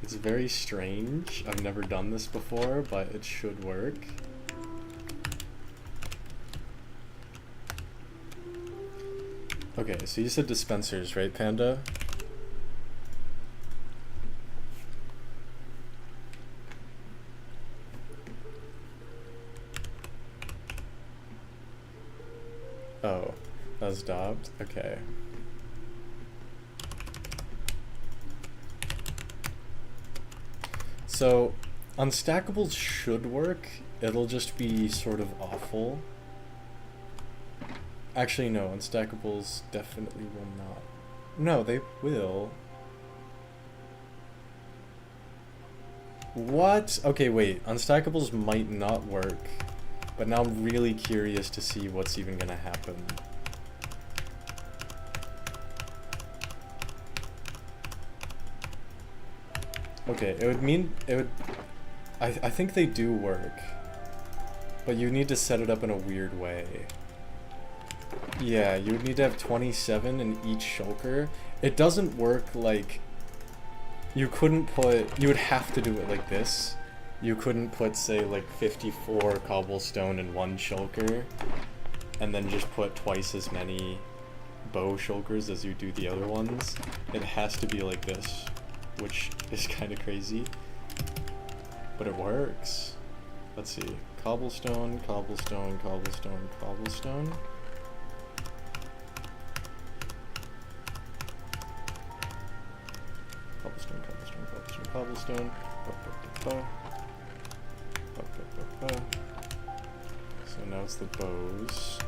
It's very strange. I've never done this before, but it should work. Okay, so you said dispensers, right, Panda? Oh, that was daubed? Okay. So, unstackables should work. It'll just be sort of awful. Actually, no, unstackables definitely will not. No, they will. What? Okay, wait. Unstackables might not work. But now I'm really curious to see what's even gonna happen. Okay, it would mean, I think they do work, but you need to set it up in a weird way. Yeah, you would need to have 27 in each shulker. It doesn't work like, you would have to do it like this. You couldn't put, say, like 54 cobblestone in one shulker, and then just put twice as many bow shulkers as you do the other ones. It has to be like this, which is kind of crazy, but it works. Let's see, cobblestone, cobblestone, cobblestone, cobblestone. Cobblestone, cobblestone, cobblestone, cobblestone. So now it's the bows.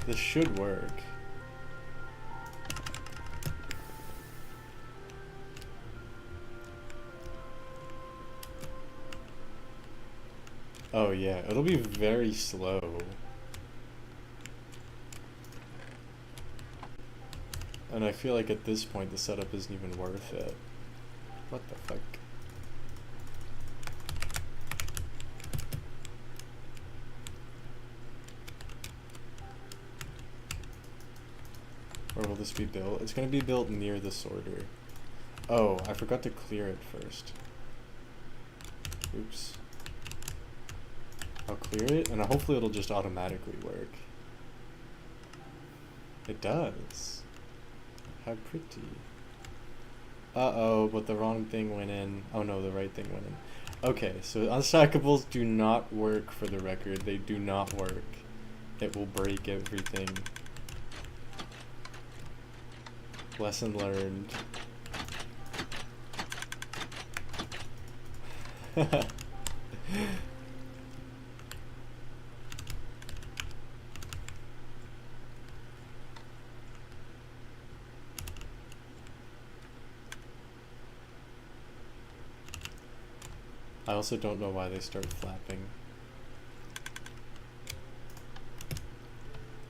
This should work. Oh yeah, it'll be very slow. And I feel like at this point the setup isn't even worth it. What the fuck? Where will this be built? It's gonna be built near the sorter. Oh, I forgot to clear it first. Oops. I'll clear it, and hopefully it'll just automatically work. It does. How pretty. Uh-oh, but the wrong thing went in. Oh no, the right thing went in. Okay, so unstackables do not work, for the record. They do not work. It will break everything. Lesson learned. I also don't know why they start flapping.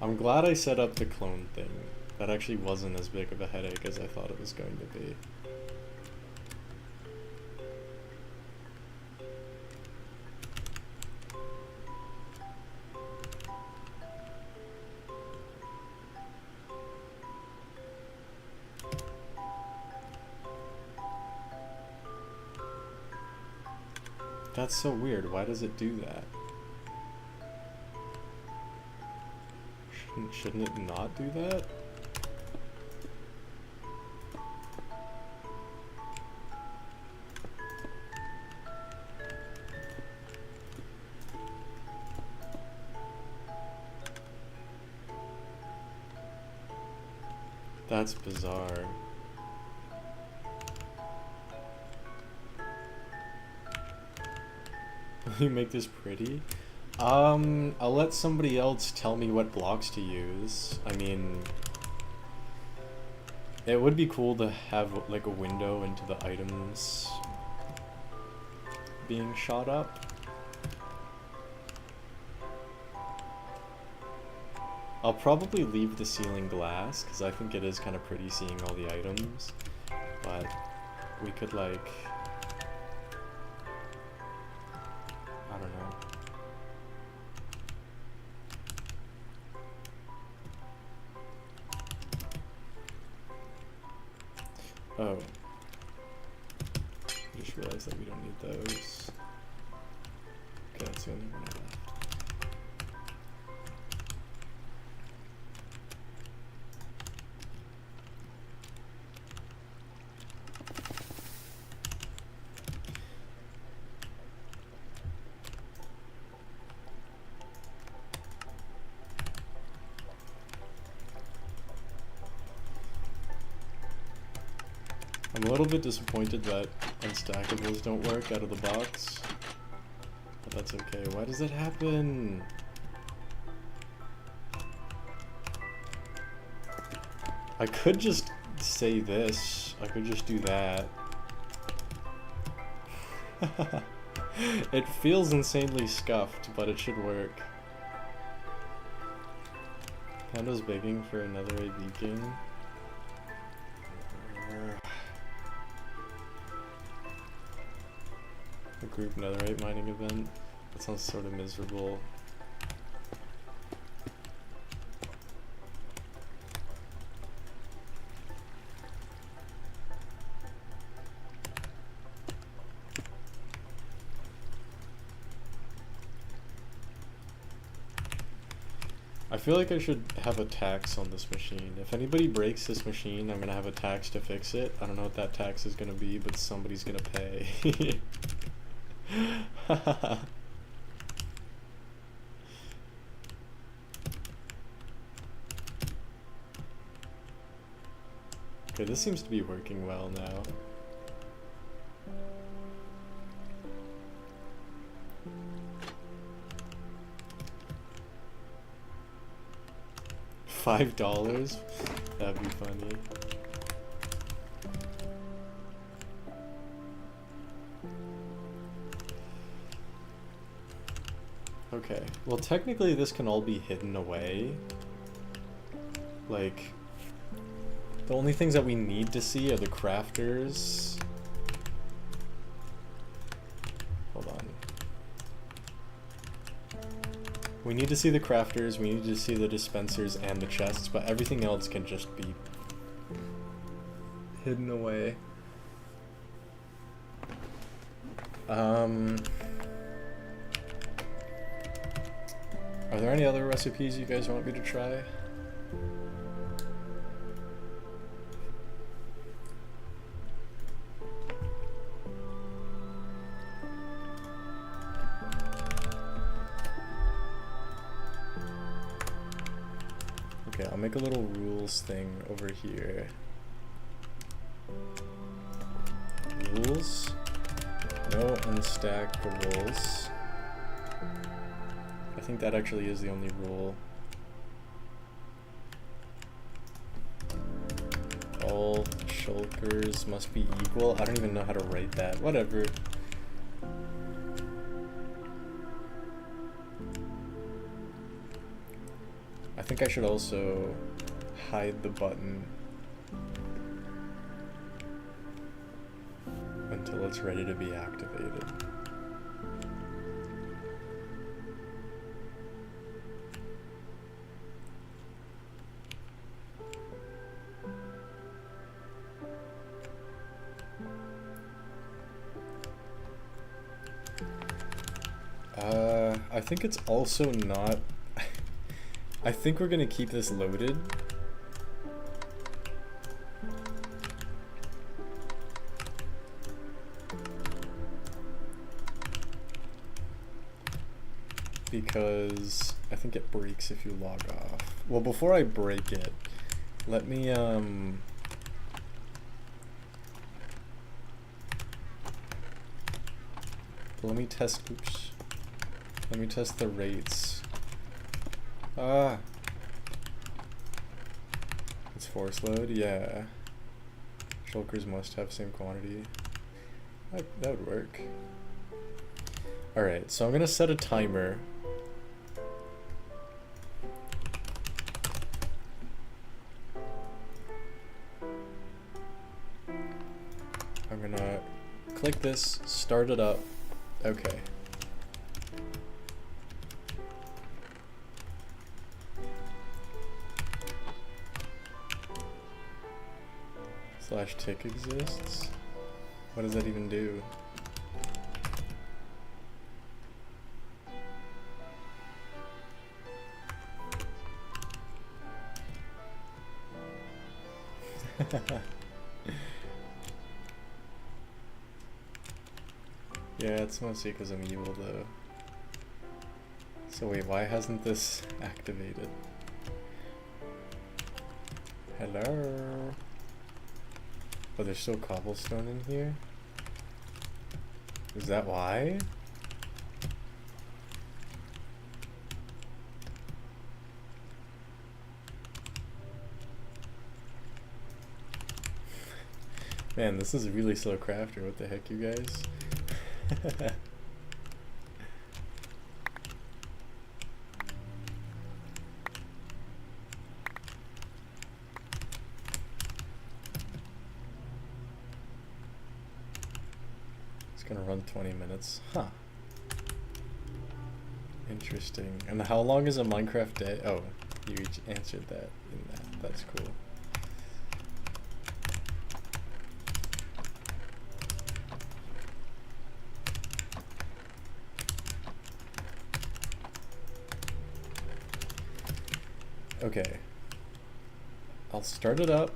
I'm glad I set up the clone thing. That actually wasn't as big of a headache as I thought it was going to be. That's so weird. Why does it do that? Shouldn't it not do that? That's bizarre. Will you make this pretty? I'll let somebody else tell me what blocks to use. I mean, it would be cool to have like a window into the items being shot up. I'll probably leave the ceiling glass because I think it is kind of pretty seeing all the items, but we could like, I don't know. Oh, I just realized that we don't need those. Okay, that's the only one I left. I'm a little bit disappointed that unstackables don't work out of the box, but that's okay. Why does that happen? I could just say this. I could just do that. It feels insanely scuffed, but it should work. Panda's begging for another AB game. A group netherite mining event. That sounds sort of miserable. I feel like I should have a tax on this machine. If anybody breaks this machine, I'm gonna have a tax to fix it. I don't know what that tax is gonna be, but somebody's gonna pay. Okay, this seems to be working well now. $5? That'd be funny. Okay, well technically this can all be hidden away. Like, the only things that we need to see are the crafters. Hold on. We need to see the crafters, we need to see the dispensers and the chests, but everything else can just be hidden away. Are there any other recipes you guys want me to try? Okay, I'll make a little rules thing over here. Rules. No unstackables. I think that actually is the only rule. All shulkers must be equal. I don't even know how to write that. Whatever. I think I should also hide the button until it's ready to be activated. I think it's also not... I think we're gonna keep this loaded. Because I think it breaks if you log off. Well, before I break it, let me test, oops. Let me test the rates. Ah. It's force load, yeah. Shulkers must have same quantity. That would work. Alright, so I'm gonna set a timer. I'm gonna click this, start it up. Okay. /tick exists? What does that even do? Yeah, it's mostly because I'm evil though. So wait, why hasn't this activated? Hello? Oh, there's still cobblestone in here? Is that why? Man, this is a really slow crafter. What the heck, you guys? It's gonna run 20 minutes. Huh. Interesting. And how long is a Minecraft day? Oh, you each answered that in that. That's cool. Okay, I'll start it up.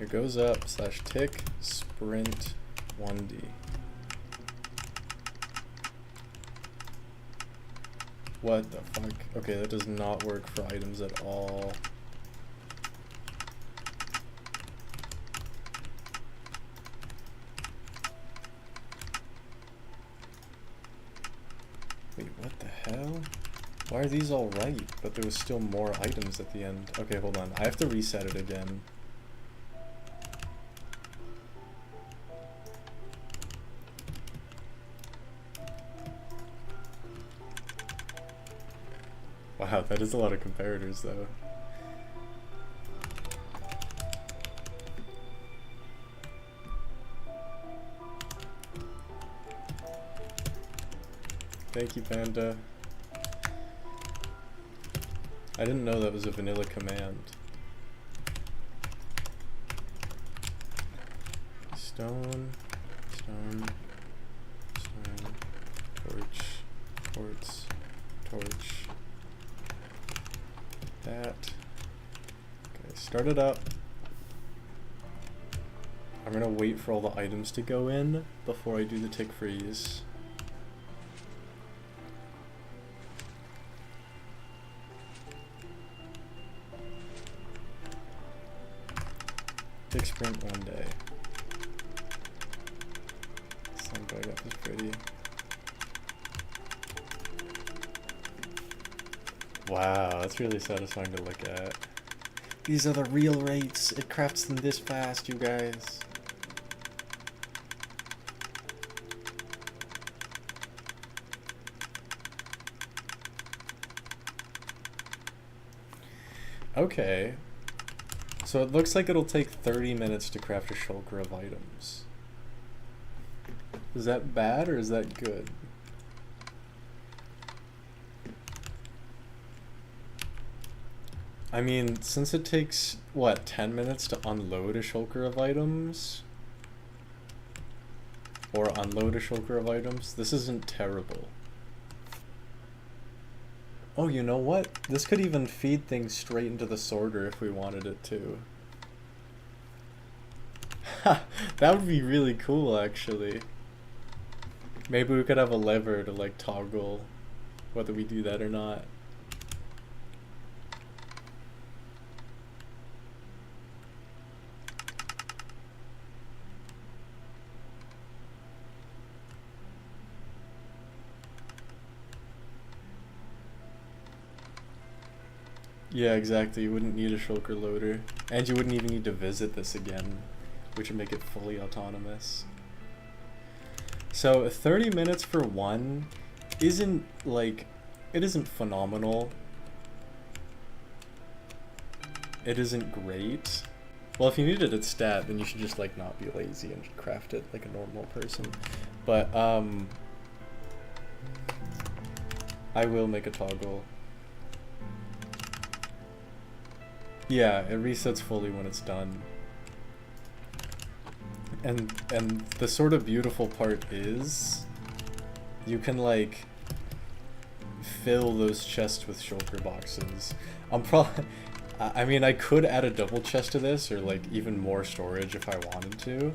It goes up /tick sprint 1D. What the fuck? Okay, that does not work for items at all. Wait, what the hell? Why are these all right, but there was still more items at the end? Okay, hold on. I have to reset it again. Wow, that is a lot of comparators, though. Thank you, Panda. I didn't know that was a vanilla command. Stone, stone, stone, torch, quartz, torch. That. Okay, start it up. I'm gonna wait for all the items to go in before I do the tick freeze. Tick sprint 1 day. Sunbug up is pretty. Wow, that's really satisfying to look at. These are the real rates. It crafts them this fast, you guys. Okay. So it looks like it'll take 30 minutes to craft a shulker of items. Is that bad or is that good? I mean, since it takes, what, 10 minutes to unload a shulker of items? or unload a shulker of items. This isn't terrible. Oh, you know what? This could even feed things straight into the sorter if we wanted it to. Ha! That would be really cool, actually. Maybe we could have a lever to like toggle whether we do that or not. Yeah, exactly. You wouldn't need a shulker loader. And you wouldn't even need to visit this again, which would make it fully autonomous. So 30 minutes for one isn't like, it isn't phenomenal. It isn't great. Well, if you needed its stat, then you should just like not be lazy and craft it like a normal person. But I will make a toggle. Yeah, it resets fully when it's done. And the sort of beautiful part is you can like fill those chests with shulker boxes. I mean, I could add a double chest to this, or like even more storage if I wanted to.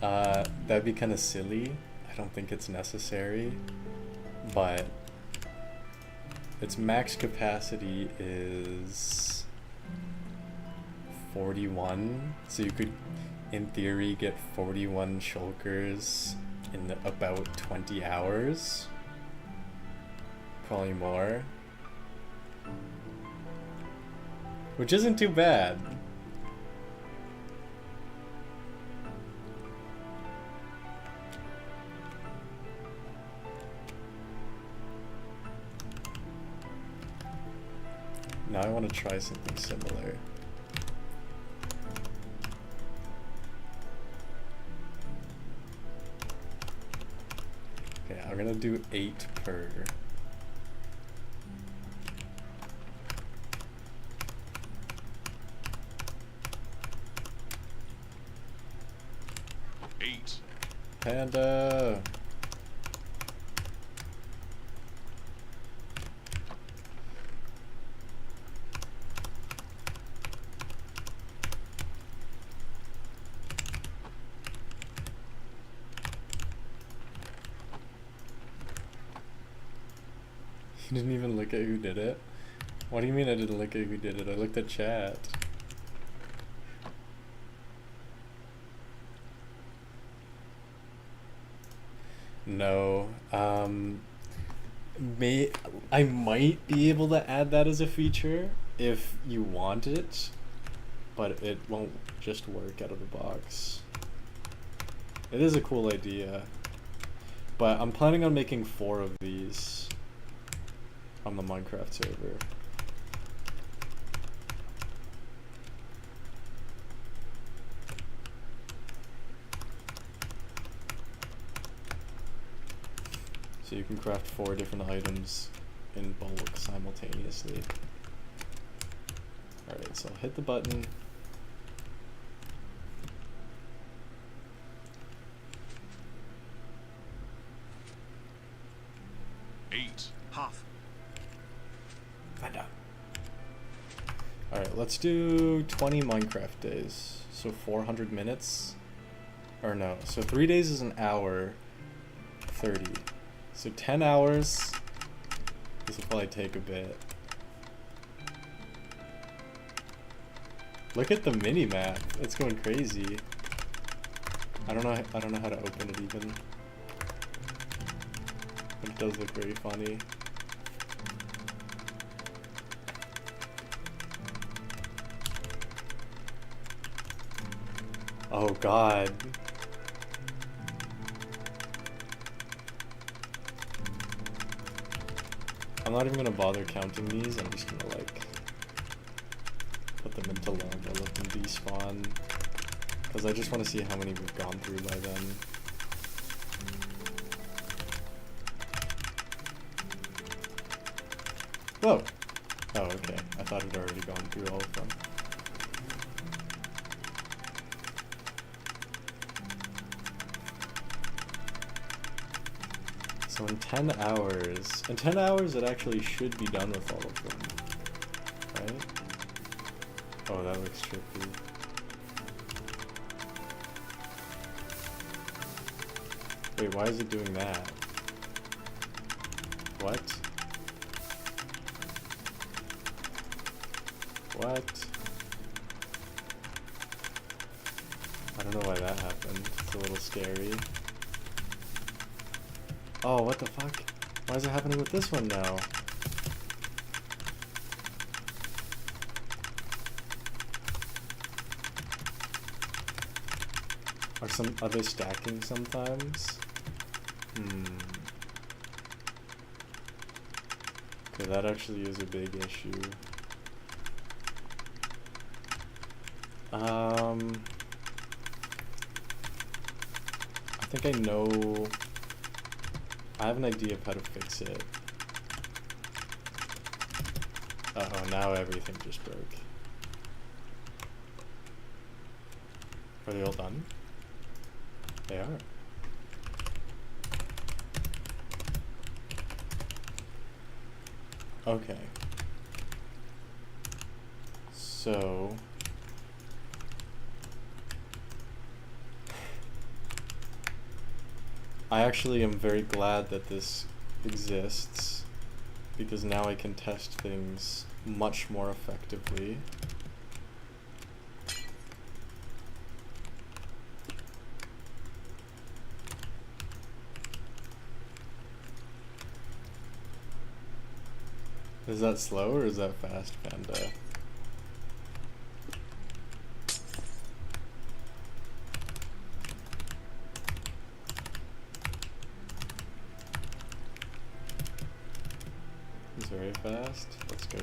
That'd be kind of silly. I don't think it's necessary, but its max capacity is 41, so you could in theory get 41 shulkers in about 20 hours, probably more, which isn't too bad. Now I want to try something similar. Okay, I'm gonna do 8 per. Panda! You didn't even look at who did it? What do you mean I didn't look at who did it? I looked at chat. No. I might be able to add that as a feature if you want it, but it won't just work out of the box. It is a cool idea, but I'm planning on making 4 of these on the Minecraft server. So you can craft 4 different items in bulk simultaneously. Alright, so I'll hit the button. Half. Alright, let's do 20 Minecraft days. So 400 minutes. Or no, so 3 days is an hour. 30. So 10 hours. This will probably take a bit. Look at the mini map. It's going crazy. I don't know how to open it even. But it does look very funny. Oh god. I'm not even gonna bother counting these, I'm just gonna like put them into lava, let them despawn. Because I just want to see how many we've gone through by then. Whoa! Oh, okay. I thought it had already gone through all of them. So in 10 hours it actually should be done with all of them, right? Oh, that looks tricky. Wait, why is it doing that? What? What? I don't know why that happened. It's a little scary. Oh, what the fuck? Why is it happening with this one now? Are they stacking sometimes? Okay, that actually is a big issue. I think I know. I have an idea of how to fix it. Uh-oh, now everything just broke. Are they all done? They are. Okay. So... I actually am very glad that this exists, because now I can test things much more effectively. Is that slow or is that fast, Panda? It's very fast. Let's go.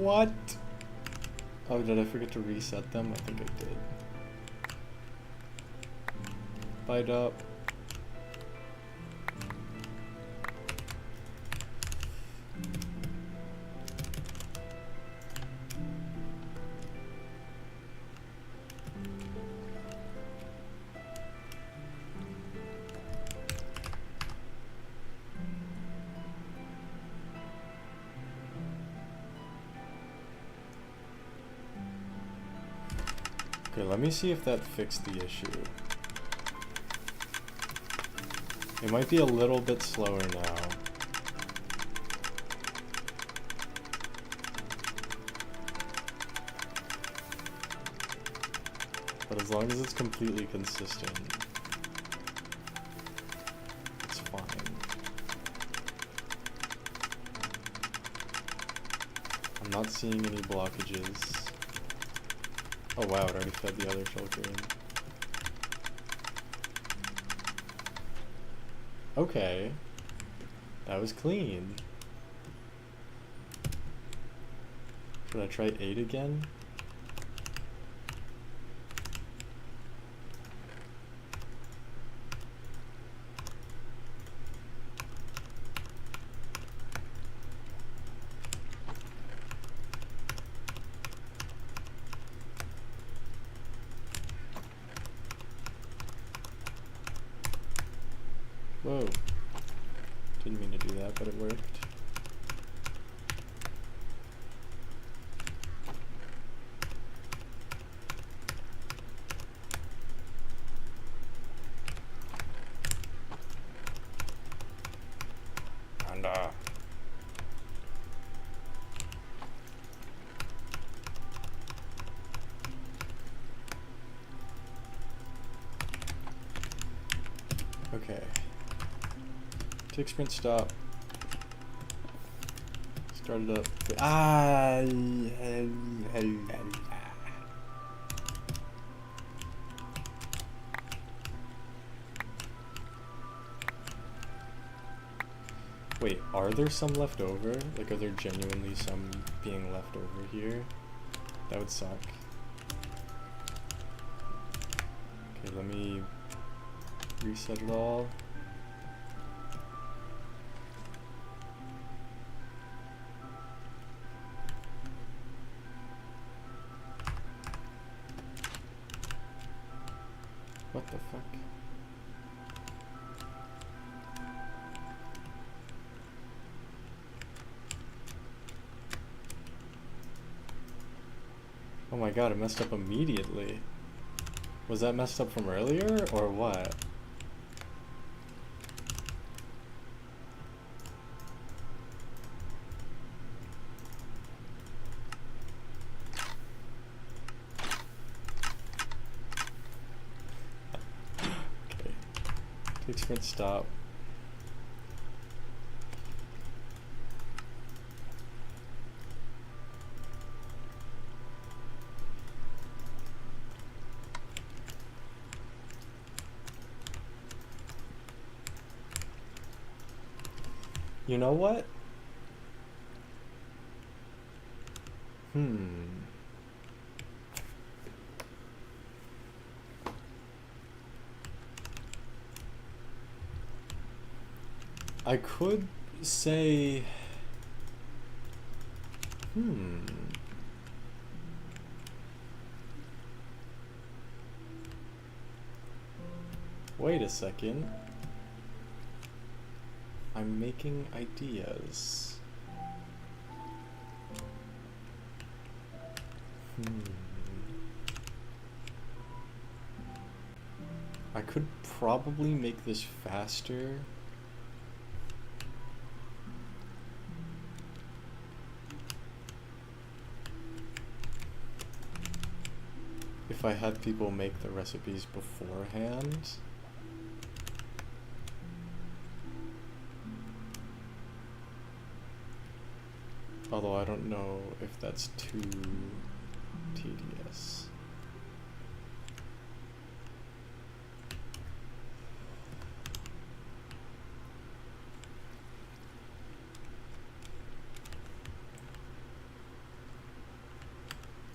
What? Oh, did I forget to reset them? I think I did. Bite up. Okay, let me see if that fixed the issue. It might be a little bit slower now. But as long as it's completely consistent, it's fine. I'm not seeing any blockages. Oh wow, it already fed the other shulker in. Okay. That was clean. Should I try 8 again? Whoa. Didn't mean to do that, but it worked. And okay. Tick sprint stop. Start it up. Are there some left over? Like, are there genuinely some being left over here? That would suck. Okay, let me reset it all. What the fuck? Oh my god, it messed up immediately. Was that messed up from earlier, or what? Okay. Take sprint stop. You know what? I could say... Wait a second. I'm making ideas. I could probably make this faster. If I had people make the recipes beforehand. Although I don't know if that's too tedious.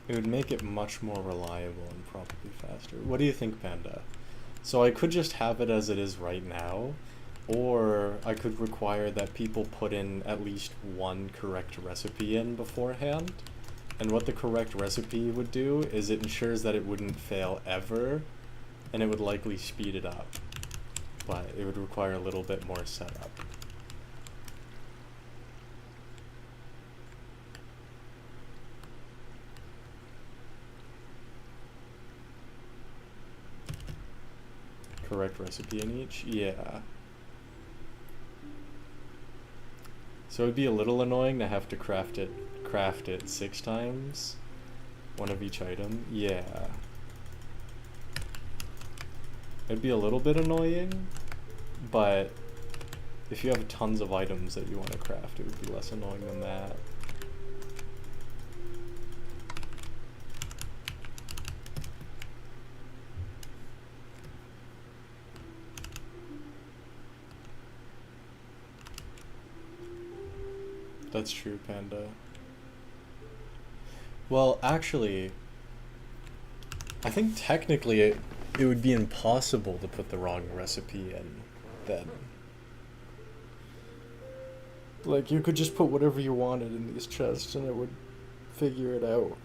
It would make it much more reliable and probably faster. What do you think, Panda? So I could just have it as it is right now, or I could require that people put in at least one correct recipe in beforehand. And what the correct recipe would do is it ensures that it wouldn't fail ever, and it would likely speed it up. But it would require a little bit more setup. Correct recipe in each? Yeah. So it'd be a little annoying to have to craft it 6 times. One of each item. Yeah. It'd be a little bit annoying, but if you have tons of items that you want to craft, it would be less annoying than that. That's true, Panda. Well, actually, I think technically it would be impossible to put the wrong recipe in then. Like, you could just put whatever you wanted in these chests and it would figure it out.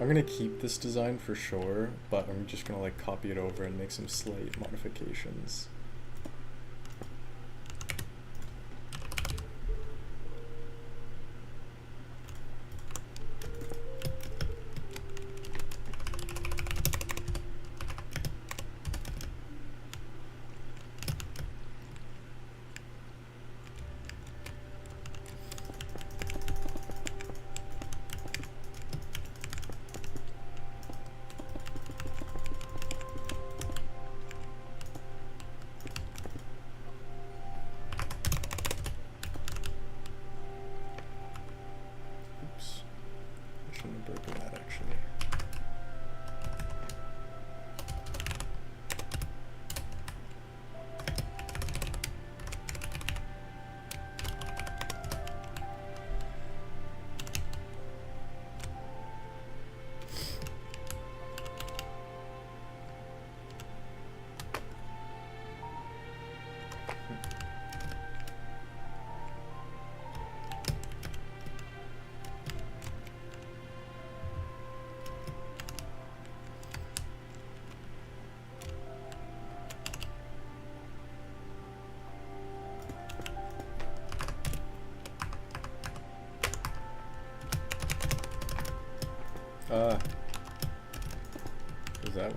I'm gonna keep this design for sure, but I'm just gonna like copy it over and make some slight modifications.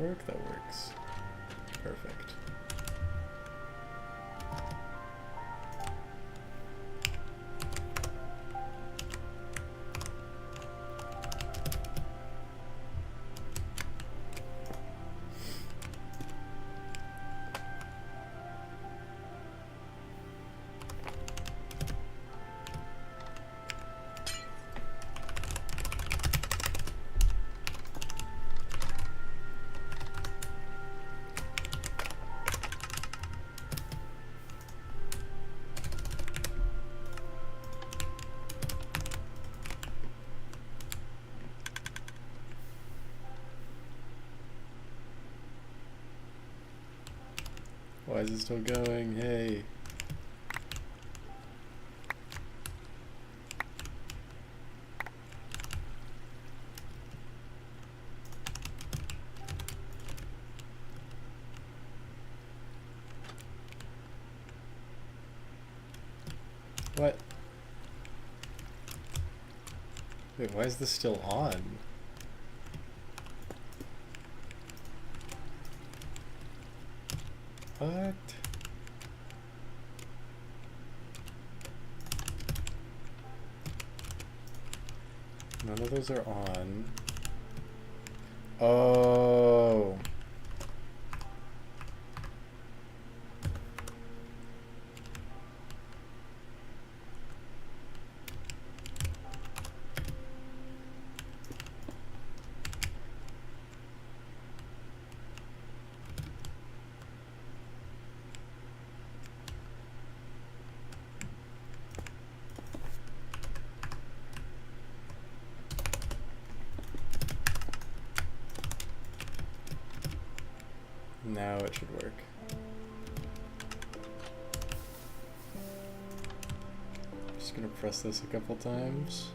work? That works. Perfect. Why is it still going? Hey. What? Wait, why is this still on? What? None of those are on. Oh. Now it should work. Just gonna press this a couple times.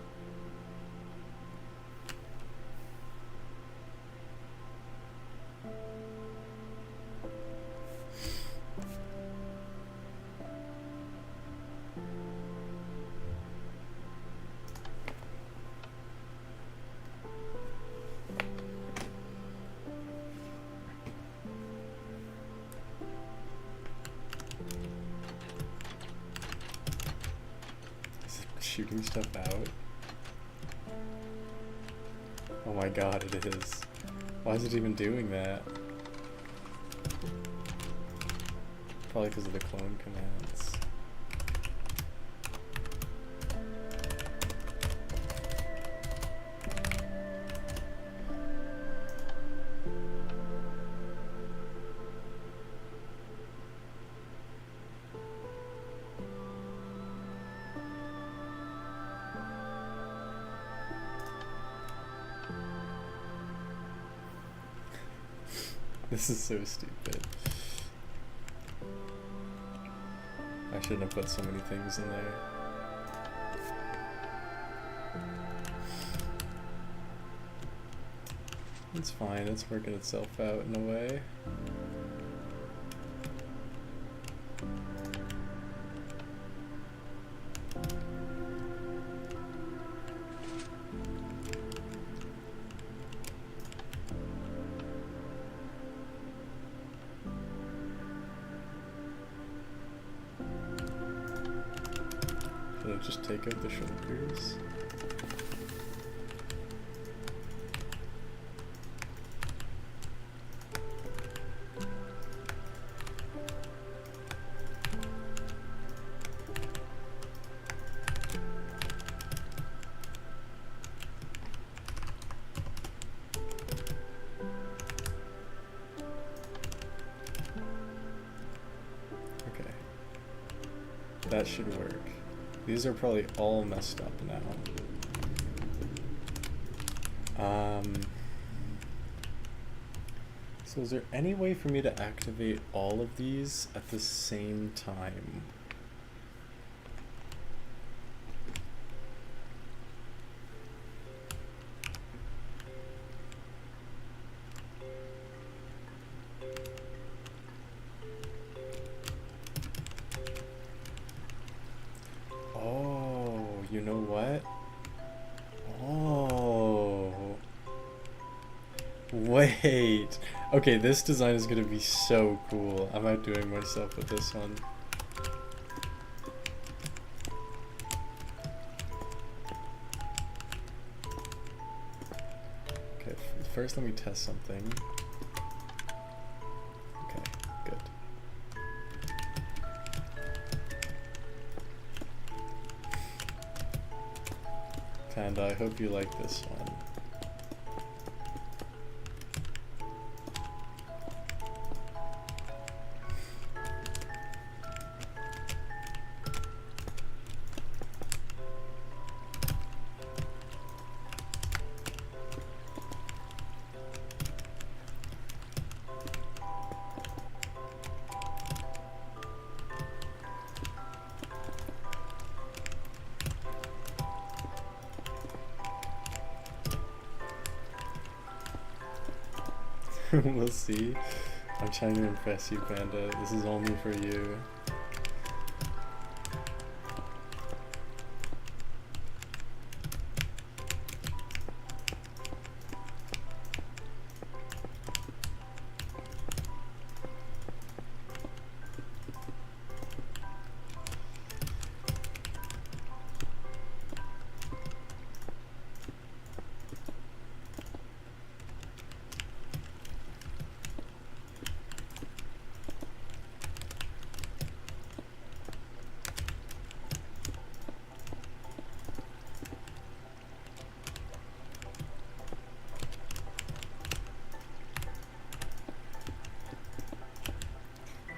Shooting stuff out. Oh my god, it is. Why is it even doing that? Probably because of the clone commands. This is so stupid. I shouldn't have put so many things in there. It's fine, it's working itself out in a way. Should I just take out the shoulders? Okay. That should work. These are probably all messed up now. So is there any way for me to activate all of these at the same time? You know what? Oh. Wait. Okay, this design is gonna be so cool. I'm outdoing myself with this one. Okay, first let me test something. Okay, good. Panda, I hope you like this one. We'll see. I'm trying to impress you, Panda. This is only for you.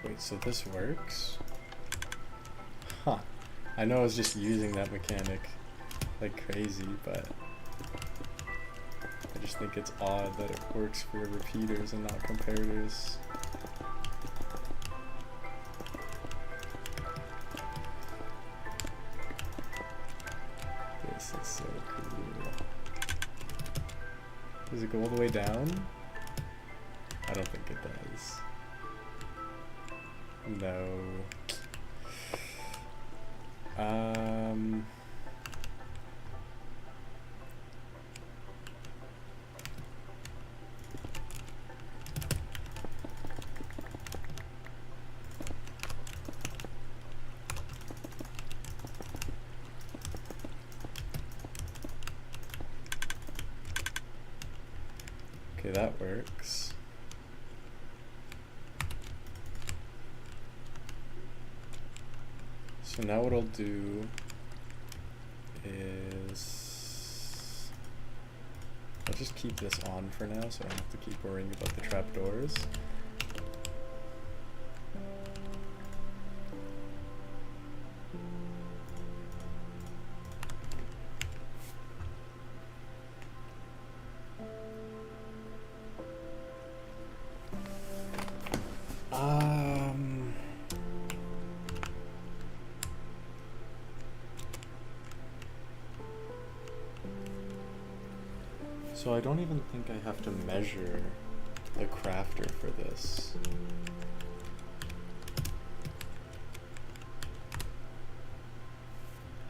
Wait, so this works? Huh. I know I was just using that mechanic like crazy, but I just think it's odd that it works for repeaters and not comparators. This is so cool. Does it go all the way down? I don't think it does. No. Okay, that works. So now what I'll do is I'll just keep this on for now so I don't have to keep worrying about the trapdoors. So I don't even think I have to measure the crafter for this.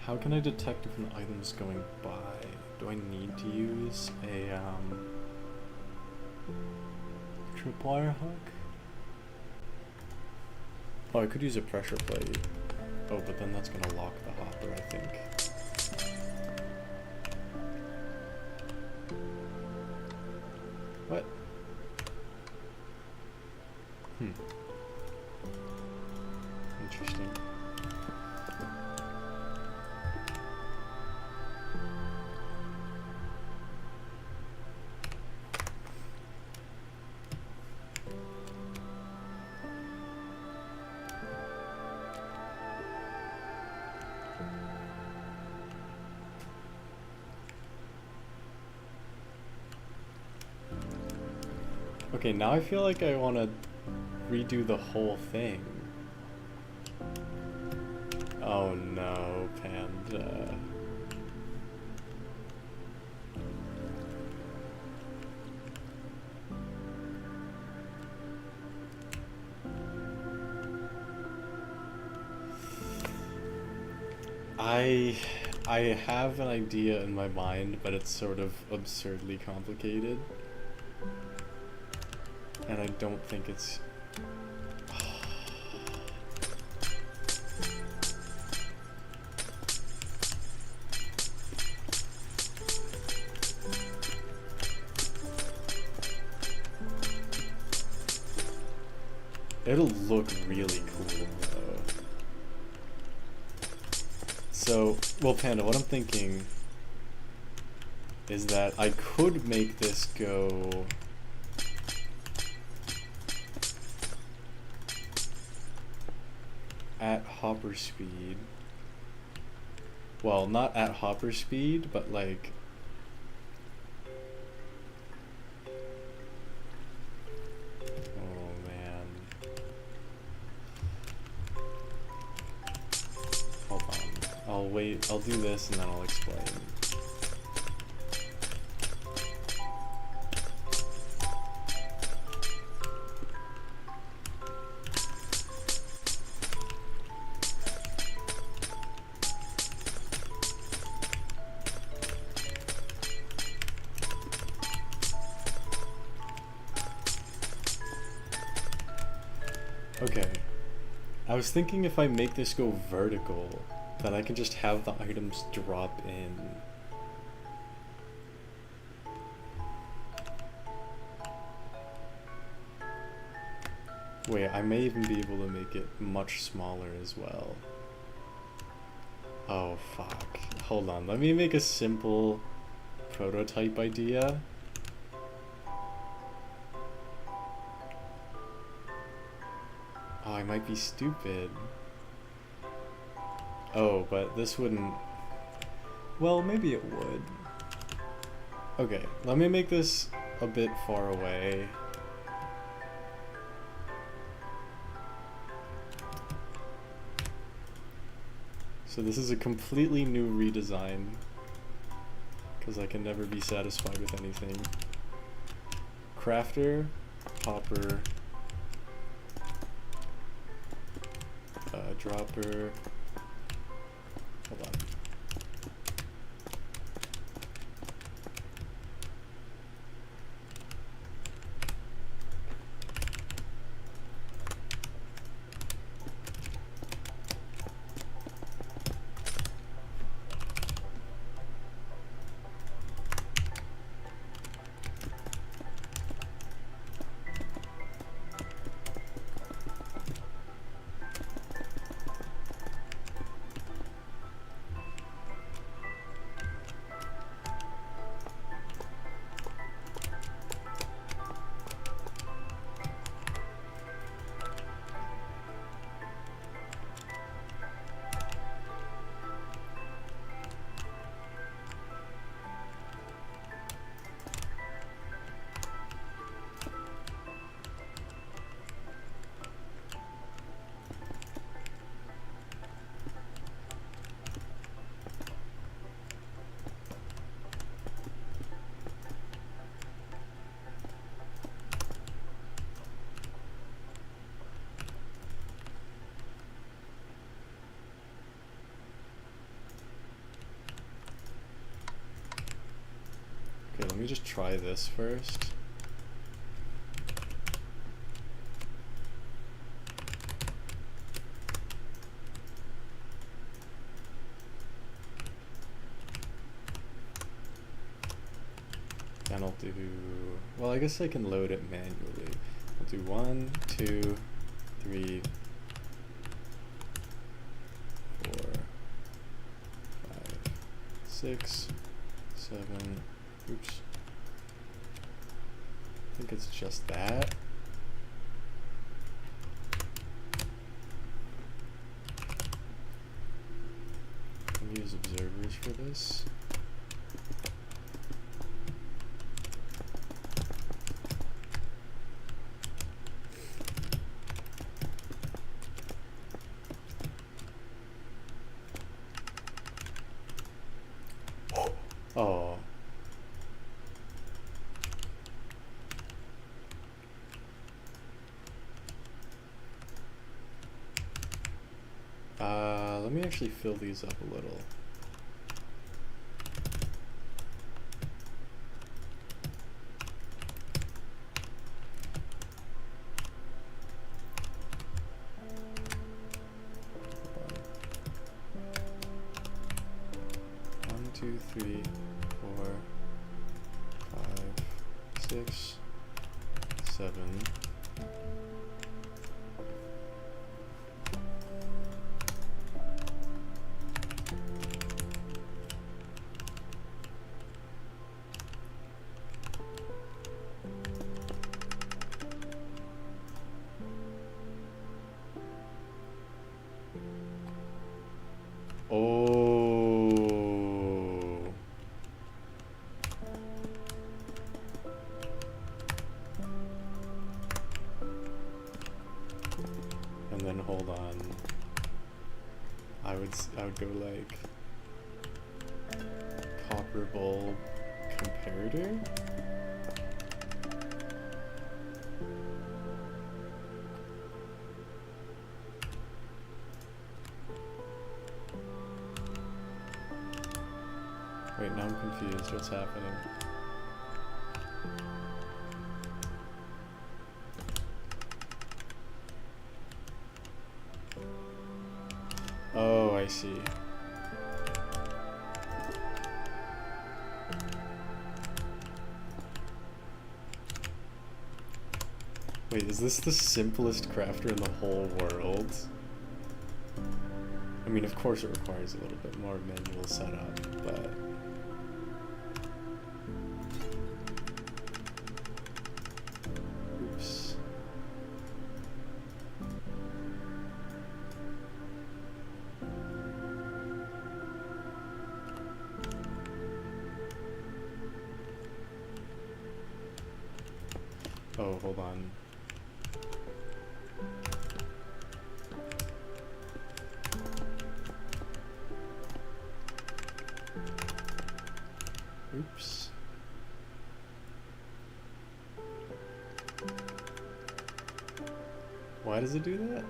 How can I detect if an item's going by? Do I need to use a tripwire hook? Oh, I could use a pressure plate. Oh, but then that's gonna lock the hopper, I think. What? Interesting. Okay, now I feel like I want to redo the whole thing. Oh no, Panda. I have an idea in my mind, but it's sort of absurdly complicated. And I don't think it's... It'll look really cool, though. So, well, Panda, what I'm thinking is that I could make this go... at hopper speed. Well, not at hopper speed, but like... Oh, man. Hold on. I'll wait. I'll do this and then I'll explain. Okay, I was thinking if I make this go vertical, then I can just have the items drop in. Wait, I may even be able to make it much smaller as well. Oh fuck, hold on, let me make a simple prototype idea. Oh, I might be stupid. Oh, but this wouldn't... Well, maybe it would. Okay, let me make this a bit far away. So this is a completely new redesign, because I can never be satisfied with anything. Crafter, hopper, dropper. Hold on. Okay, let me just try this first. Then I'll do, well, I guess I can load it manually. I'll do 1, 2, 3, 4, 5, 6, 7. Oops. I think it's just that. Can use observers for this. Oh. Let me actually fill these up a little. 3, 4, 5, 6, 7. Oh. And then hold on. I would go like copper bulb comparator. Wait, now I'm confused. What's happening? Oh, I see. Wait, is this the simplest crafter in the whole world? I mean, of course it requires a little bit more manual setup, but... Oops. Oh, hold on. Oops. Why does it do that?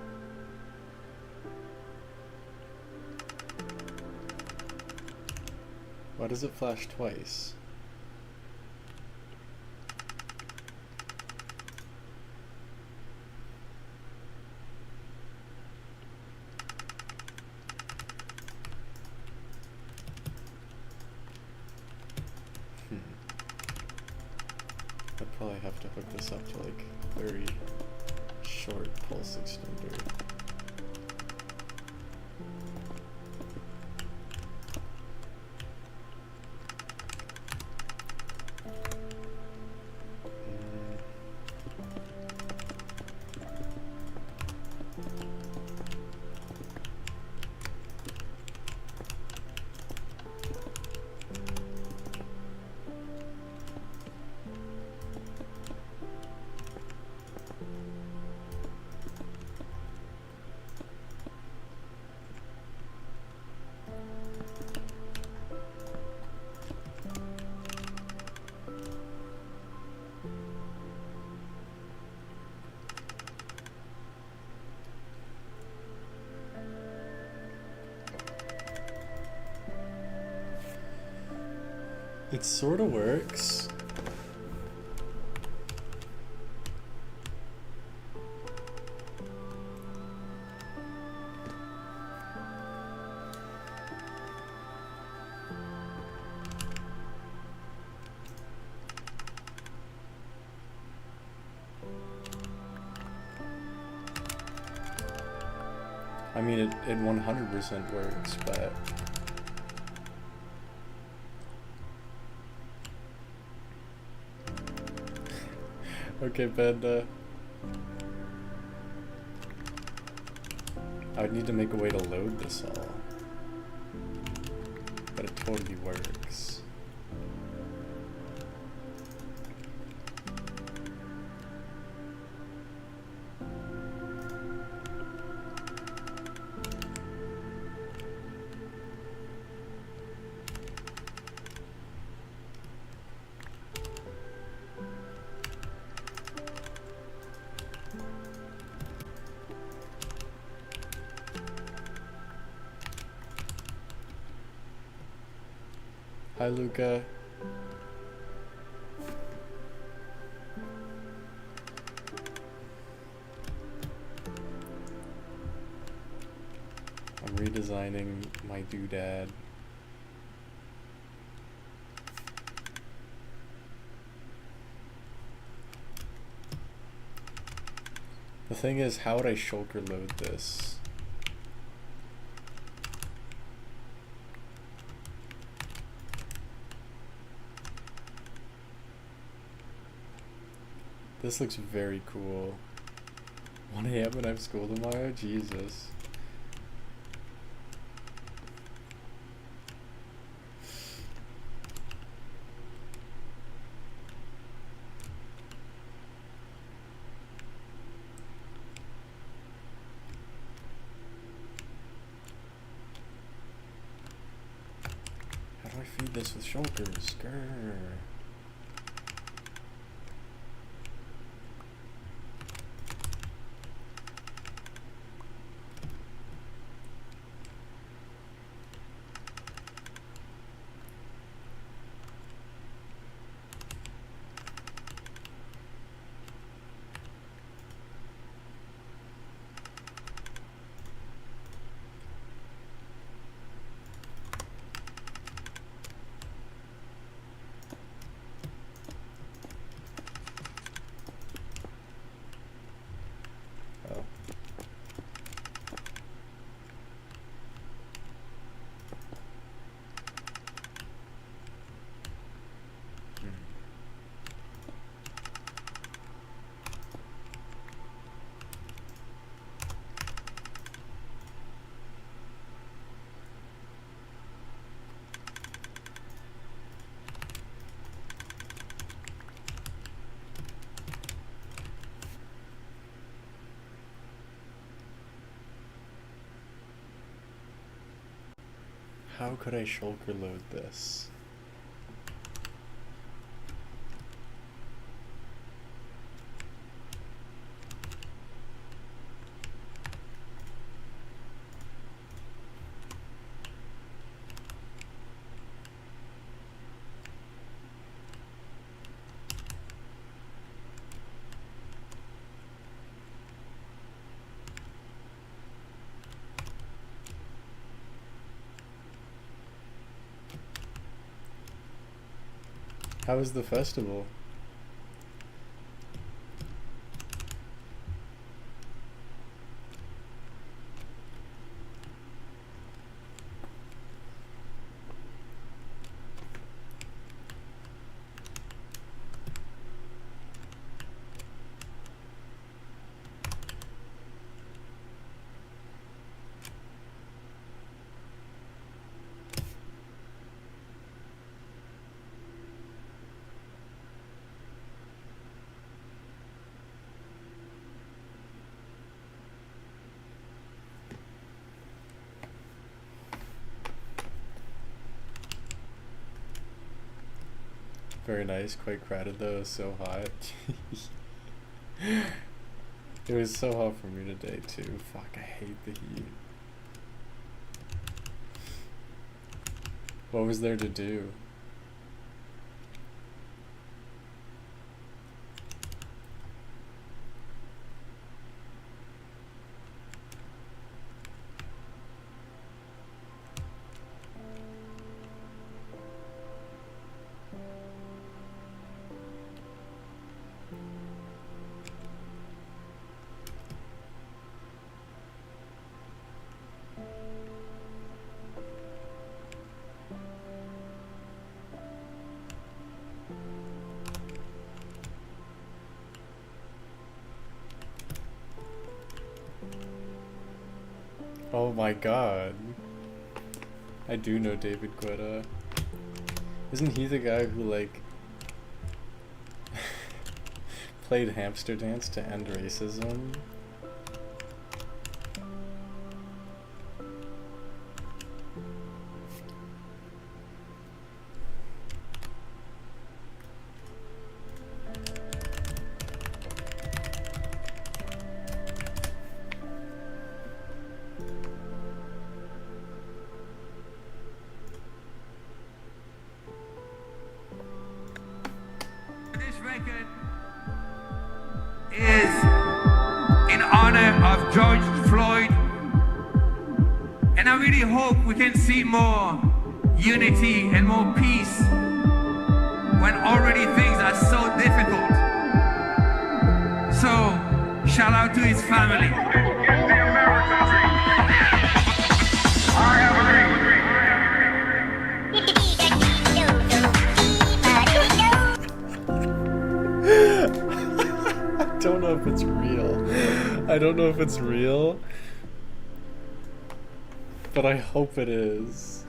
Why does it flash twice? I'd probably have to hook this up to like very short pulse extender. It sort of works. I mean, it 100% works, but... Okay, Panda. I would need to make a way to load this all. But it totally works. Hi, Luca. I'm redesigning my doodad. The thing is, how would I shulker load this? This looks very cool. 1 AM and I have school tomorrow? Jesus. How do I feed this with shulkers? Grr. Oh. How could I shulker load this? How was the festival? Very nice, quite crowded though, it was so hot. It was so hot for me today too. Fuck, I hate the heat. What was there to do? Oh my god. I do know David Guetta. Isn't he the guy who, like, played Hamster Dance to end racism? Record is in honor of George Floyd, and I really hope we can see more unity and more peace when already things are so difficult. So shout out to his family. I don't know if it's real. I don't know if it's real. But I hope it is.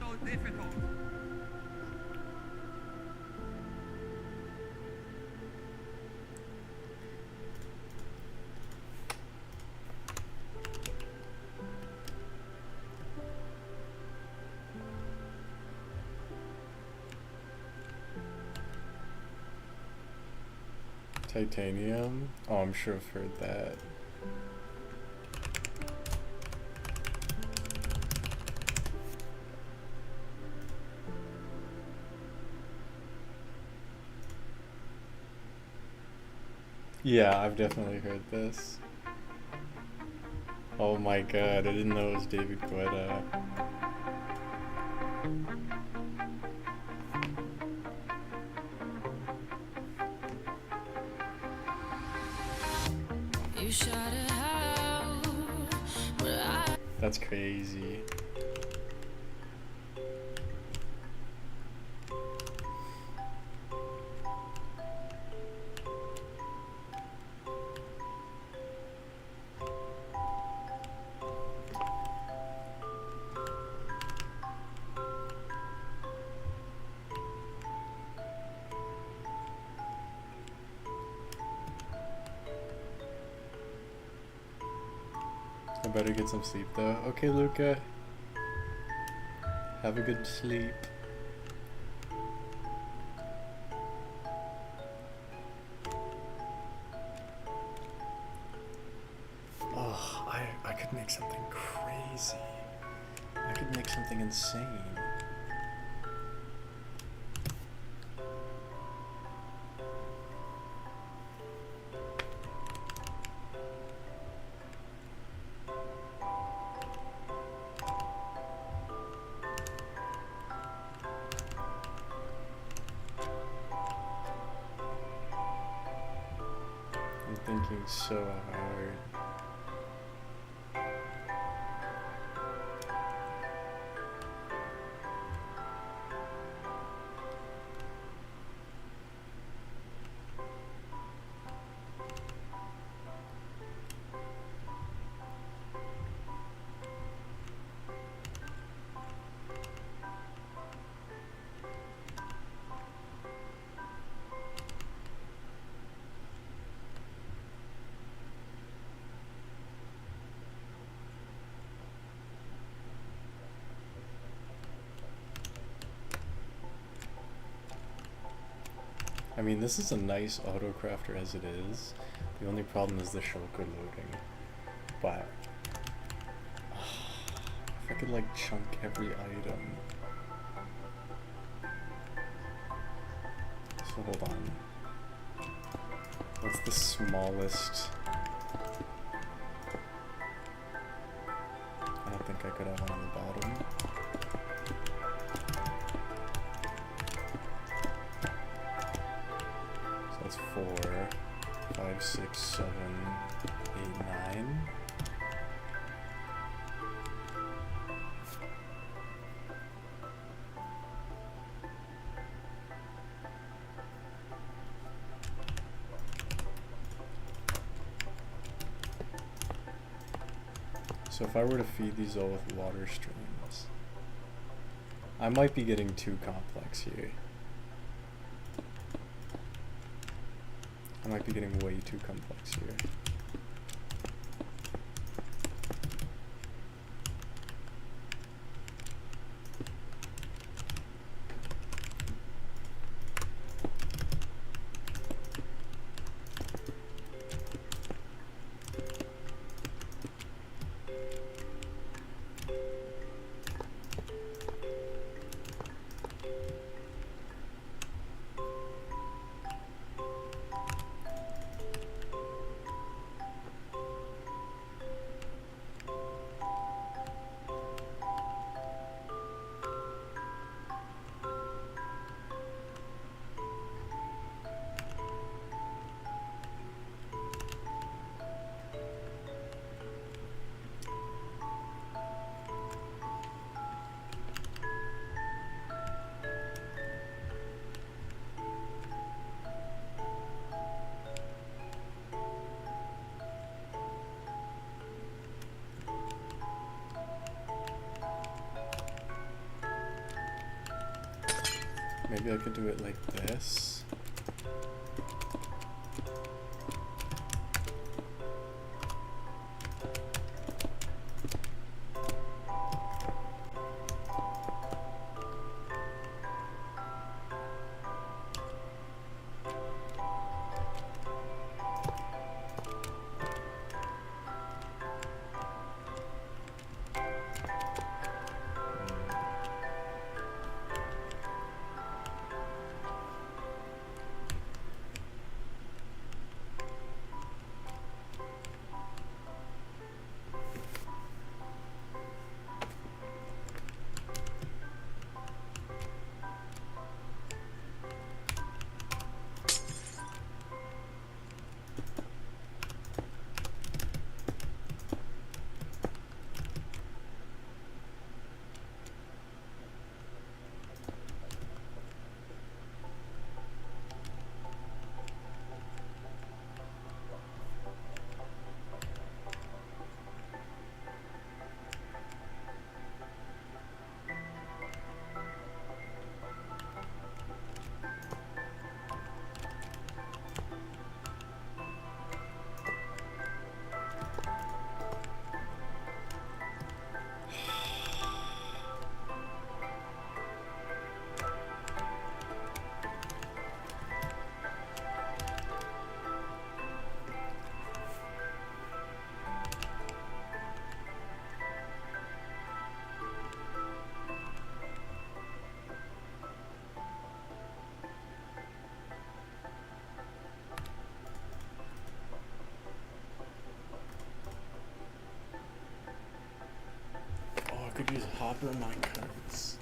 So difficult. Titanium? Oh, I'm sure I've heard that. Yeah, I've definitely heard this. Oh my god, I didn't know it was David Guetta. That's crazy. I better get some sleep though. Okay, Luca. Have a good sleep. Oh, I could make something crazy. I could make something insane. I'm thinking so hard. I mean, this is a nice auto crafter as it is. The only problem is the shulker loading. But if I could like chunk every item. So hold on. What's the smallest? I don't think I could have one on the bottom. That's 4, 5, 6, 7, 8, 9. So if I were to feed these all with water streams, I might be getting too complex here. I might be getting way too complex here. Maybe I could do it like this. I could use hopper minecarts.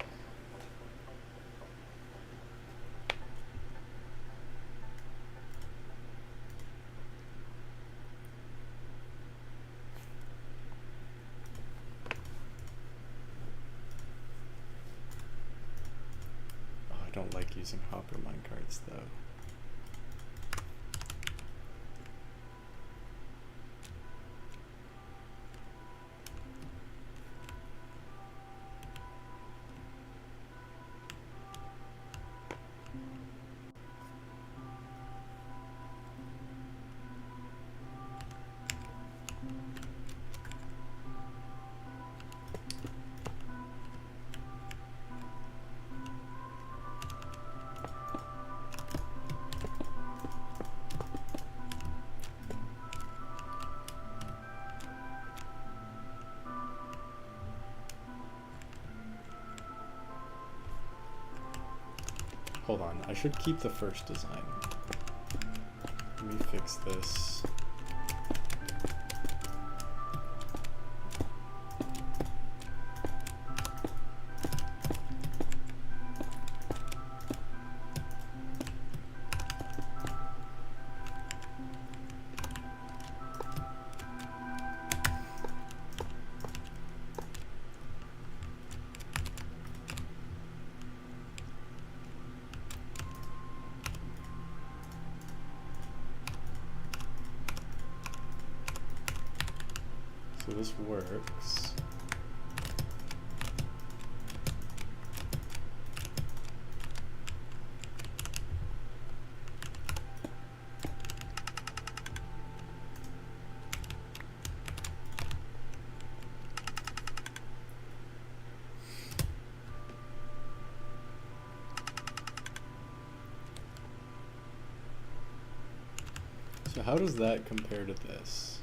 Oh, I don't like using hopper minecarts though. Hold on, I should keep the first design. Let me fix this. So this works. So how does that compare to this?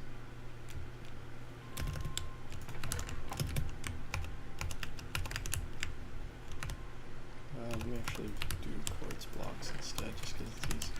Let me actually do quartz blocks instead, just because it's easier.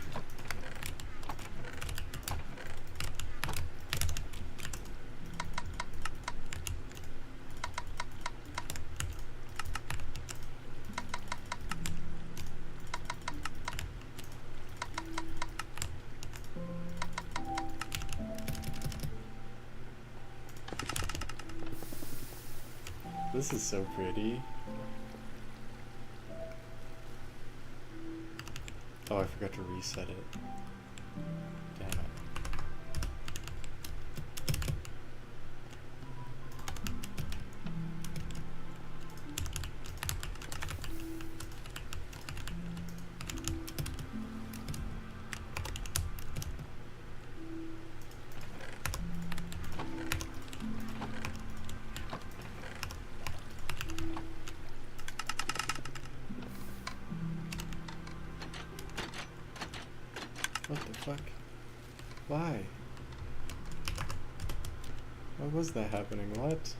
This is so pretty. Oh, I forgot to reset it. Damn it. fuck? Why? Why was that happening? What?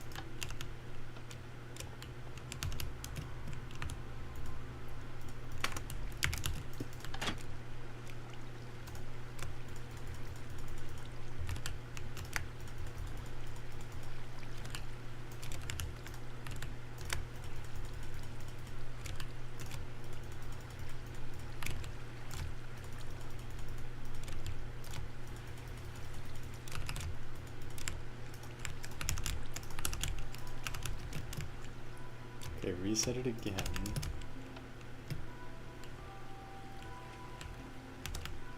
Okay, reset it again.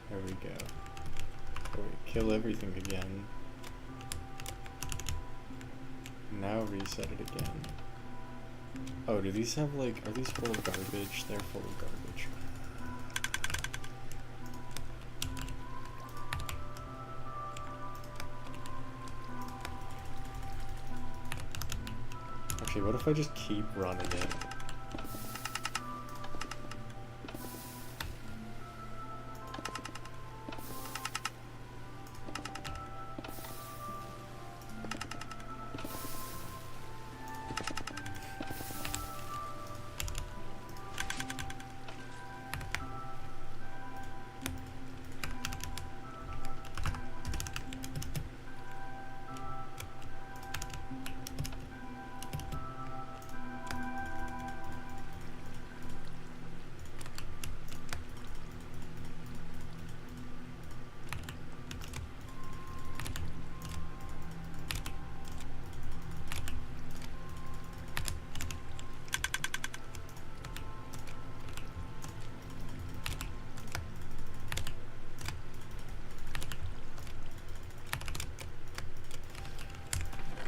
There we go. Oh, wait, kill everything again. Now reset it again. Oh, do these have like, are these full of garbage? They're full of garbage. Actually, what if I just keep running it?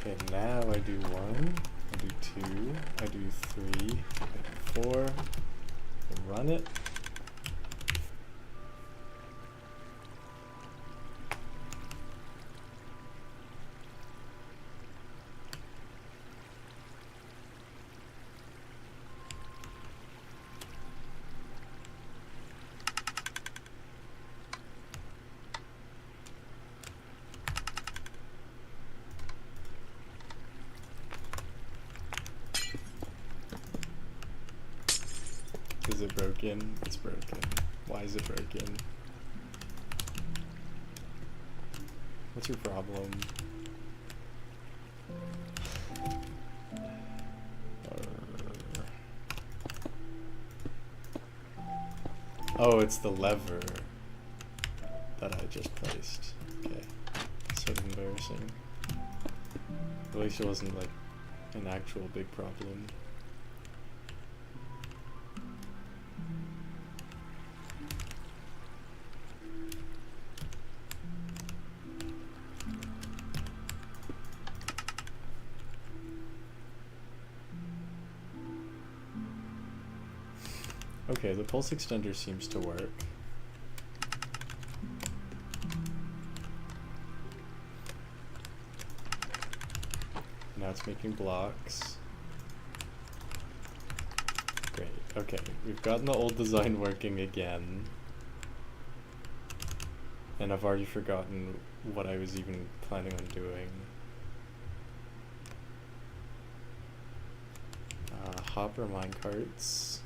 Okay, now I do 1, I do 2, I do 3, I do 4, I run it. Is it broken? It's broken. Why is it broken? What's your problem? Oh, it's the lever that I just placed. Okay. So embarrassing. At least it wasn't like an actual big problem. Okay, the pulse extender seems to work. Now it's making blocks. Great, okay, we've gotten the old design working again. And I've already forgotten what I was even planning on doing. Hopper minecarts.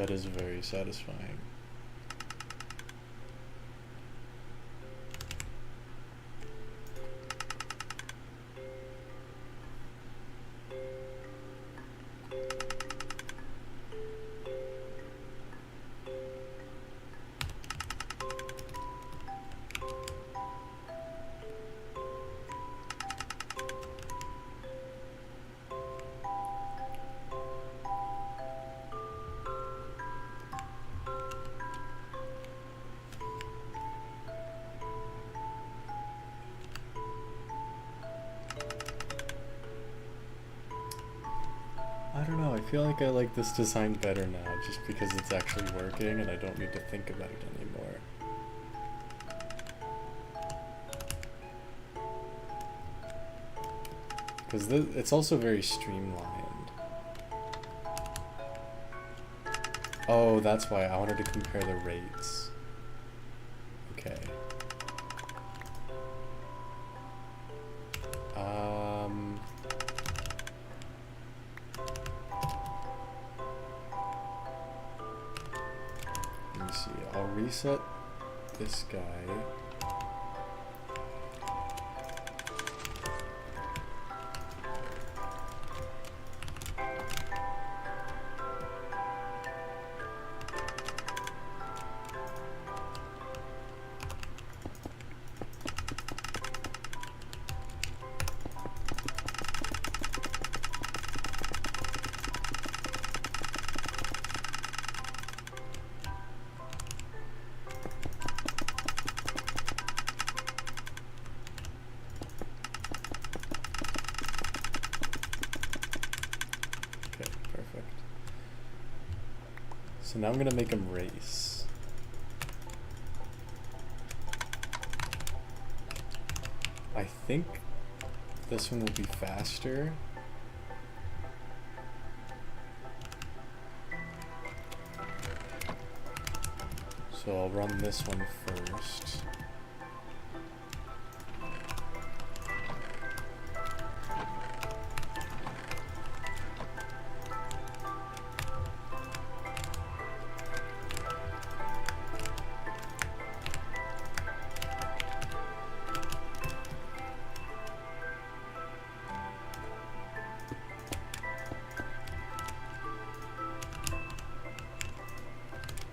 That is very satisfying. I don't know, I feel like I like this design better now, just because it's actually working and I don't need to think about it anymore. Because it's also very streamlined. Oh, that's why I wanted to compare the rates. Okay. Let me see. I'll reset this guy. So now I'm gonna make them race. I think this one will be faster. So I'll run this one first.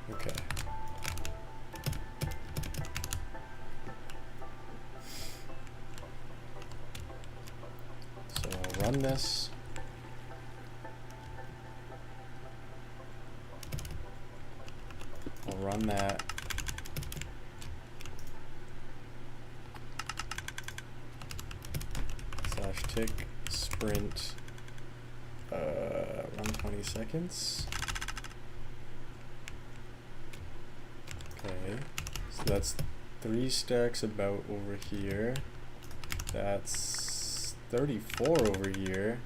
Okay. So I'll run this. I'll run that. Slash tick, sprint, run 20 seconds. Okay, so that's 3 stacks about over here. That's 34 over here.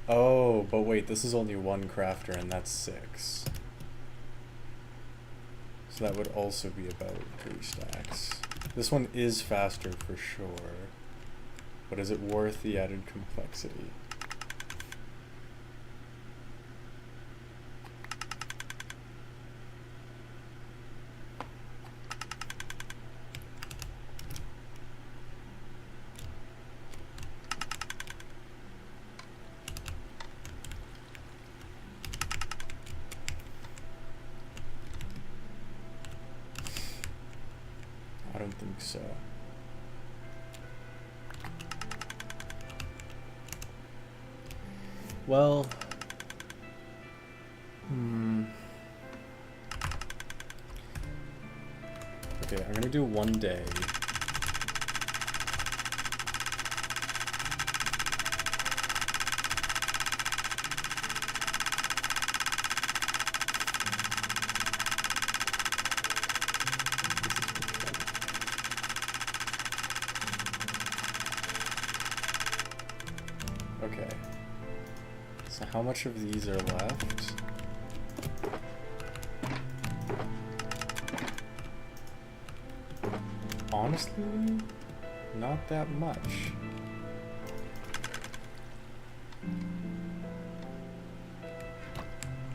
Oh, but wait, this is only 1 crafter and that's 6. So that would also be about 3 stacks. This one is faster for sure, but is it worth the added complexity? I don't think so. Well, okay, I'm gonna do 1 day. Okay. So how much of these are left? Honestly, not that much.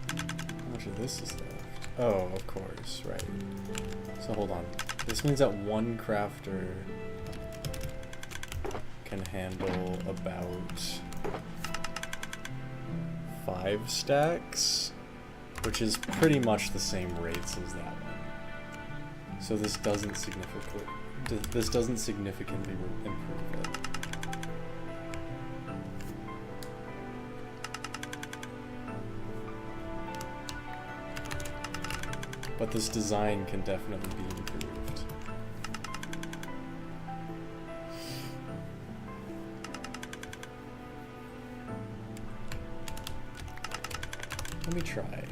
How much of this is left. Oh, of course, right. So hold on. This means that one crafter can handle about 5 stacks, which is pretty much the same rates as that one. So this doesn't significantly improve it. But this design can definitely be improved. Let me try.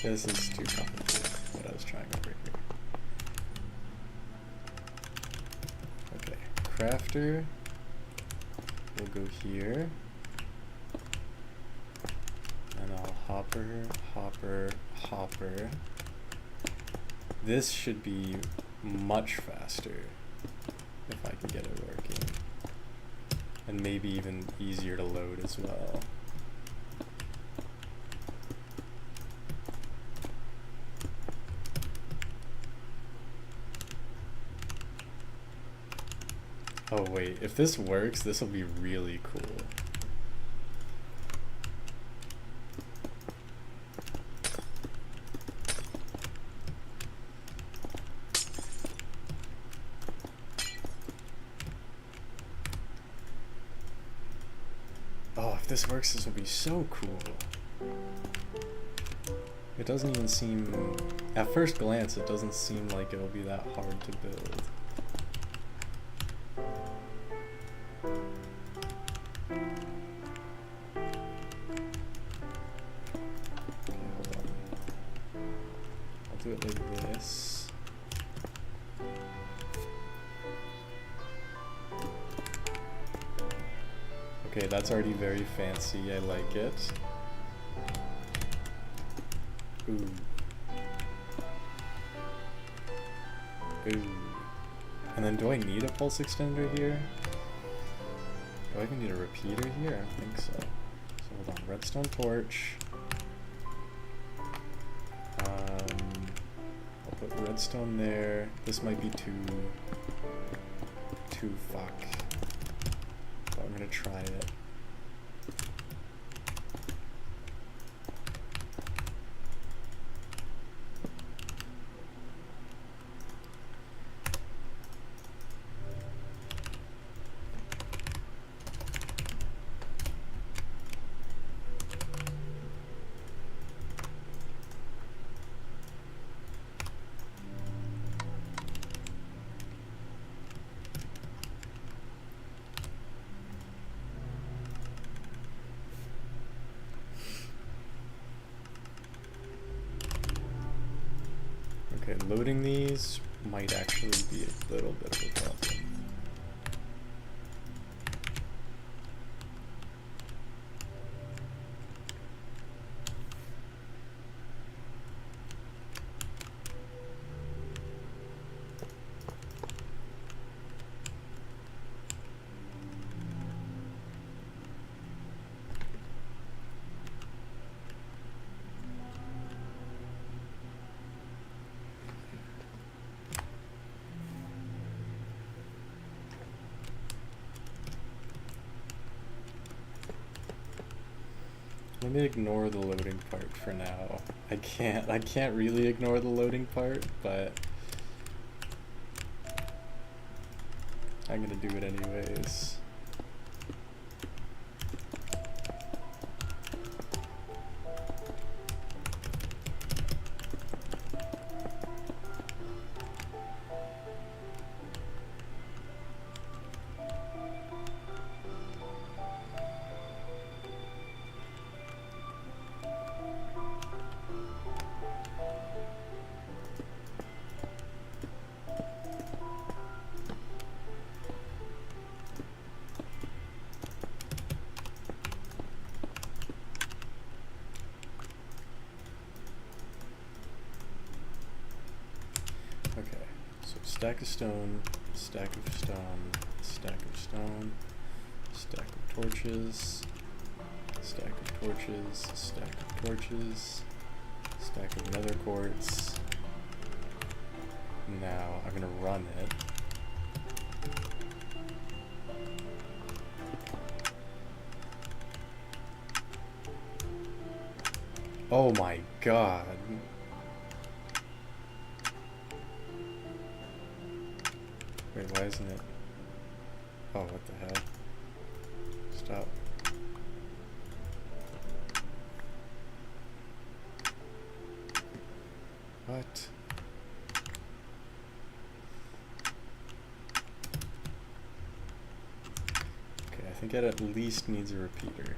This is too complicated, what I was trying over here. Okay, crafter will go here. And I'll hopper. This should be much faster if I can get it working. And maybe even easier to load as well. Oh wait, if this works, this will be really cool. Oh, if this works, this will be so cool. It doesn't even seem, at first glance, it doesn't seem like it'll be that hard to build. Do it like this. Okay, that's already very fancy. I like it. Ooh. Ooh. And then do I need a pulse extender here? Do I even need a repeater here? I don't think so. So hold on, redstone torch. I'll put redstone there. This might be too fuck. But I'm gonna try it. Okay, loading these might actually be a little bit of a problem. Let me ignore the loading part for now. I can't really ignore the loading part, but I'm gonna do it anyways. Okay, so stack of stone, stack of stone, stack of stone, Stack of torches. Stack of torches. Stack of torches. Stack of nether quartz. Now I'm gonna run it. Oh my god. Wait, why isn't it? Oh, what the hell? Stop. What? Okay, I think it at least needs a repeater.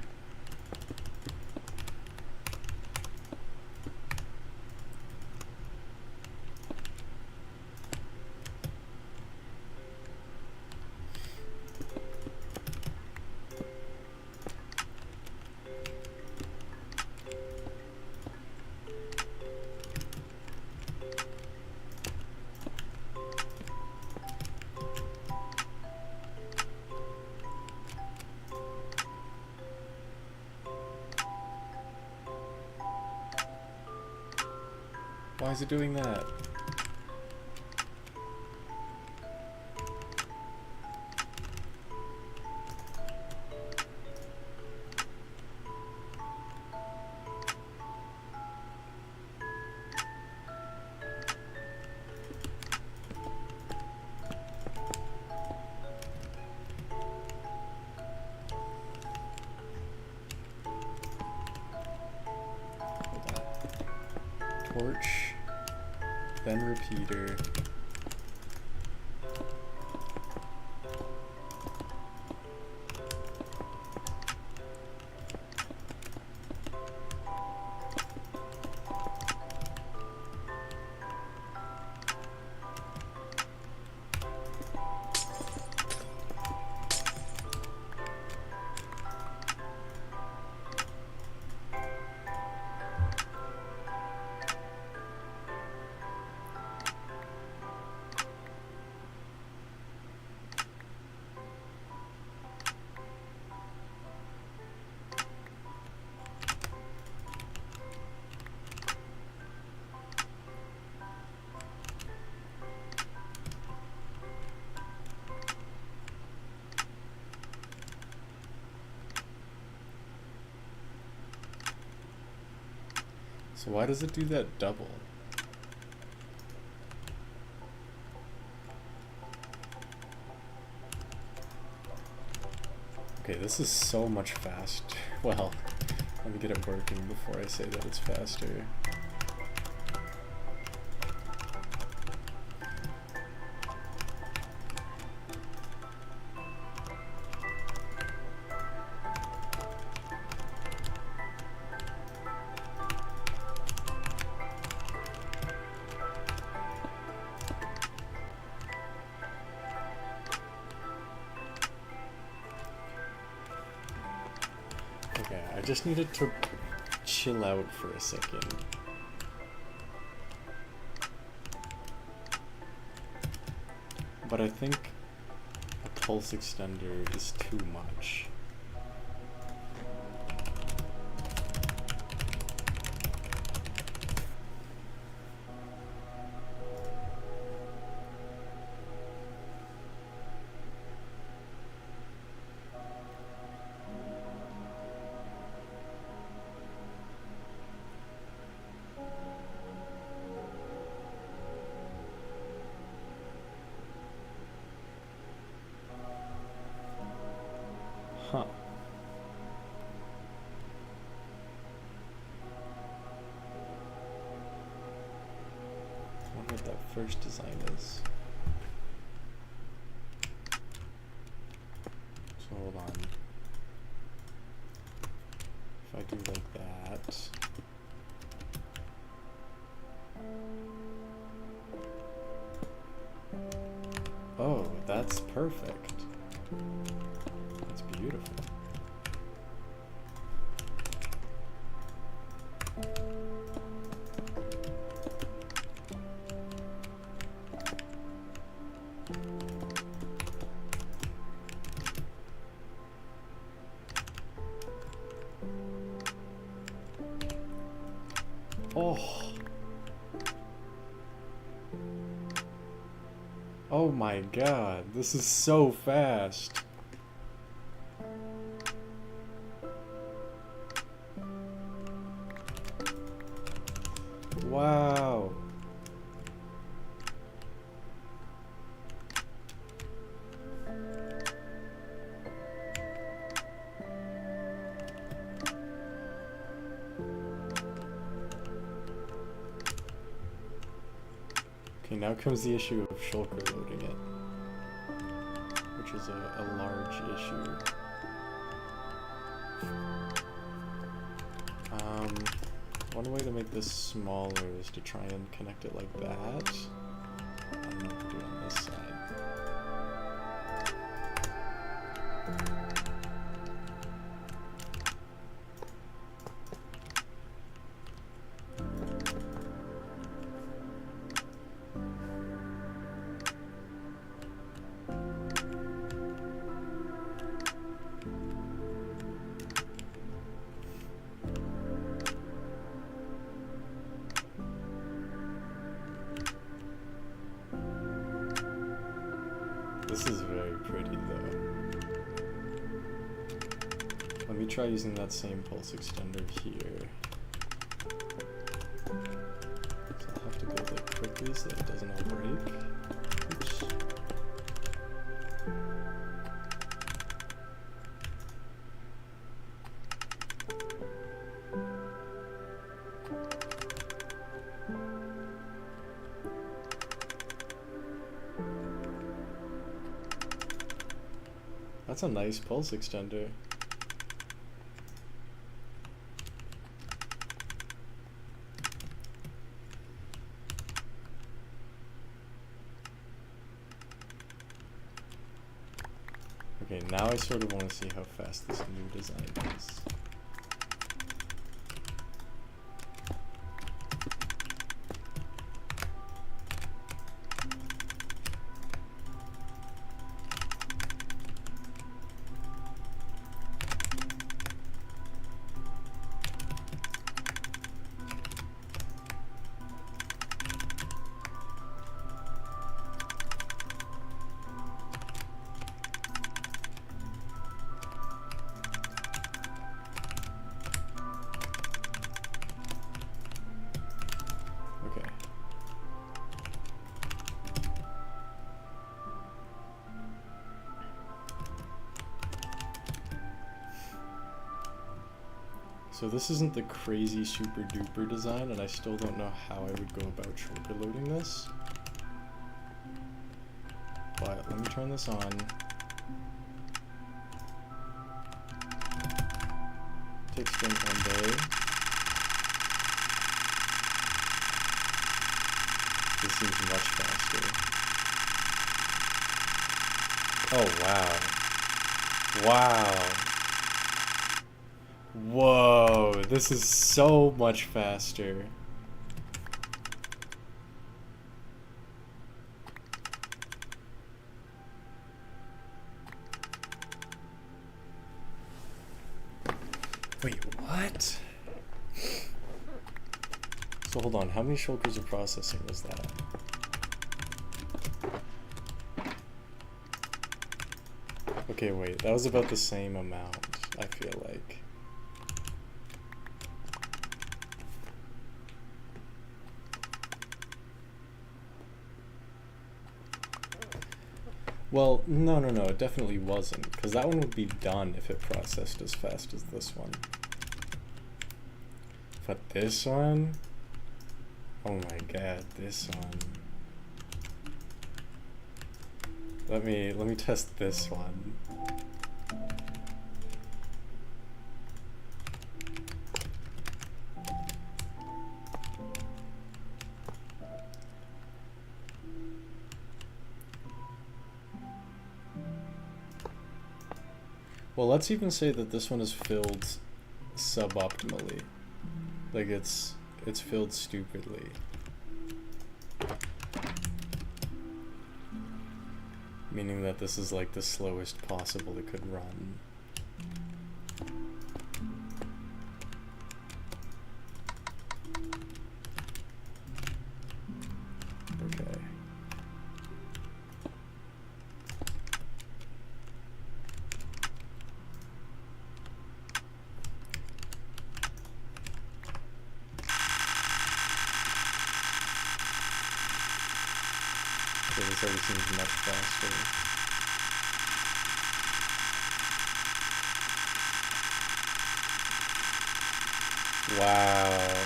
Why is it doing that? Torch, then repeater. So why does it do that double? Okay, this is so much faster. Well, let me get it working before I say that it's faster. Okay, I just needed to chill out for a second. But I think a pulse extender is too much. Huh. I wonder what that first design is. So hold on. If I do like that. Oh, that's perfect. That's beautiful. Oh my god, this is so fast. Wow. Okay, now comes the issue of shulker loading it, which is a large issue. One way to make this smaller is to try and connect it like that. I don't know what to do on this side. This is very pretty though. Let me try using that same pulse extender here. So I'll have to build it quickly so that it doesn't all break. Oops. That's a nice pulse extender. Okay, now I sort of want to see how fast this new design is. Okay. So this isn't the crazy super duper design, and I still don't know how I would go about shulker loading this. But let me turn this on. Takes Sprint one day. This seems much faster. Oh wow. Wow. Whoa, this is so much faster. Wait, what? So hold on, how many shulkers of processing was that? Okay, wait, that was about the same amount, I feel like. Well, no, it definitely wasn't, because that one would be done if it processed as fast as this one. But this one? Oh my god, this one. Let me test this one. Well, let's even say that this one is filled suboptimally. Like it's filled stupidly. Meaning that this is like the slowest possible it could run. Okay. this already seems much faster. Wow.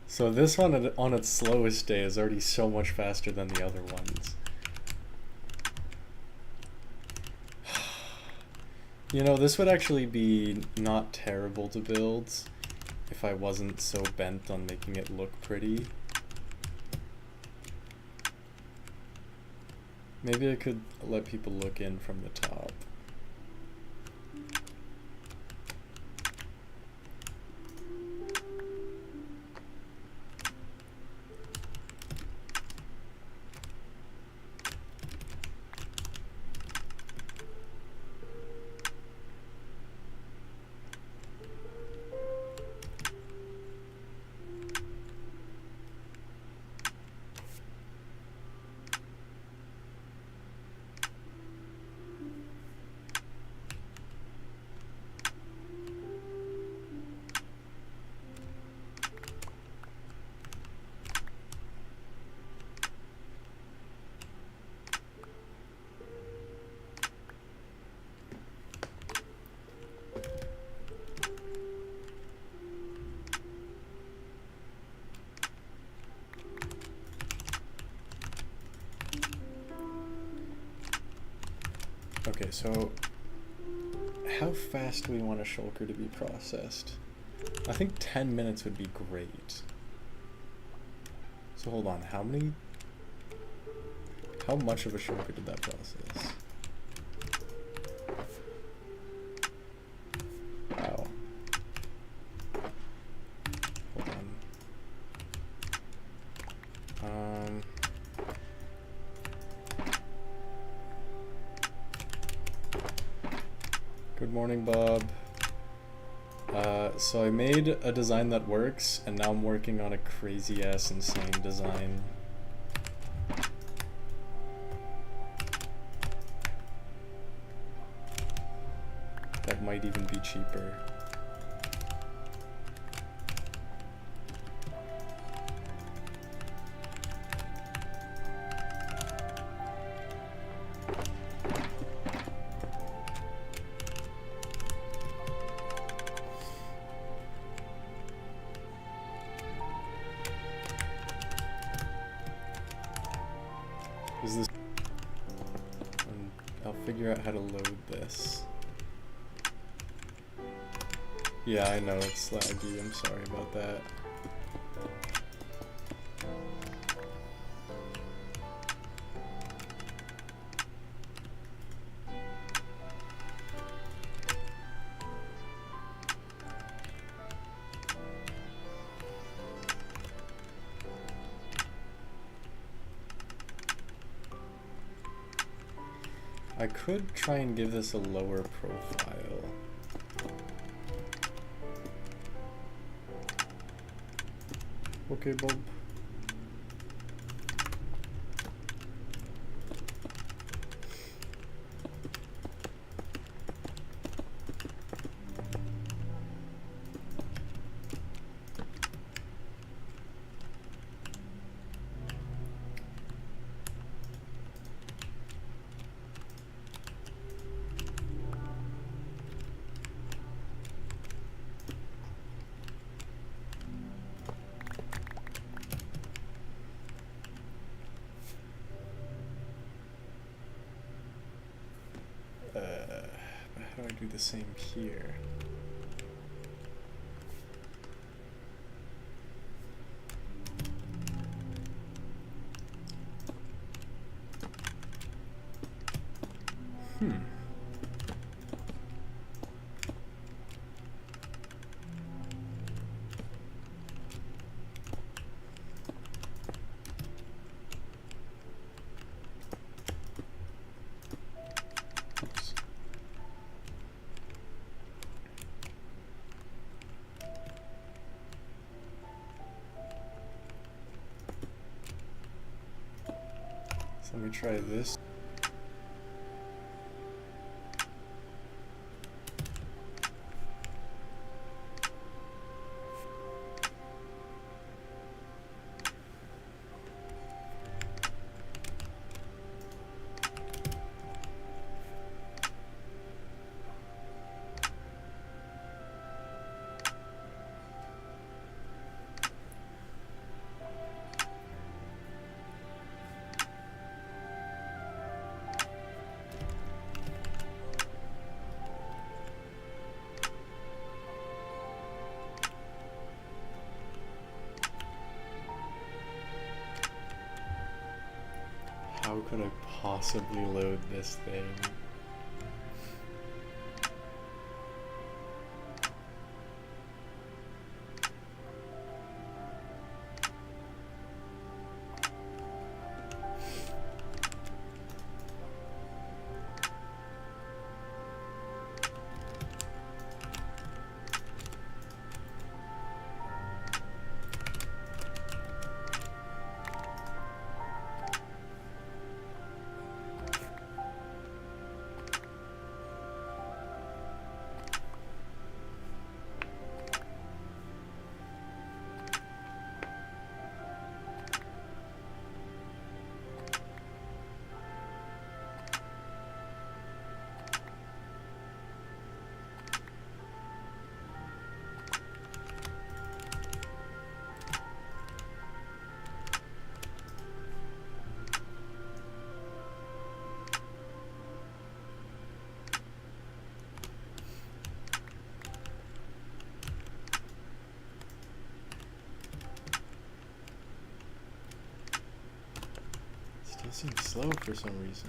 So this one on its slowest day is already so much faster than the other ones. You know, this would actually be not terrible to build if I wasn't so bent on making it look pretty. Maybe I could let people look in from the top. Okay, so how fast do we want a shulker to be processed? I think 10 minutes would be great. So hold on, how much of a shulker did that process? Wow. Hold on. Good morning, Bob. So I made a design that works, and now I'm working on a crazy-ass insane design. That might even be cheaper. Is this... I'll figure out how to load this. Yeah, I know it's laggy, I'm sorry about that. I could try and give this a lower profile. Okay, Bob. How do I do the same here? Oops. So let me try this. How could I possibly load this thing? Still seems slow for some reason.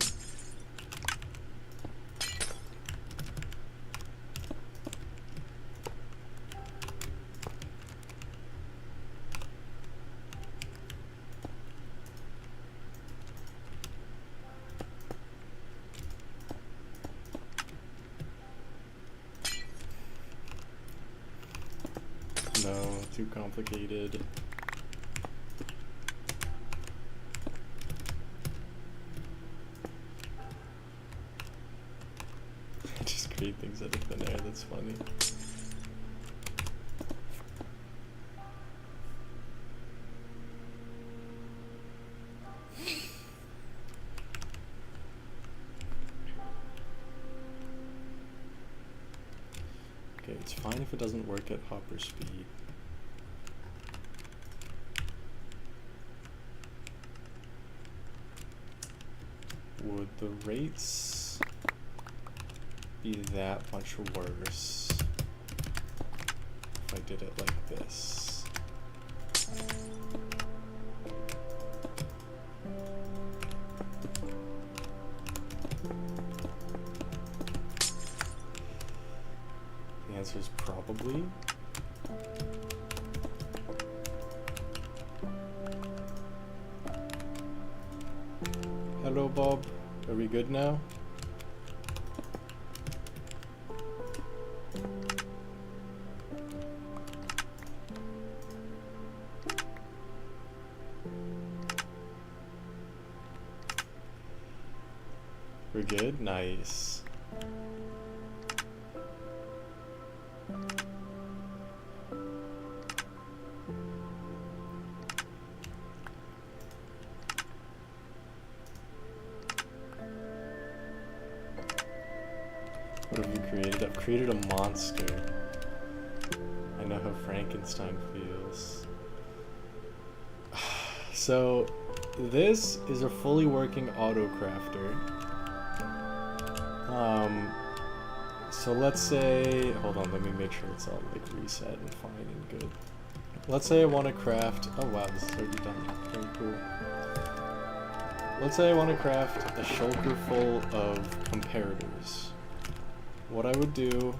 No, too complicated. I just create things out of thin air, that's funny. Okay, it's fine if it doesn't work at hopper speed. Would the rates be that much worse if I did it like this? The answer is probably. Hello, Bob. Are we good now? We're good? Nice. What have you created? I've created a monster. I know how Frankenstein feels. So, this is a fully working auto crafter. So let's say, hold on, let me make sure it's all like reset and fine and good. Let's say I want to craft, oh wow, this is already done, very cool. Let's say I want to craft a shulker full of comparators. What I would do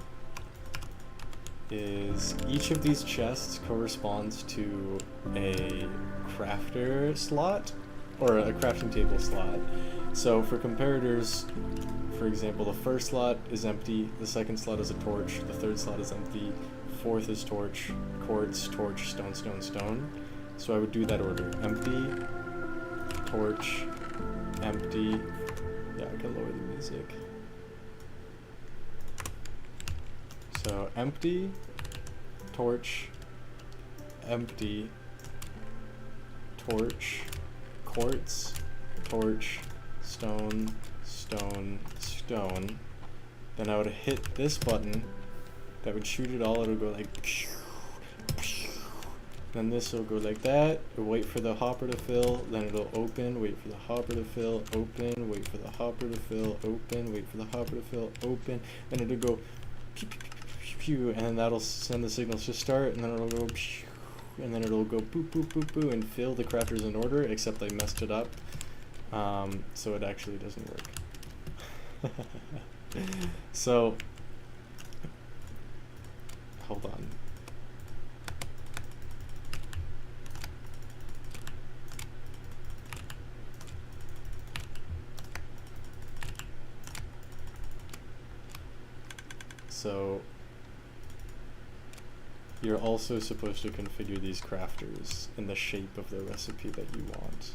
is each of these chests corresponds to a crafter slot, or a crafting table slot. So for comparators, for example, the first slot is empty, the second slot is a torch, the third slot is empty, fourth is torch, quartz, torch, stone, stone, stone. So I would do that order. Empty, torch, empty. Yeah, I can lower the music. So empty, torch, empty, torch, quartz, torch, stone, stone, stone. Then I would hit this button that would shoot it all. It would go like, then this will go like that. It'll wait for the hopper to fill, then it'll open, wait for the hopper to fill, open, wait for the hopper to fill, open, wait for the hopper to fill, open, then it'll go pew, pew, pew, pew, and then that'll send the signals to start, and then it'll go pew, and then it'll go boo, boo, boo, boo, and fill the crafters in order, except I messed it up. So it actually doesn't work. So, hold on. So, you're also supposed to configure these crafters in the shape of the recipe that you want.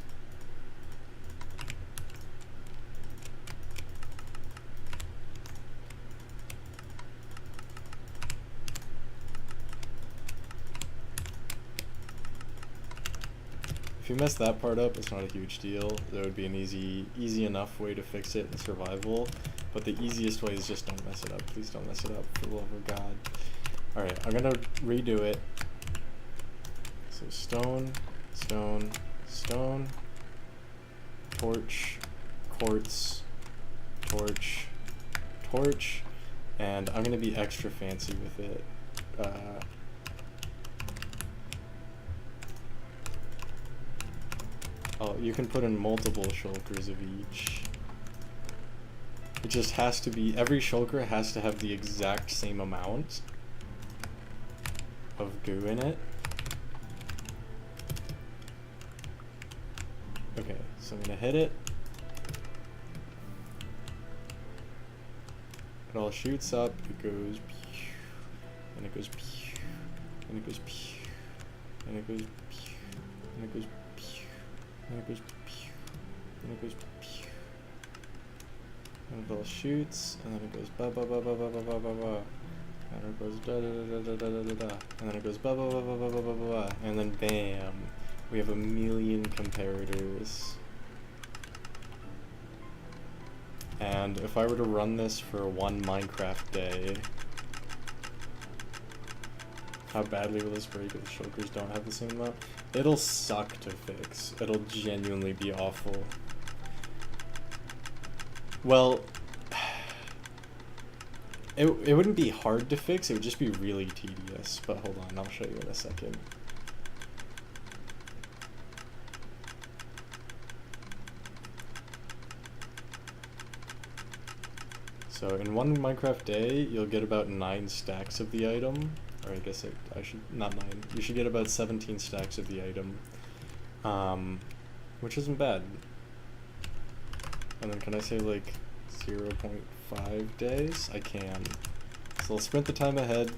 If you mess that part up, it's not a huge deal. There would be an easy enough way to fix it in survival, but the easiest way is just don't mess it up. Please don't mess it up, for the love of God. Alright, I'm gonna redo it. So stone, stone, stone, torch, quartz, torch, torch, and I'm gonna be extra fancy with it. Oh, you can put in multiple shulkers of each. It just has to be, every shulker has to have the exact same amount of goo in it. Okay, so I'm gonna hit it. It all shoots up, it goes pew, and it goes pew, and it goes pew, and it goes pew, and it goes pew. And it goes pew, and it goes pew, and it all shoots, and then it goes ba ba ba ba ba ba ba ba ba, and it goes da da da da da da da da, and then it goes ba ba ba ba ba ba ba ba ba, and then bam, we have a million comparators. And if I were to run this for one Minecraft day, how badly will this break if the shulkers don't have the same amount? It'll suck to fix. It'll genuinely be awful. Well, it wouldn't be hard to fix, it would just be really tedious. But hold on, I'll show you in a second. So in one Minecraft day, you'll get about 9 stacks of the item. Or I guess I should, not 9. You should get about 17 stacks of the item. Which isn't bad. And then can I say like 0.5 days? I can. So I'll sprint the time ahead.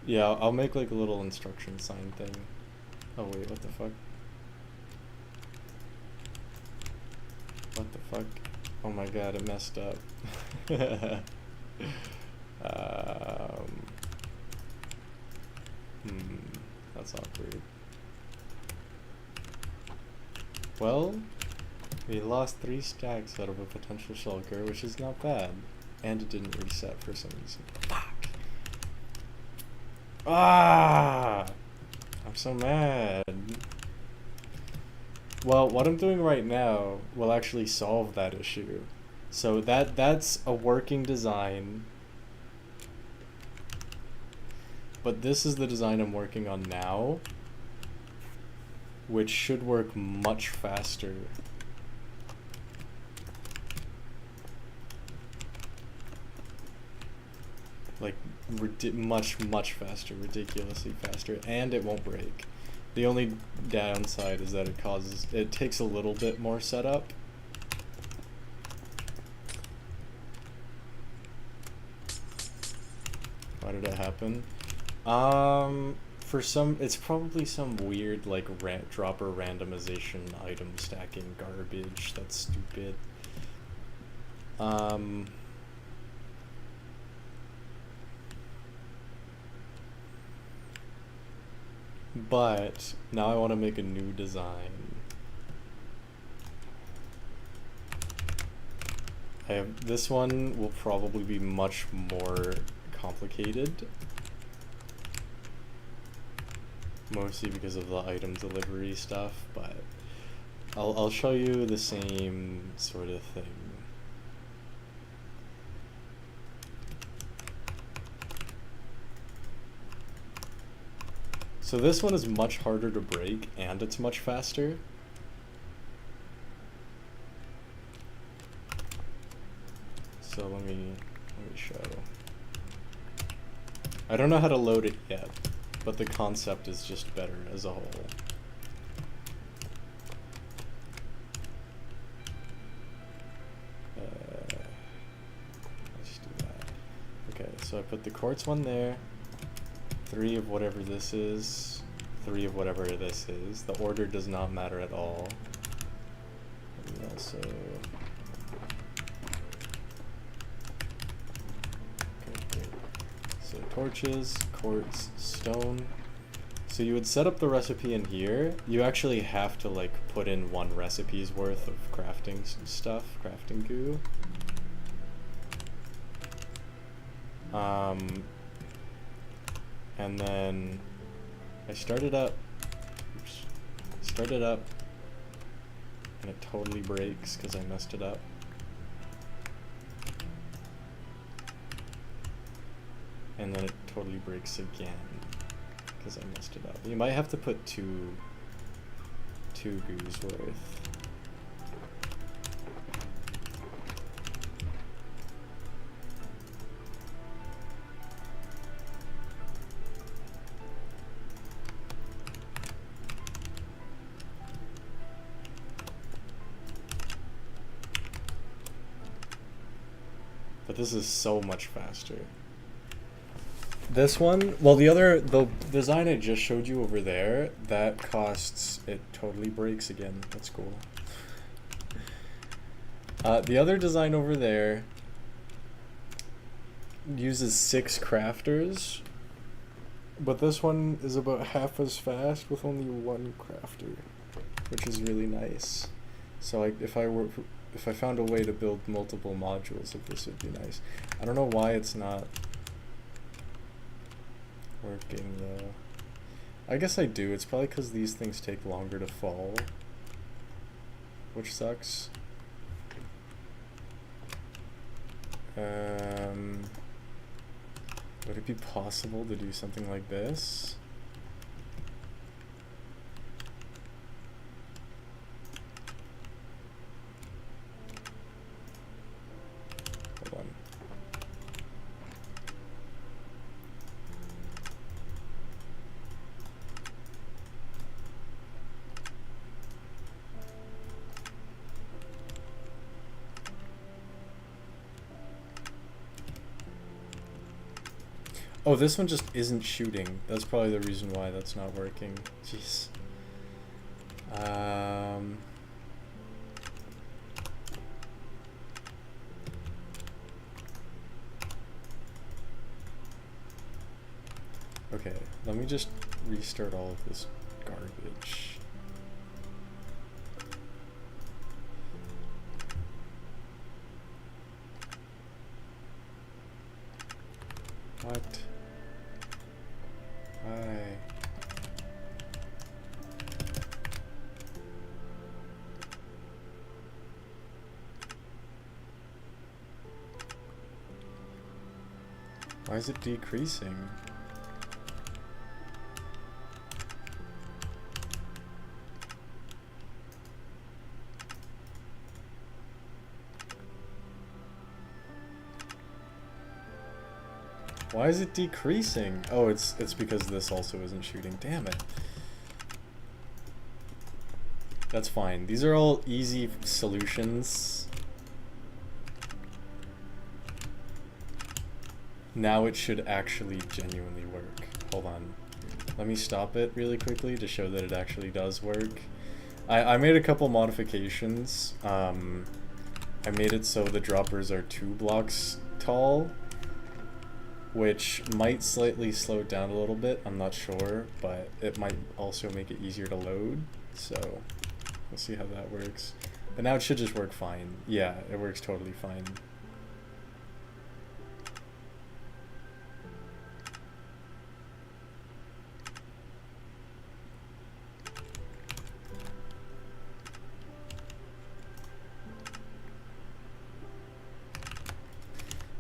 Yeah, I'll make like a little instruction sign thing. Oh wait, what the fuck? What the fuck? Oh my god, it messed up. That's awkward. Well, we lost 3 stacks out of a potential shulker, which is not bad. And it didn't reset for some reason. Fuck! Ah! I'm so mad. Well, what I'm doing right now will actually solve that issue. So that's a working design. But this is the design I'm working on now, which should work much faster. Like, much faster, ridiculously faster, and it won't break. The only downside is that it takes a little bit more setup. Why did it happen? It's probably some weird like dropper randomization item stacking garbage that's stupid. But now I want to make a new design. This one will probably be much more complicated. Mostly because of the item delivery stuff, but I'll show you the same sort of thing. So this one is much harder to break and it's much faster. So let me show. I don't know how to load it yet, but the concept is just better as a whole. Let's do that. Okay, so I put the quartz one there. 3 of whatever this is. 3 of whatever this is. The order does not matter at all. And also. So torches, quartz, stone. So you would set up the recipe in here. You actually have to like put in 1 recipe's worth of crafting stuff, crafting goo. And then I started up, and it totally breaks because I messed it up. And then it totally breaks again because I messed it up. You might have to put two goos worth. But this is so much faster. This one, well, the design I just showed you over there, that costs, it totally breaks again. That's cool. The other design over there uses 6 crafters, but this one is about half as fast with only 1 crafter, which is really nice. So if I found a way to build multiple modules of this, would be nice. I don't know why it's not working though. I guess I do. It's probably because these things take longer to fall, which sucks. Would it be possible to do something like this? Hold on. Oh, this one just isn't shooting. That's probably the reason why that's not working. Jeez. Okay, let me just restart all of this garbage. What? Why? Why is it decreasing? Why is it decreasing? Oh, it's because this also isn't shooting. Damn it. That's fine. These are all easy solutions. Now it should actually genuinely work. Hold on. Let me stop it really quickly to show that it actually does work. I made a couple modifications. I made it so the droppers are 2 blocks tall, which might slightly slow it down a little bit, I'm not sure, but it might also make it easier to load, so we'll see how that works. But now it should just work fine. Yeah, it works totally fine.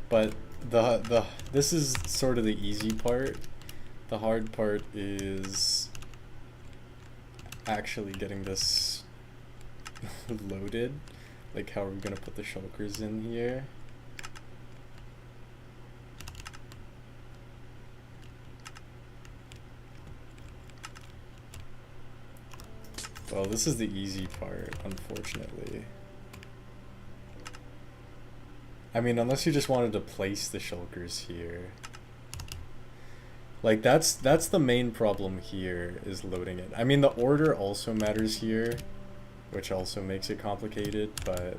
But this is sort of the easy part. The hard part is actually getting this loaded. Like, how are we gonna put the shulkers in here? Well, this is the easy part, unfortunately. I mean, unless you just wanted to place the shulkers here. Like, that's the main problem here, is loading it. I mean, the order also matters here, which also makes it complicated, but...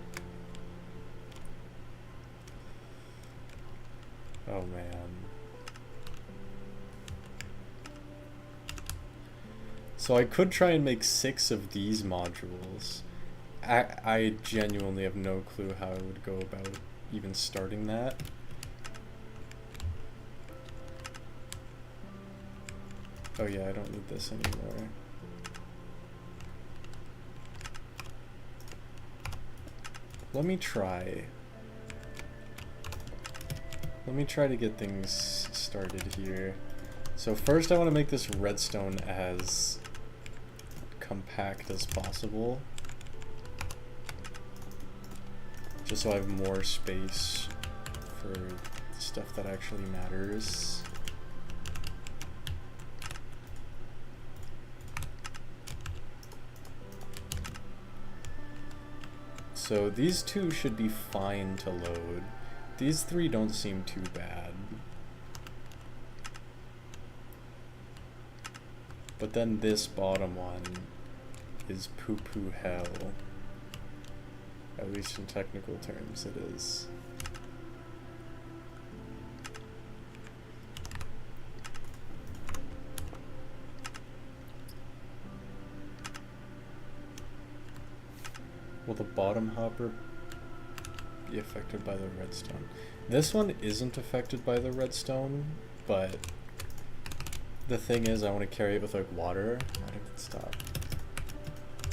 oh, man. So I could try and make 6 of these modules. I genuinely have no clue how I would go about even starting that. Oh yeah, I don't need this anymore. Let me try to get things started here. So first I want to make this redstone as compact as possible, just so I have more space for stuff that actually matters. So these 2 should be fine to load. These 3 don't seem too bad. But then this bottom one is poo-poo hell. At least in technical terms it is. Will the bottom hopper be affected by the redstone? This one isn't affected by the redstone, but the thing is I want to carry it with like water. I think it's stop.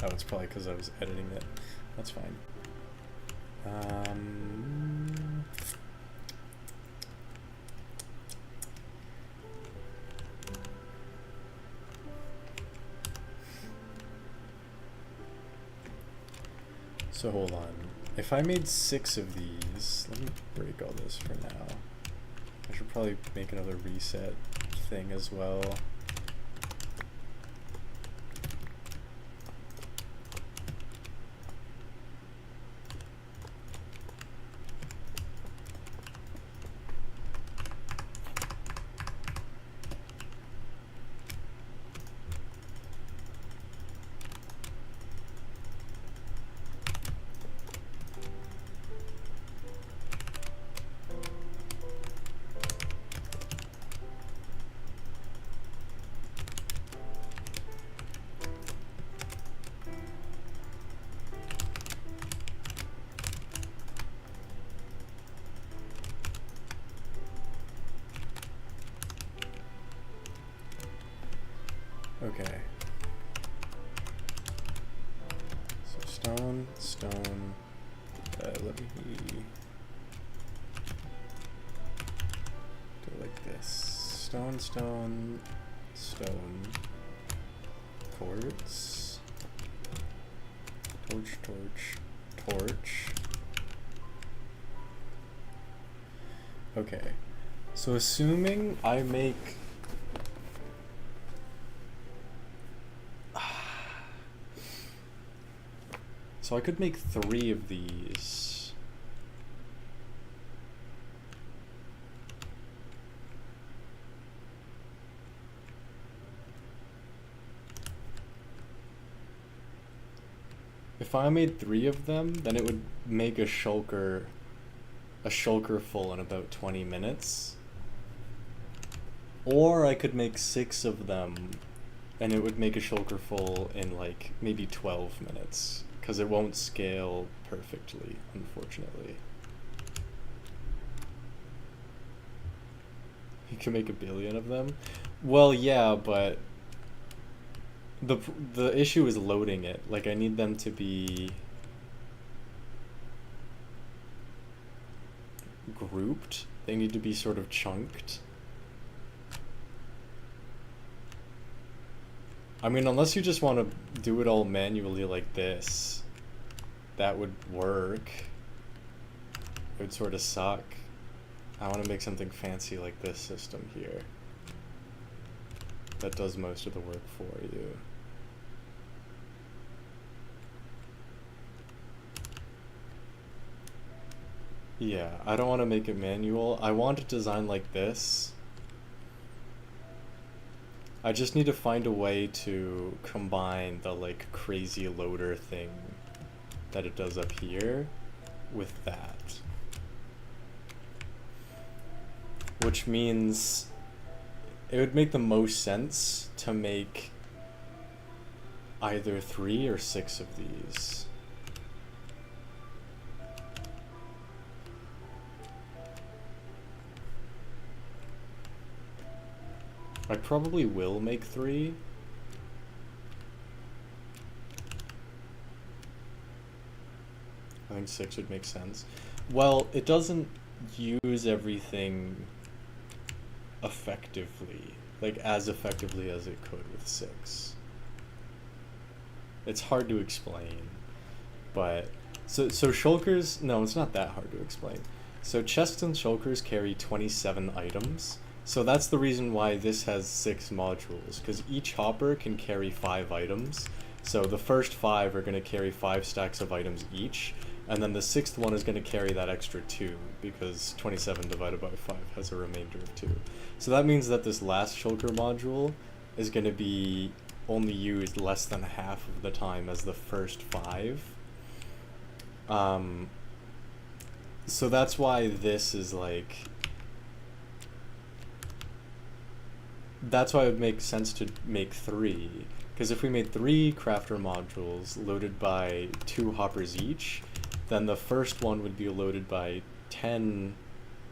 Oh, it's probably because I was editing it. That's fine. So hold on. If I made 6 of these, let me break all this for now. I should probably make another reset thing as well. Okay. So stone, stone, let me do it like this. Stone, stone, stone, quartz, torch, torch, torch. Okay. So assuming I make so I could make 3 of these. If I made 3 of them, then it would make a shulker full in about 20 minutes. Or I could make 6 of them and it would make a shulker full in like maybe 12 minutes. Because it won't scale perfectly, unfortunately. You can make 1 billion of them? Well, yeah, but the issue is loading it. Like, I need them to be grouped. They need to be sort of chunked. I mean, unless you just want to do it all manually like this, that would work. It would sort of suck. I want to make something fancy like this system here that does most of the work for you. Yeah, I don't want to make it manual. I want it designed like this. I just need to find a way to combine the like crazy loader thing that it does up here with that. Which means it would make the most sense to make either 3 or 6 of these. I probably will make 3. I think 6 would make sense. Well, it doesn't use everything effectively, like as effectively as it could with 6. It's hard to explain, but so shulkers, no, it's not that hard to explain. So chests and shulkers carry 27 items. So that's the reason why this has 6 modules, because each hopper can carry 5 items. So the first 5 are going to carry 5 stacks of items each, and then the 6th one is going to carry that extra 2, because 27 divided by 5 has a remainder of 2. So that means that this last shulker module is going to be only used less than half of the time as the first 5. So that's why this is like... That's why it would make sense to make 3, because if we made 3 crafter modules loaded by 2 hoppers each, then the first one would be loaded by 10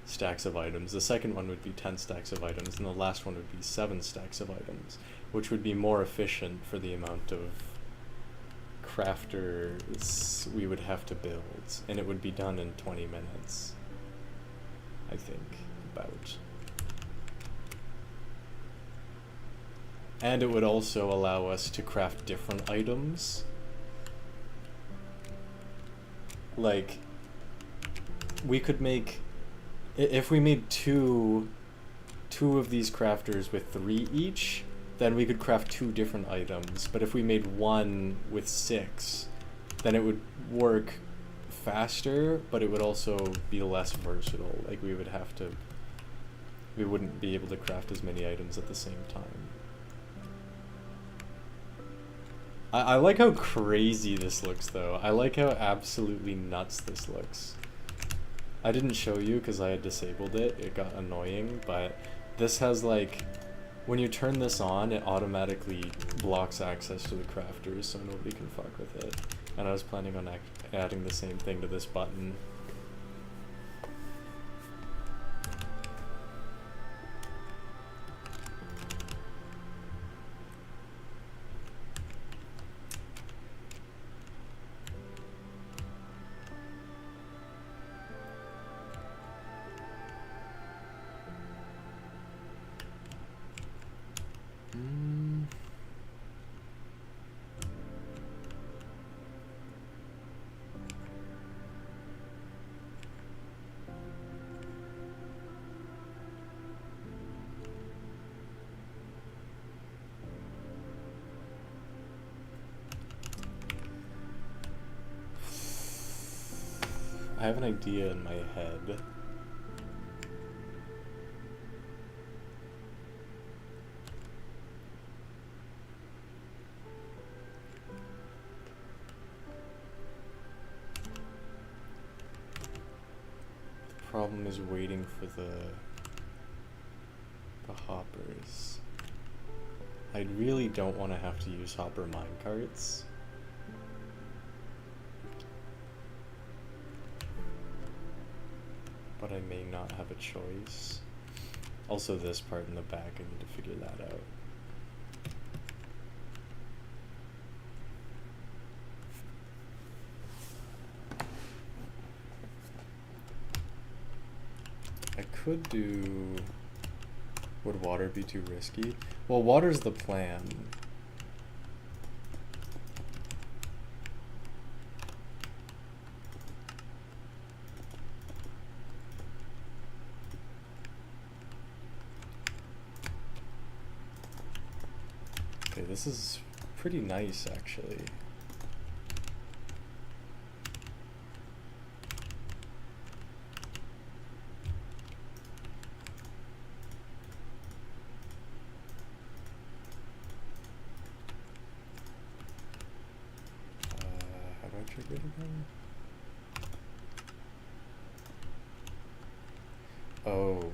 stacks of items, the second one would be 10 stacks of items, and the last one would be 7 stacks of items, which would be more efficient for the amount of crafters we would have to build, and it would be done in 20 minutes, I think, about. And it would also allow us to craft different items. Like, we could make, if we made two of these crafters with 3 each, then we could craft 2 different items. But if we made 1 with 6, then it would work faster, but it would also be less versatile. Like, we wouldn't be able to craft as many items at the same time. I like how crazy this looks, though. I like how absolutely nuts this looks. I didn't show you because I had disabled it. It got annoying, but this has like, when you turn this on, it automatically blocks access to the crafters, so nobody can fuck with it. And I was planning on adding the same thing to this button. I have an idea in my head. The problem is waiting for the hoppers. I really don't want to have to use hopper minecarts. But I may not have a choice. Also, this part in the back, I need to figure that out. I could do... Would water be too risky? Well, water's the plan. Okay, this is pretty nice actually. How do I trigger it again? Oh.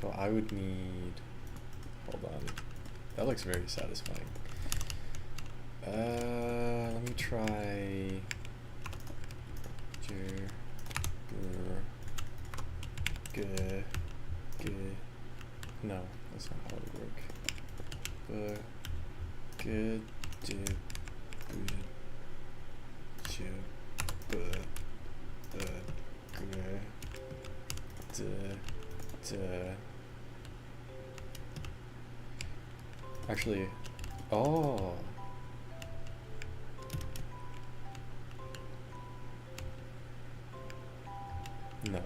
So I would need, hold on, that looks very satisfying. Let me try, no, that's not how it would work. Actually, oh. No.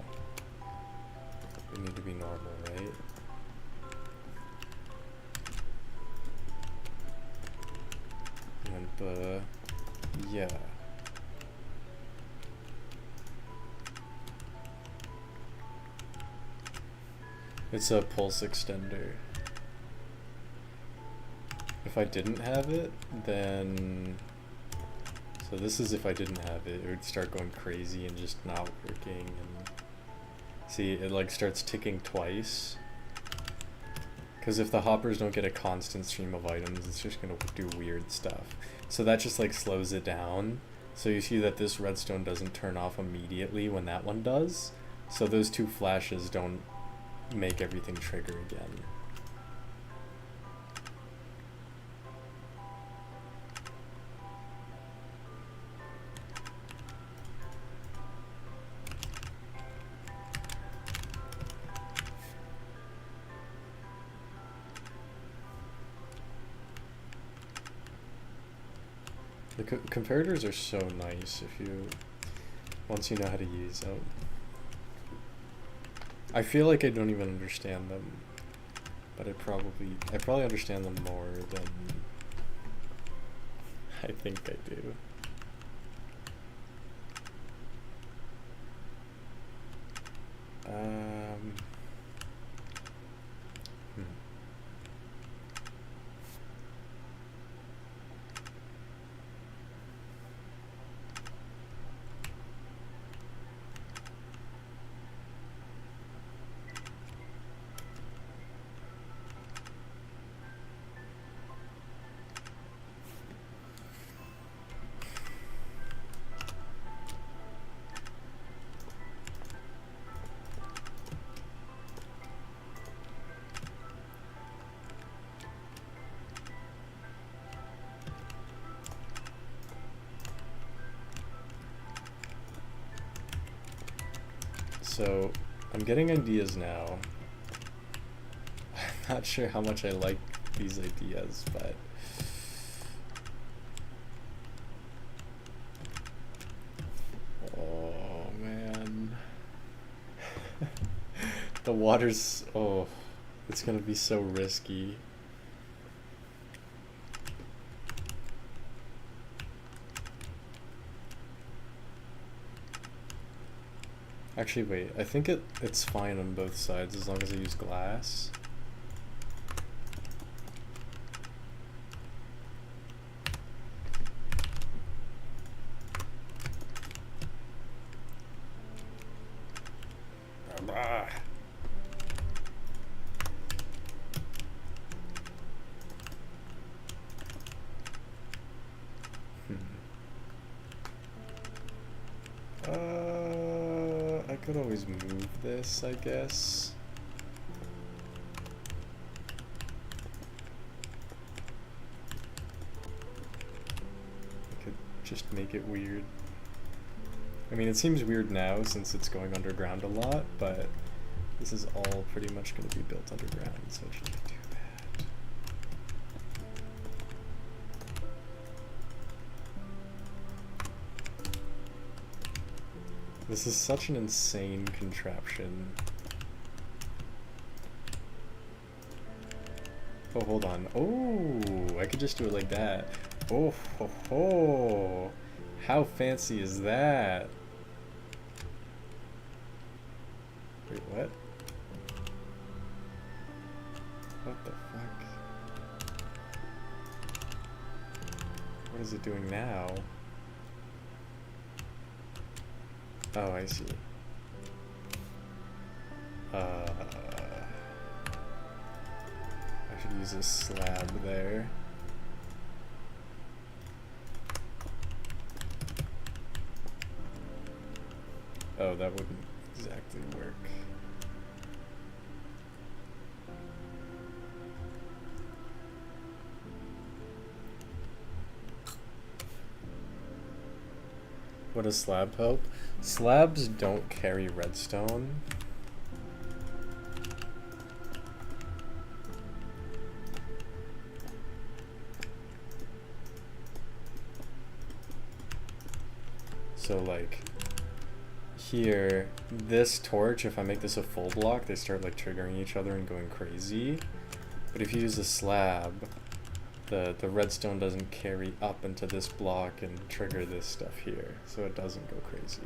We need to be normal, right? And yeah. It's a pulse extender. If I didn't have it, then... So this is if I didn't have it, it would start going crazy and just not working. And see, it like starts ticking twice. Because if the hoppers don't get a constant stream of items, it's just going to do weird stuff. So that just like slows it down. So you see that this redstone doesn't turn off immediately when that one does. So those two flashes don't make everything trigger again. The comparators are so nice if you, once you know how to use them. I feel like I don't even understand them, but I probably understand them more than I think I do. So, I'm getting ideas now. I'm not sure how much I like these ideas, but... Oh, man. The water's... Oh, it's gonna be so risky. Actually, wait, I think it's fine on both sides as long as I use glass. I could always move this, I guess. I could just make it weird. I mean, it seems weird now since it's going underground a lot, but this is all pretty much going to be built underground, so it shouldn't be too bad. This is such an insane contraption. Oh, hold on. Oh, I could just do it like that. Oh, ho, ho. How fancy is that? Wait, what? What the fuck? What is it doing now? Oh, I see. I should use a slab there. Oh, that wouldn't exactly work. What does slab help? Slabs don't carry redstone. So like here, this torch, if I make this a full block, they start like triggering each other and going crazy. But if you use a slab, the redstone doesn't carry up into this block and trigger this stuff here, so it doesn't go crazy.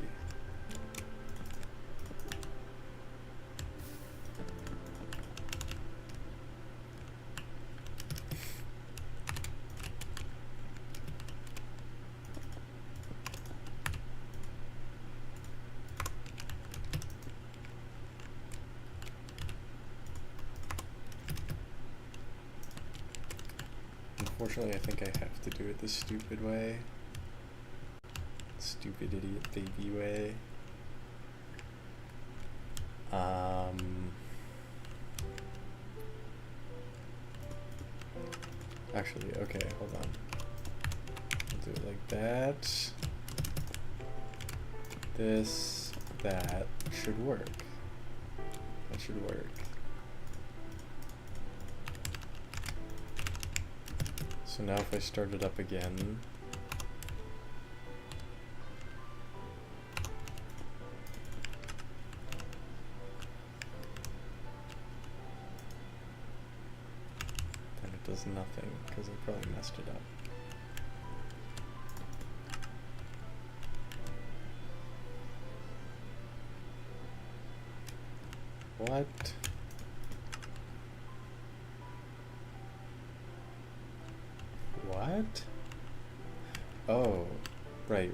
Unfortunately, I think I have to do it the stupid way. Stupid idiot baby way. Actually, okay, hold on. I'll do it like that. This, that should work. That should work. So now if I start it up again, then it does nothing because I probably messed it up. What? What? Oh, right.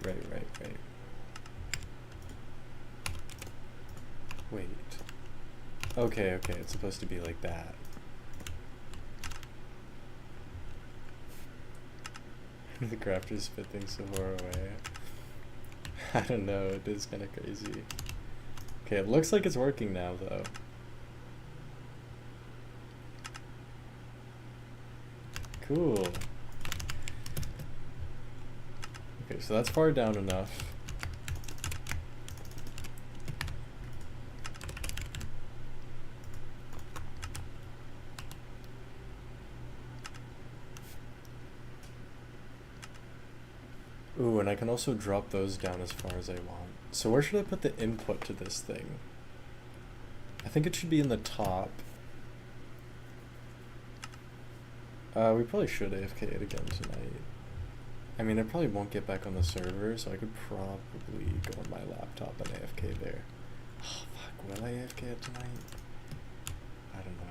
Wait. Okay, it's supposed to be like that. The crafters spit things so far away. I don't know, it is kind of crazy. Okay, it looks like it's working now, though. Cool. Okay, so that's far down enough. Ooh, and I can also drop those down as far as I want. So where should I put the input to this thing? I think it should be in the top. We probably should AFK it again tonight. I mean, I probably won't get back on the server, so I could probably go on my laptop and AFK there. Oh, fuck, will I AFK it tonight? I don't know.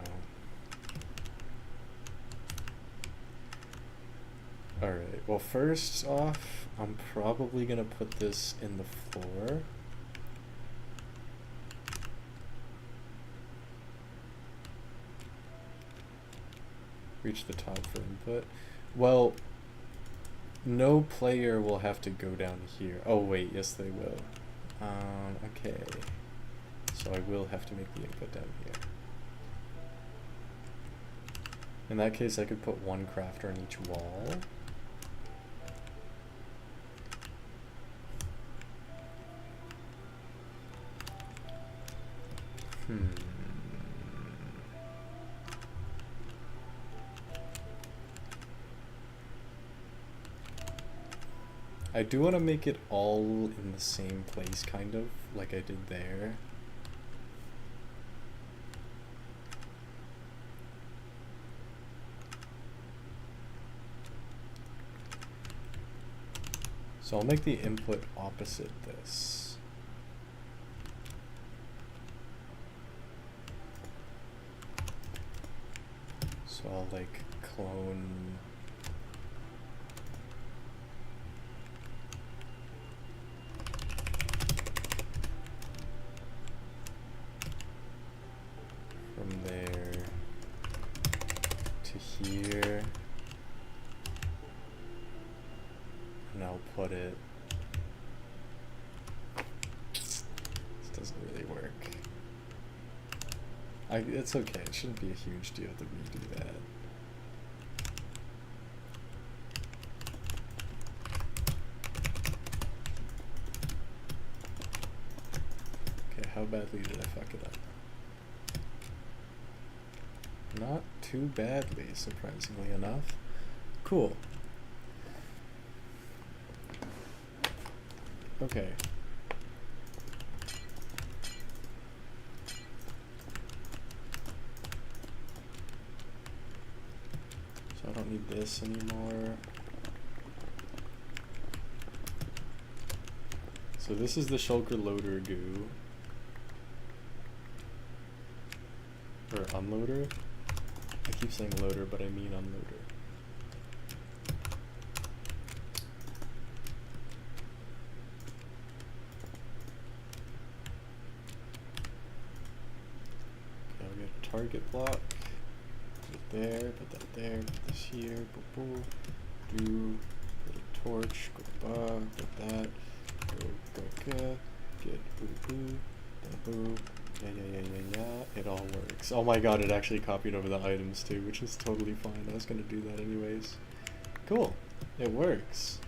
Alright, well first off, I'm probably gonna put this in the floor. Reach the top for input. Well, no player will have to go down here. Oh wait, yes they will. Okay. So I will have to make the input down here. In that case, I could put one crafter on each wall. I do want to make it all in the same place, kind of, like I did there. So I'll make the input opposite this. So I'll like clone from there to here. And I'll put it. This doesn't really work. It's okay. It shouldn't be a huge deal to redo that. Okay, how badly did I fuck it up? Not too badly, surprisingly enough. Cool. Okay. So I don't need this anymore. So this is the shulker loader goo. Or unloader? I keep saying loader, but I mean unloader. Target block, put it there, put that there, put this here, boop, boop, put a torch, go put that, go, get boo, yeah, it all works. Oh my god, it actually copied over the items too, which is totally fine. I was gonna do that anyways. Cool, it works.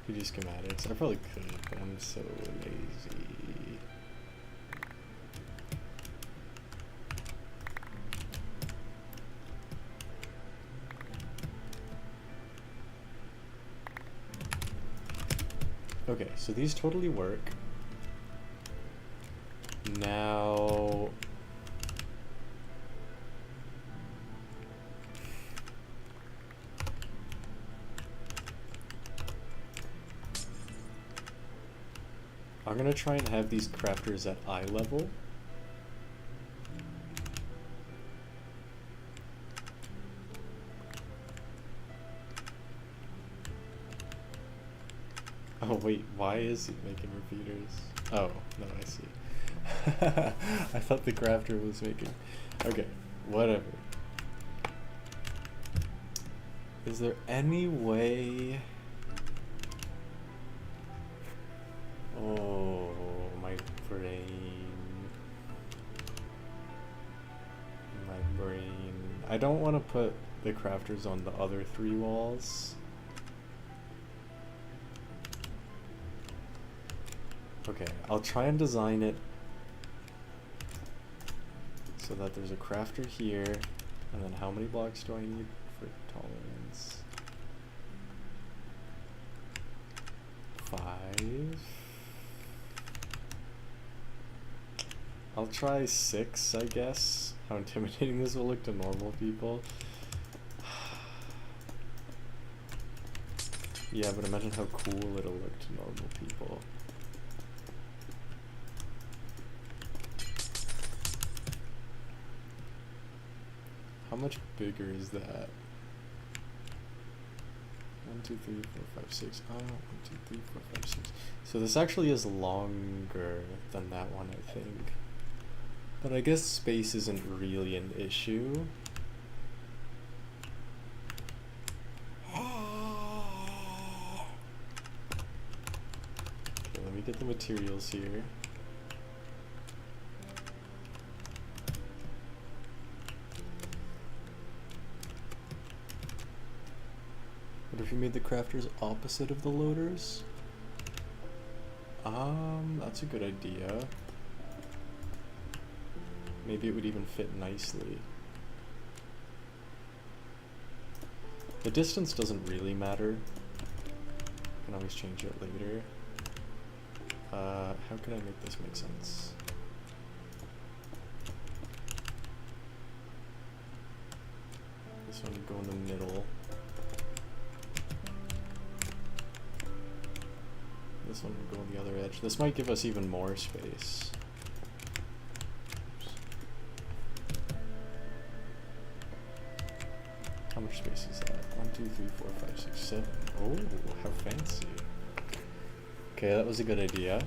PG schematics, I probably could, but I'm so lazy. Okay, so these totally work. Now... I'm gonna try and have these crafters at eye level. Oh wait, why is it making repeaters? Oh, no, I see. I thought the crafter was making... Okay, whatever. Is there any way... Oh, my brain. My brain. I don't want to put the crafters on the other 3 walls. Okay, I'll try and design it so that there's a crafter here, and then how many blocks do I need for tolerance? 5. I'll try 6, I guess. How intimidating this will look to normal people. Yeah, but imagine how cool it'll look to normal people. How much bigger is that? 1, 2, 3, 4, 5, 6. Oh, 1, 2, 3, 4, 5, 6. So this actually is longer than that one, I think. But I guess space isn't really an issue. Okay, let me get the materials here. What if you made the crafters opposite of the loaders? That's a good idea. Maybe it would even fit nicely. The distance doesn't really matter. I can always change it later. How could I make this make sense? This one would go in the middle. This one would go on the other edge. This might give us even more space. Oops. How much space is that? 1, 2, 3, 4, 5, 6, 7. Oh, how fancy. Okay, that was a good idea.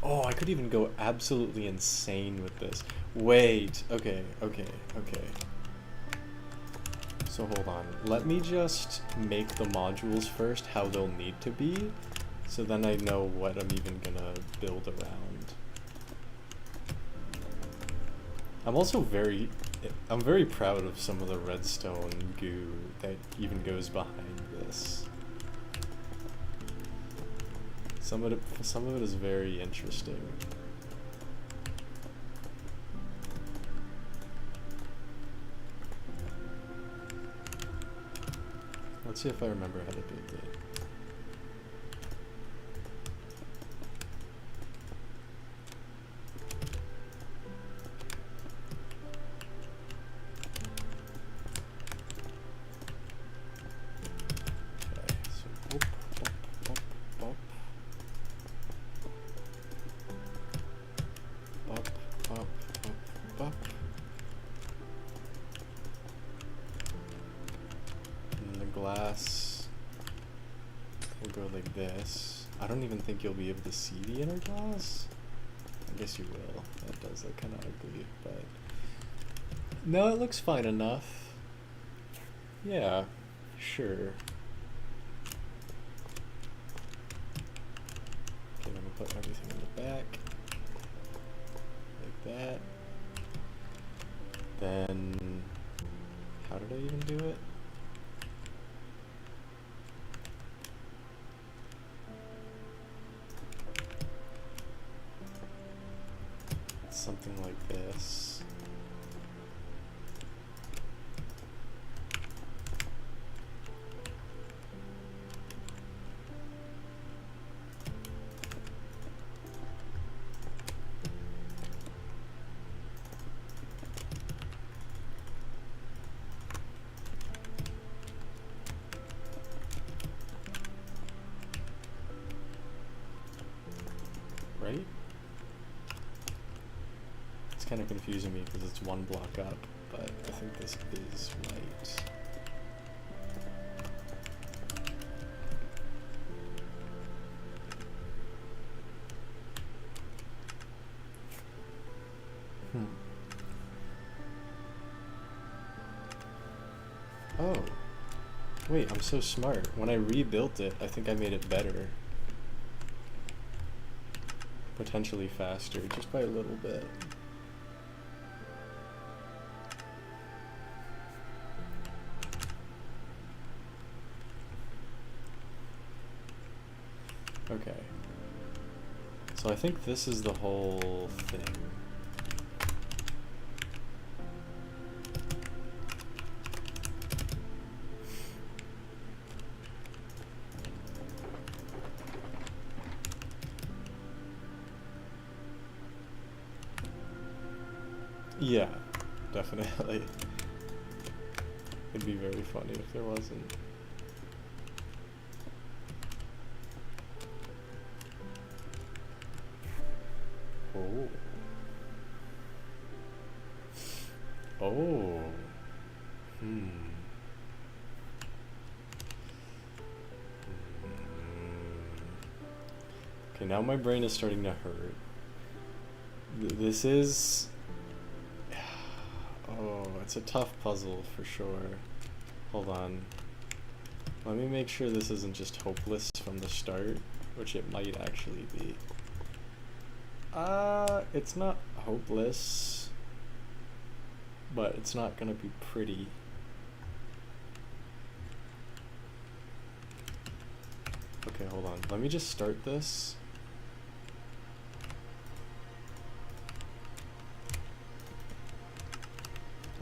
Oh, I could even go absolutely insane with this. Wait, okay. So hold on, let me just make the modules first how they'll need to be, so then I know what I'm even gonna build around. I'm very proud of some of the redstone goo that even goes behind this. Some of it is very interesting. Let's see if I remember how to build it. Okay, so whoop, whoop, whoop, whoop. Up, up, up, up. And the glass will go like this. I don't even think you'll be able to see the inner glass. I guess you will. That does look kind of ugly, but no, it looks fine enough. Yeah, sure. Okay, let me put everything in the back. That. Then, how did I even do it? Something like this. Right? It's kind of confusing me because it's one block up, but I think this is right. Oh. Wait, I'm so smart. When I rebuilt it, I think I made it better. Potentially faster, just by a little bit. Okay. So I think this is the whole thing. Yeah, definitely. It'd be very funny if there wasn't. Oh. Oh. Okay, now my brain is starting to hurt. This is... Oh, it's a tough puzzle for sure. Hold on. Let me make sure this isn't just hopeless from the start, which it might actually be. It's not hopeless, but it's not gonna be pretty. Okay, hold on. Let me just start this.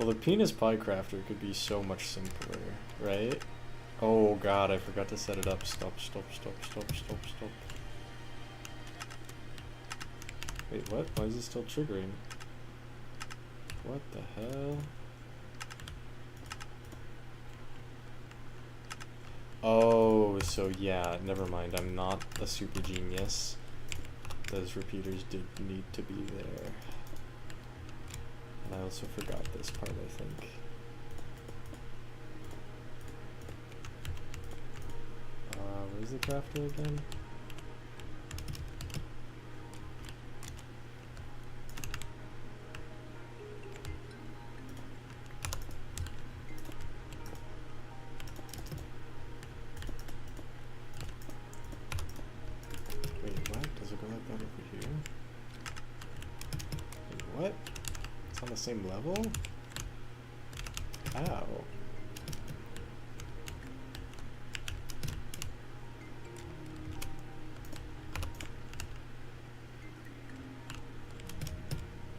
Well, the penis pie crafter could be so much simpler, right? Oh god, I forgot to set it up. Stop. Wait, what? Why is it still triggering? What the hell? Oh, so yeah, never mind. I'm not a super genius. Those repeaters did need to be there. And I also forgot this part, I think. Where's the crafter again? Wait, what? Does it go like that over here? Wait, what? It's on the same level? Ow.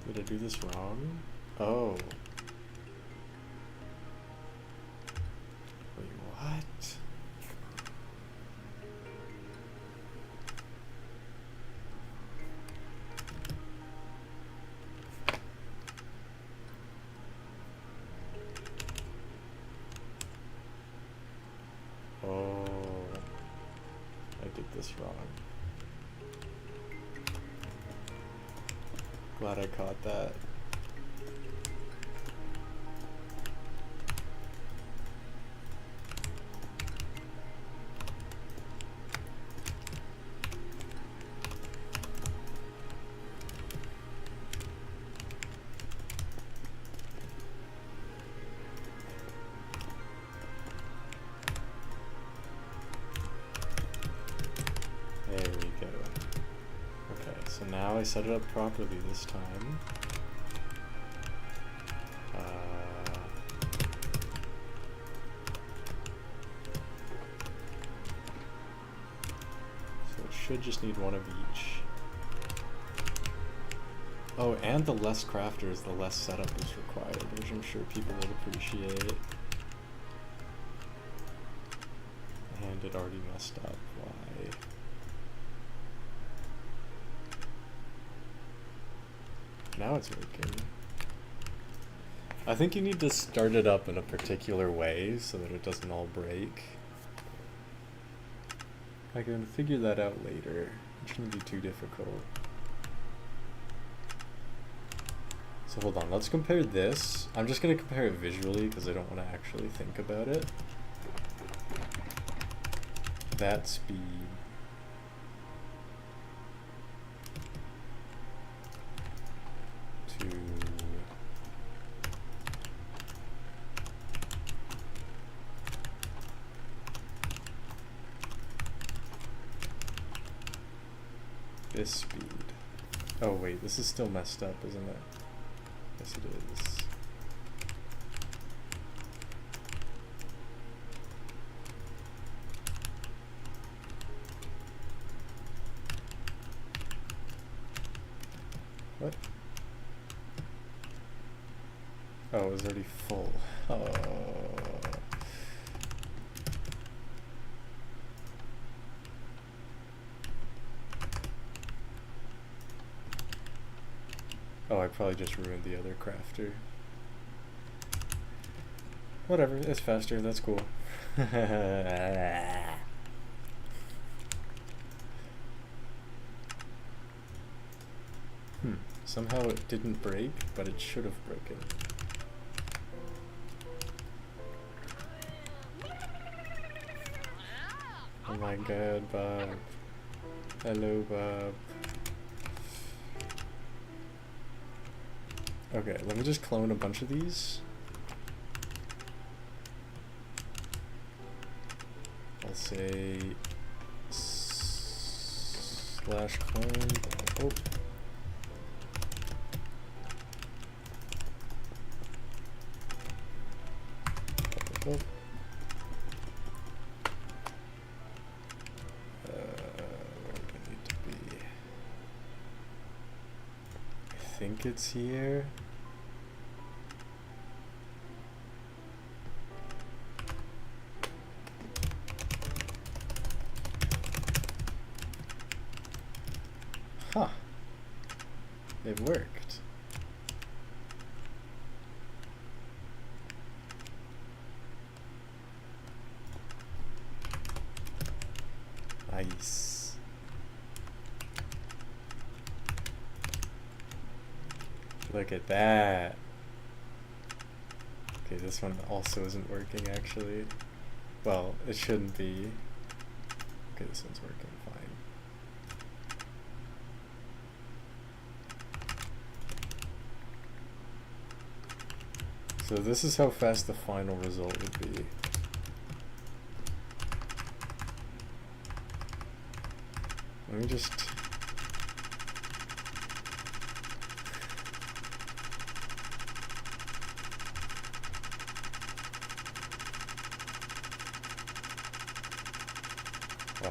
Did I do this wrong? Oh. Wait, what? Oh. I did this wrong. Glad I caught that. There we go. Okay, so now I set it up properly this time. So it should just need one of each. Oh, and the less crafters, the less setup is required, which I'm sure people would appreciate. And it already messed up. Why? Now it's working. I think you need to start it up in a particular way so that it doesn't all break. I can figure that out later. It shouldn't be too difficult. So hold on, let's compare this. I'm just going to compare it visually because I don't want to actually think about it. That speed. To this speed. Oh wait, this is still messed up, isn't it? Yes it is. What? Oh, it was already full. Oh. Oh, I probably just ruined the other crafter. Whatever, it's faster, that's cool. Somehow it didn't break, but it should have broken. Oh my god, Bob. Hello, Bob. Okay, let me just clone a bunch of these. I'll say slash clone. Oh. Oh. Where do I need to be? I think it's here. It worked. Nice. Look at that. Okay, this one also isn't working actually. Well, it shouldn't be. Okay, this one's working fine. So this is how fast the final result would be. Let me just... Wow.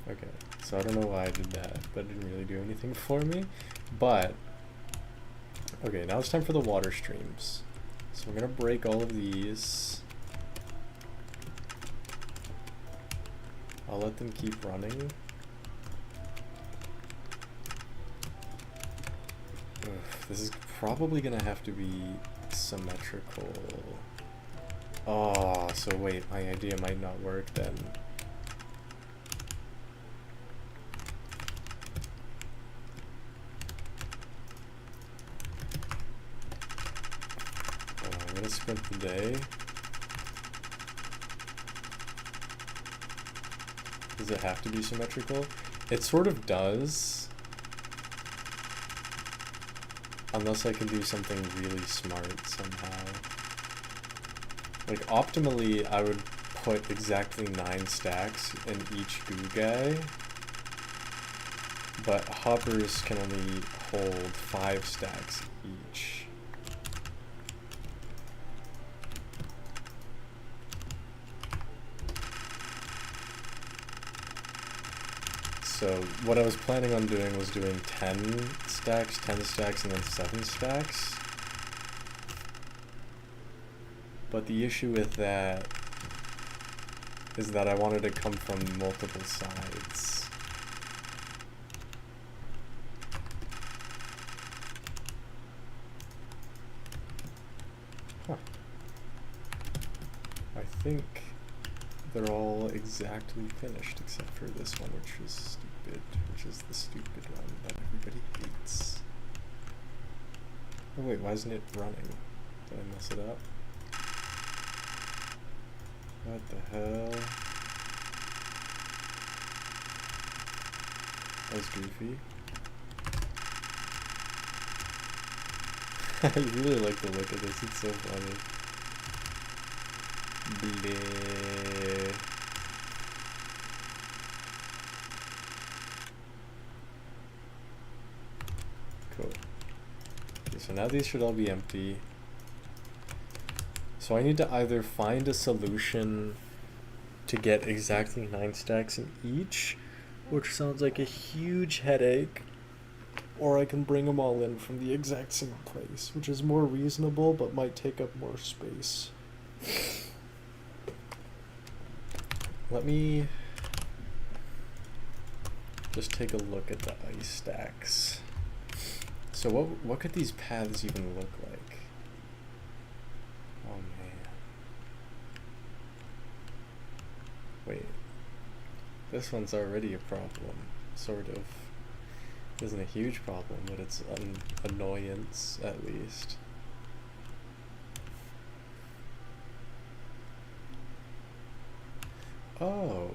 Okay, so I don't know why I did that. That didn't really do anything for me. But, okay, now it's time for the water streams. So I'm gonna break all of these. I'll let them keep running. Ugh, this is probably gonna have to be symmetrical. Oh, so wait, my idea might not work then. I'm gonna sprint the day. Does it have to be symmetrical? It sort of does. Unless I can do something really smart somehow. Like, optimally, I would put exactly 9 stacks in each goo guy. But hoppers can only hold 5 stacks each. So what I was planning on doing was doing 10 stacks, and then 7 stacks. But the issue with that is that I wanted to come from multiple sides. Huh. I think they're all exactly finished except for this one, which is stupid, which is the stupid one that everybody hates. Oh wait, why isn't it running? Did I mess it up? What the hell? That was goofy. I really like the look of this, it's so funny. Bleh. Cool. Okay, so now these should all be empty. So I need to either find a solution to get exactly 9 stacks in each, which sounds like a huge headache, or I can bring them all in from the exact same place, which is more reasonable but might take up more space. Let me just take a look at the ice stacks. So what could these paths even look like? Oh man. Wait. This one's already a problem, sort of. It isn't a huge problem, but it's an annoyance at least. Oh.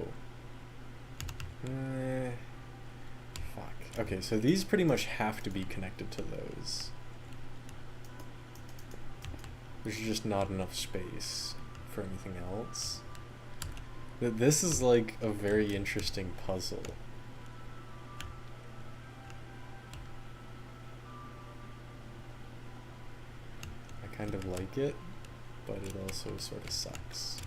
Fuck. Okay, so these pretty much have to be connected to those. There's just not enough space for anything else. This is like a very interesting puzzle. like it, but it also sort of sucks.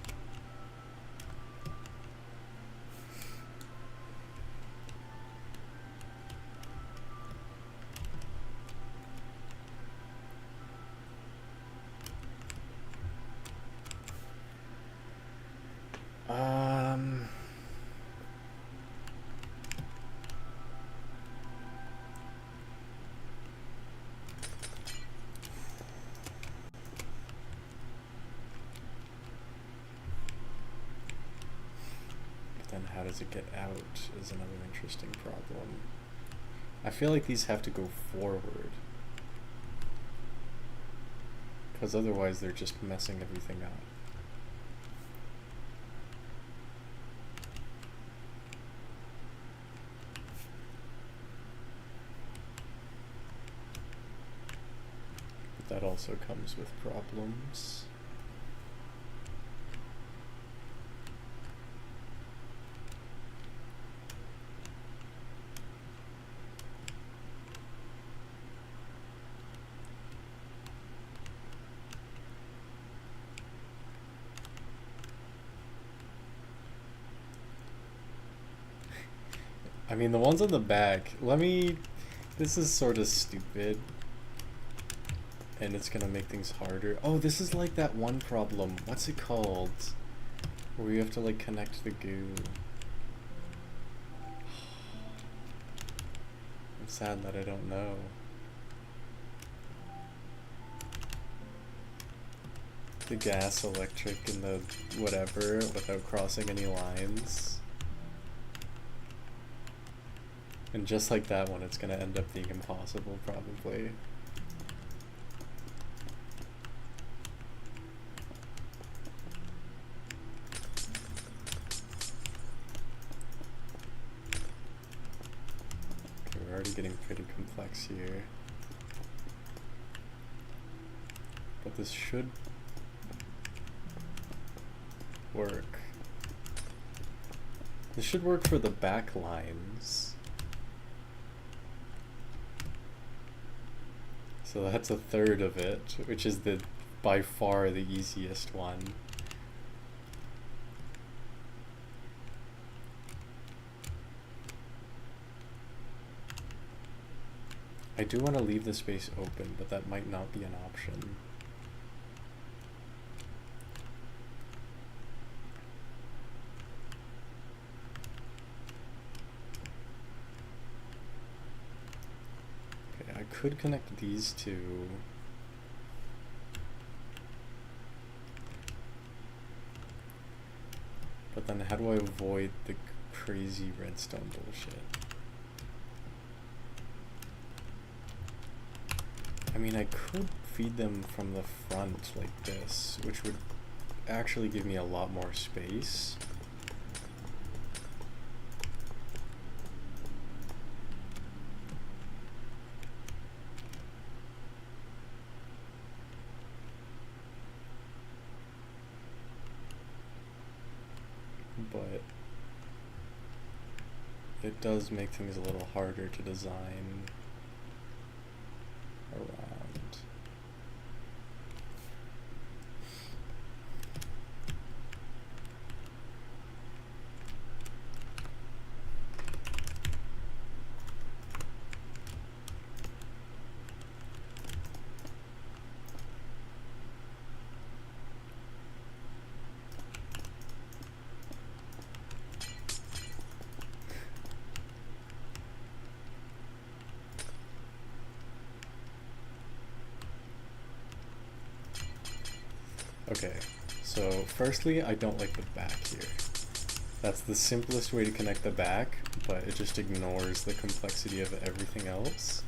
Then how does it get out is another interesting problem. I feel like these have to go forward, because otherwise they're just messing everything up. But that also comes with problems. I mean, the ones on the back, this is sort of stupid, and it's gonna make things harder. Oh, this is like that one problem, what's it called? Where you have to like connect the goo. I'm sad that I don't know. The gas, electric, and the whatever without crossing any lines. And just like that one, it's gonna end up being impossible, probably. Okay, we're already getting pretty complex here. But this should work. This should work for the back lines. So that's a third of it, which is by far the easiest one. I do want to leave the space open, but that might not be an option. I could connect these two. But then how do I avoid the crazy redstone bullshit? I mean, I could feed them from the front like this, which would actually give me a lot more space. But it does make things a little harder to design around. Okay, so firstly, I don't like the back here. That's the simplest way to connect the back, but it just ignores the complexity of everything else.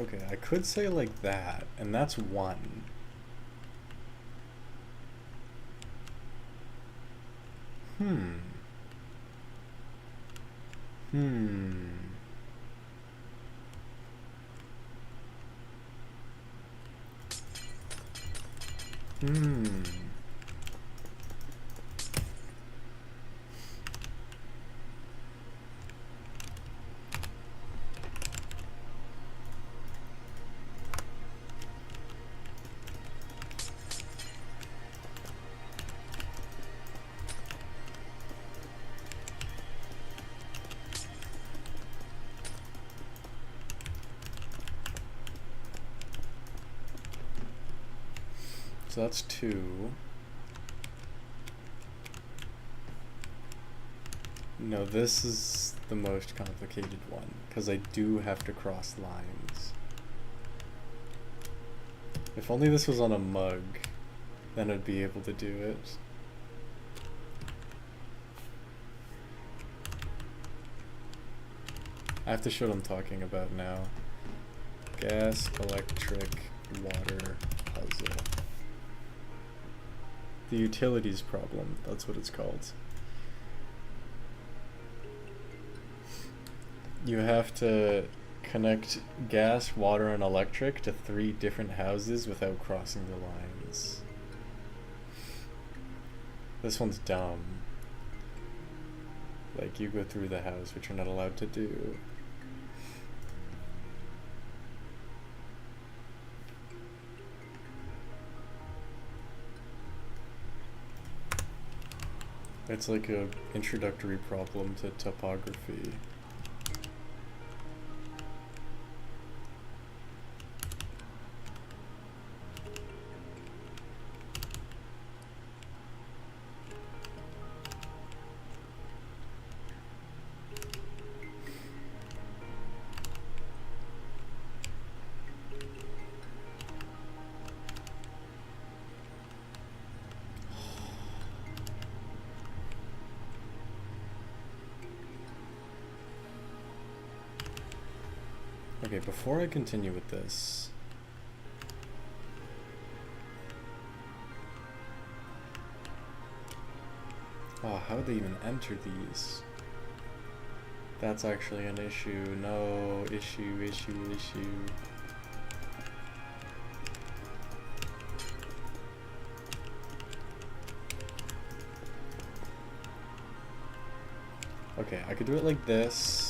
Okay, I could say like that, and that's 1. Hmm. So that's 2. No, this is the most complicated one, because I do have to cross lines. If only this was on a mug, then I'd be able to do it. I have to show what I'm talking about now. Gas, electric, water, puzzle. The utilities problem, that's what it's called. You have to connect gas, water, and electric to 3 different houses without crossing the lines. This one's dumb. Like, you go through the house, which you're not allowed to do. It's like a introductory problem to topography. Okay, before I continue with this, oh, how would they even enter these? That's actually an issue. No, issue. Okay, I could do it like this.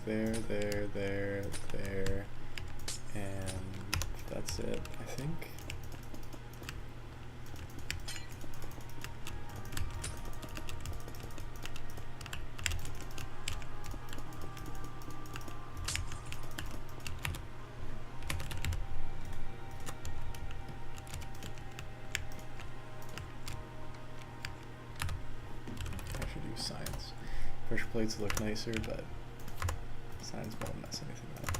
There, and that's it, I think. I should use science. Pressure plates look nicer, but science won't mess anything up.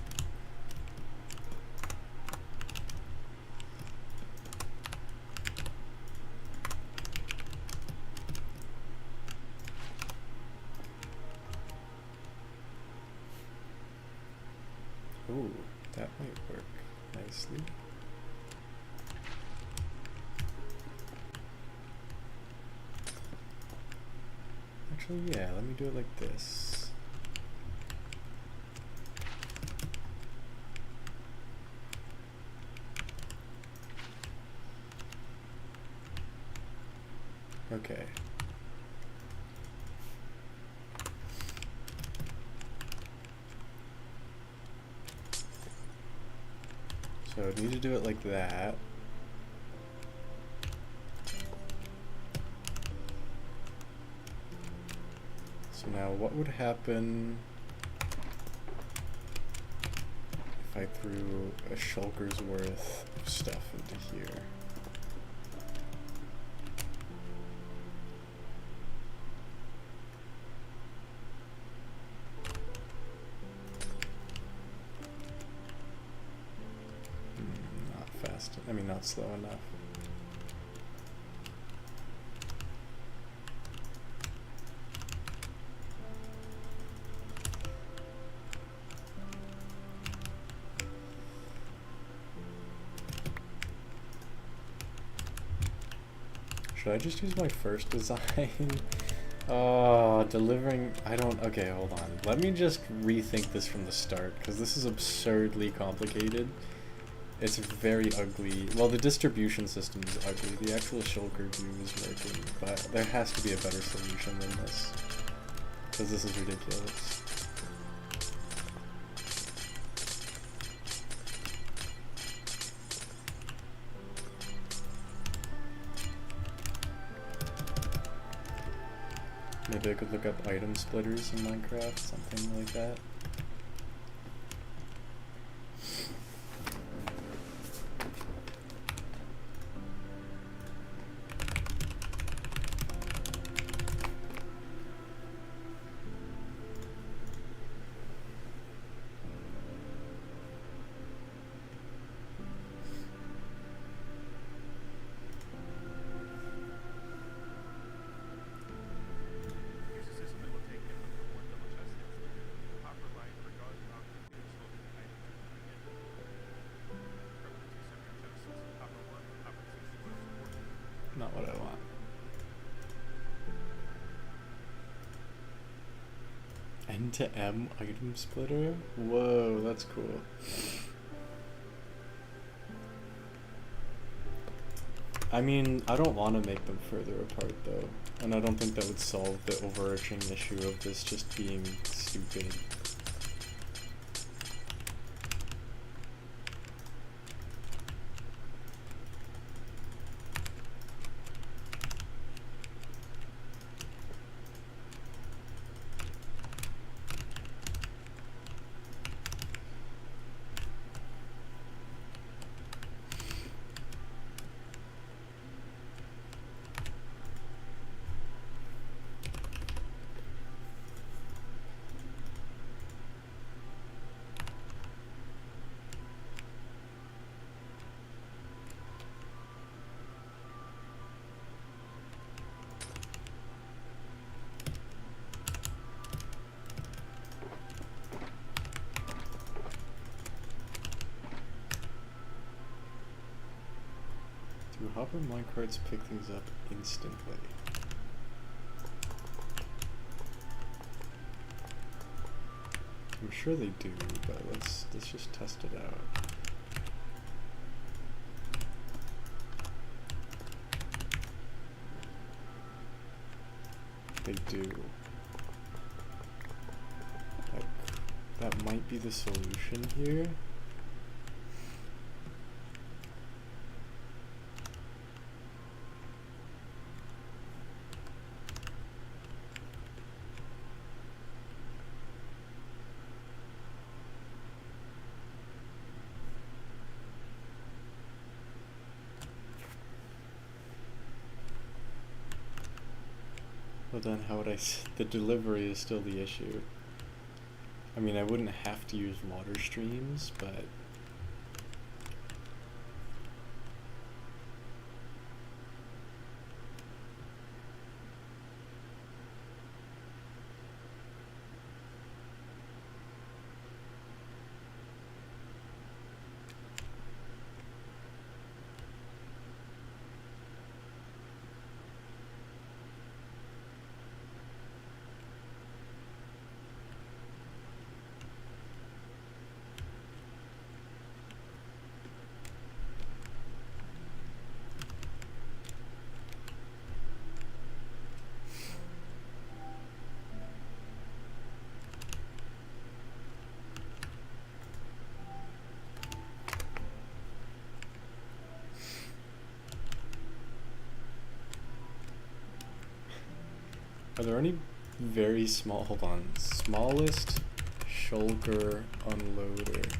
Ooh, that might work nicely. Actually, yeah, let me do it like this. Okay. So I need to do it like that. So now what would happen if I threw a shulker's worth of stuff into here? I mean, not slow enough. Should I just use my first design? Oh, delivering... I don't... Okay, hold on. Let me just rethink this from the start, because this is absurdly complicated. It's very ugly. Well, the distribution system is ugly. The actual shulker view is working, but there has to be a better solution than this, because this is ridiculous. Maybe I could look up item splitters in Minecraft, something like that. Use a system that will take input from one double chest hits the copper line regardless of computer slope and item from the 2 center chests, copper 1, copper 2 support. Not what I want. N to M item splitter? Whoa, that's cool. I mean, I don't want to make them further apart though, and I don't think that would solve the overarching issue of this just being stupid. Do hopper minecarts pick things up instantly? I'm sure they do, but let's just test it out. They do. That might be the solution here. But then how would the delivery is still the issue. I mean, I wouldn't have to use water streams, but are there any very small, hold on, smallest shulker unloader?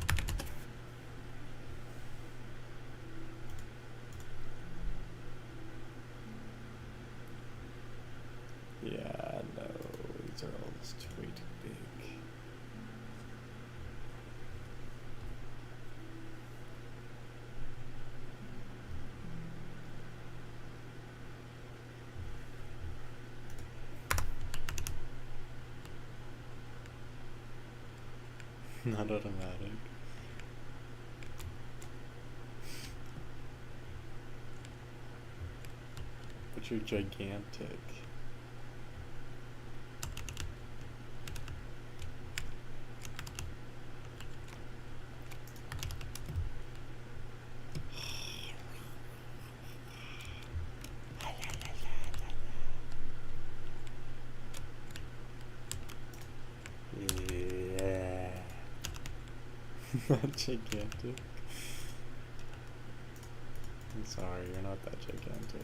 Yeah, no, these are all just way too big. Not automatic. But you're gigantic. Yeah. Not gigantic. I'm sorry, you're not that gigantic.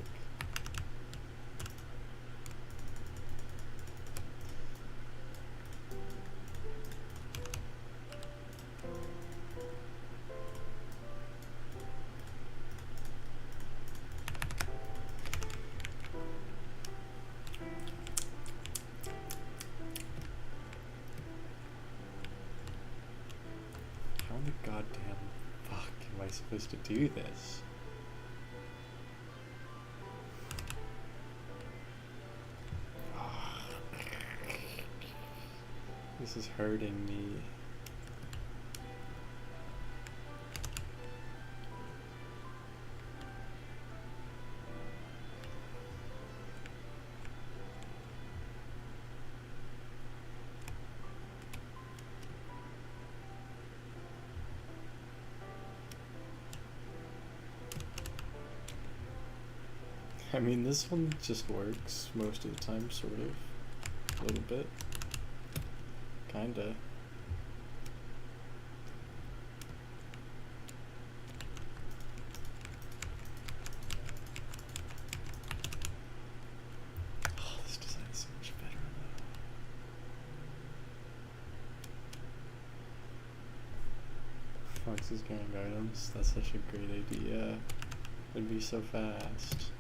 How in the goddamn fuck am I supposed to do this? This is hurting me. I mean, this one just works most of the time, sort of. A little bit. Kinda. Oh, this design is so much better though. Fox's gang items, that's such a great idea. It'd be so fast.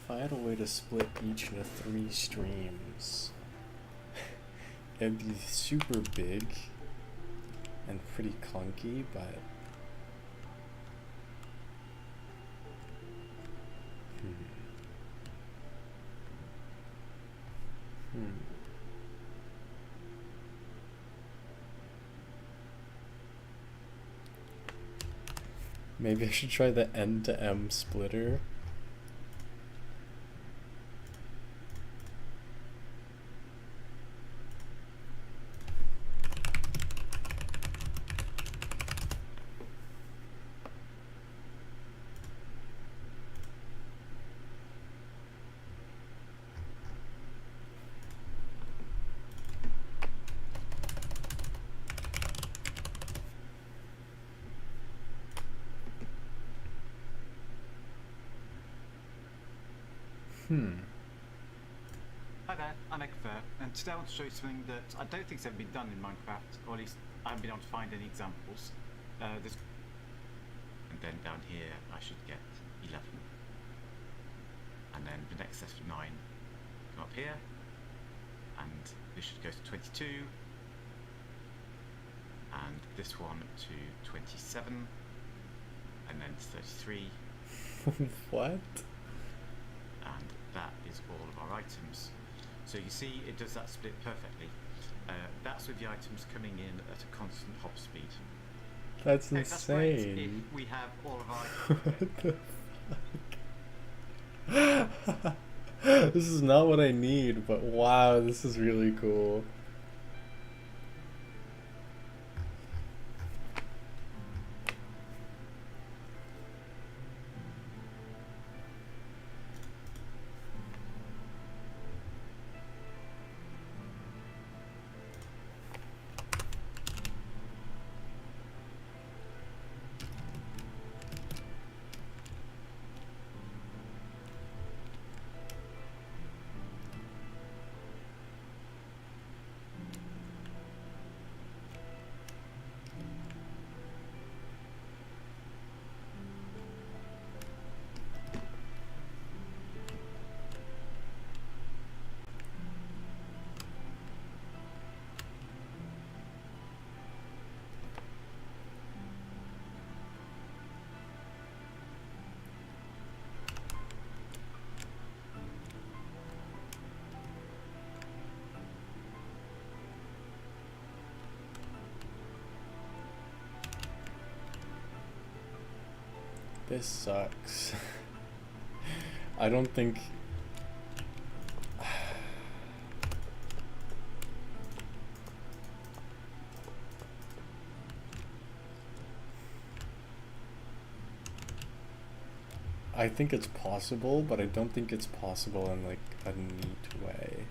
If I had a way to split each into 3 streams, it'd be super big and pretty clunky, but maybe I should try the N to M splitter. Hi there, I'm Ekfer, and today I want to show you something that I don't think has ever been done in Minecraft, or at least I haven't been able to find any examples. And then down here I should get 11. And then the next set of 9 come up here, and this should go to 22, and this one to 27, and then 33. What? And that is all of our items. So you see it does that split perfectly. That's with the items coming in at a constant hop speed. That's Okay, that's great insane. if we have all of our items. What the fuck? This is not what I need, but wow, this is really cool. This sucks. I don't think... I think it's possible, but I don't think it's possible in like a neat way.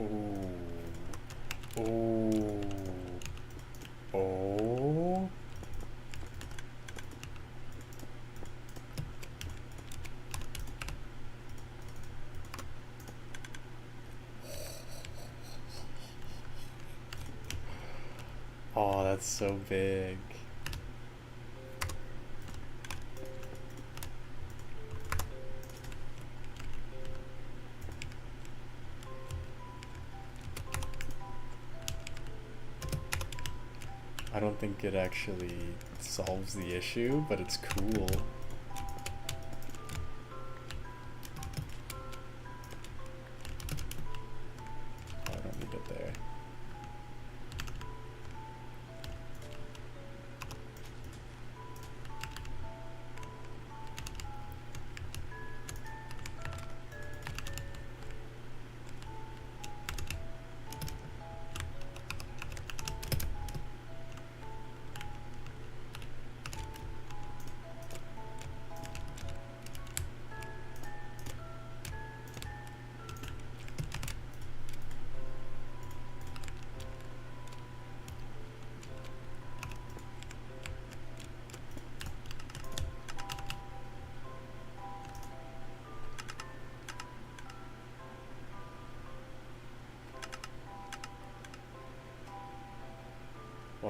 Ooh. Ooh. Oh. Oh, that's so big. I don't think it actually solves the issue, but it's cool. Oh, I don't need it there.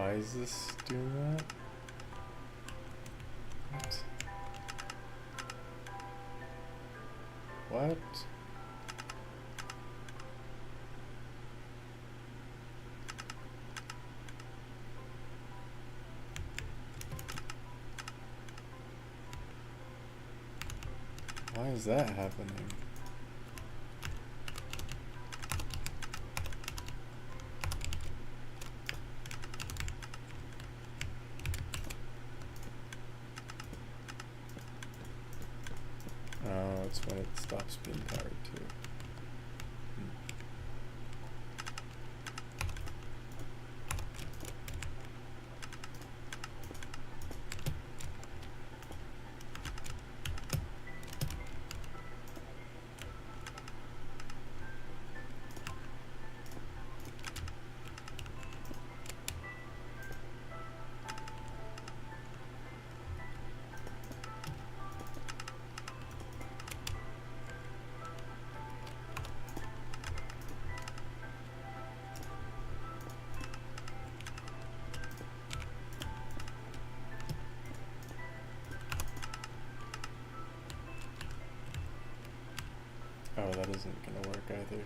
Why is this doing that? What? What? Why is that happening? Oh, it's when it stops being powered too. Oh, that isn't gonna work either.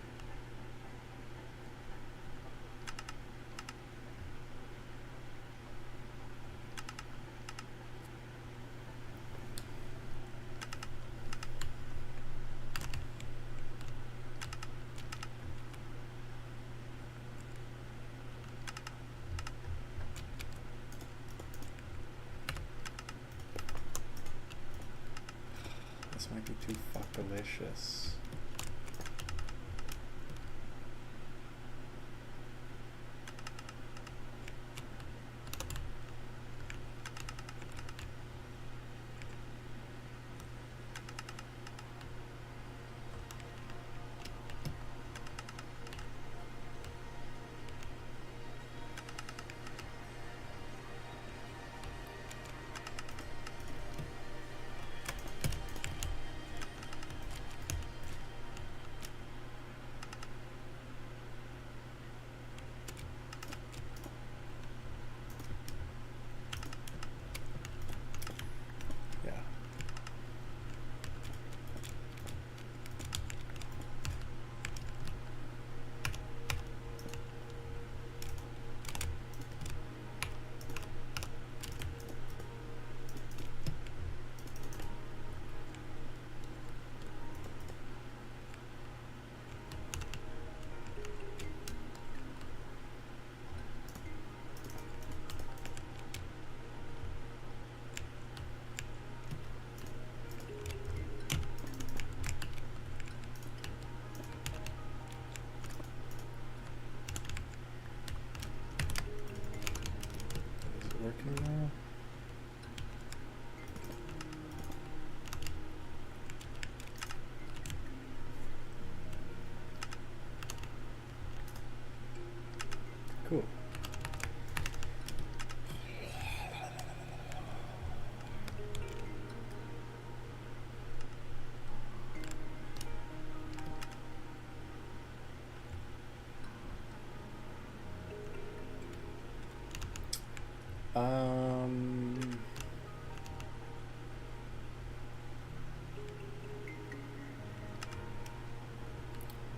This might be too fuckalicious. Working now? Cool.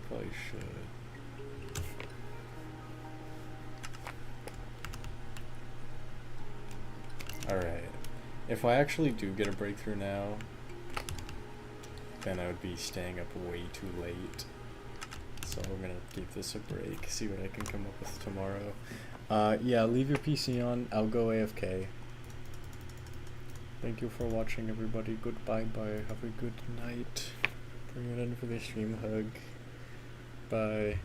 Probably should. Alright. If I actually do get a breakthrough now, then I would be staying up way too late. So I'm gonna give this a break, see what I can come up with tomorrow. Yeah, leave your PC on. I'll go AFK. Thank you for watching, everybody. Goodbye, bye. Have a good night. Bring it in for the stream hug. Bye.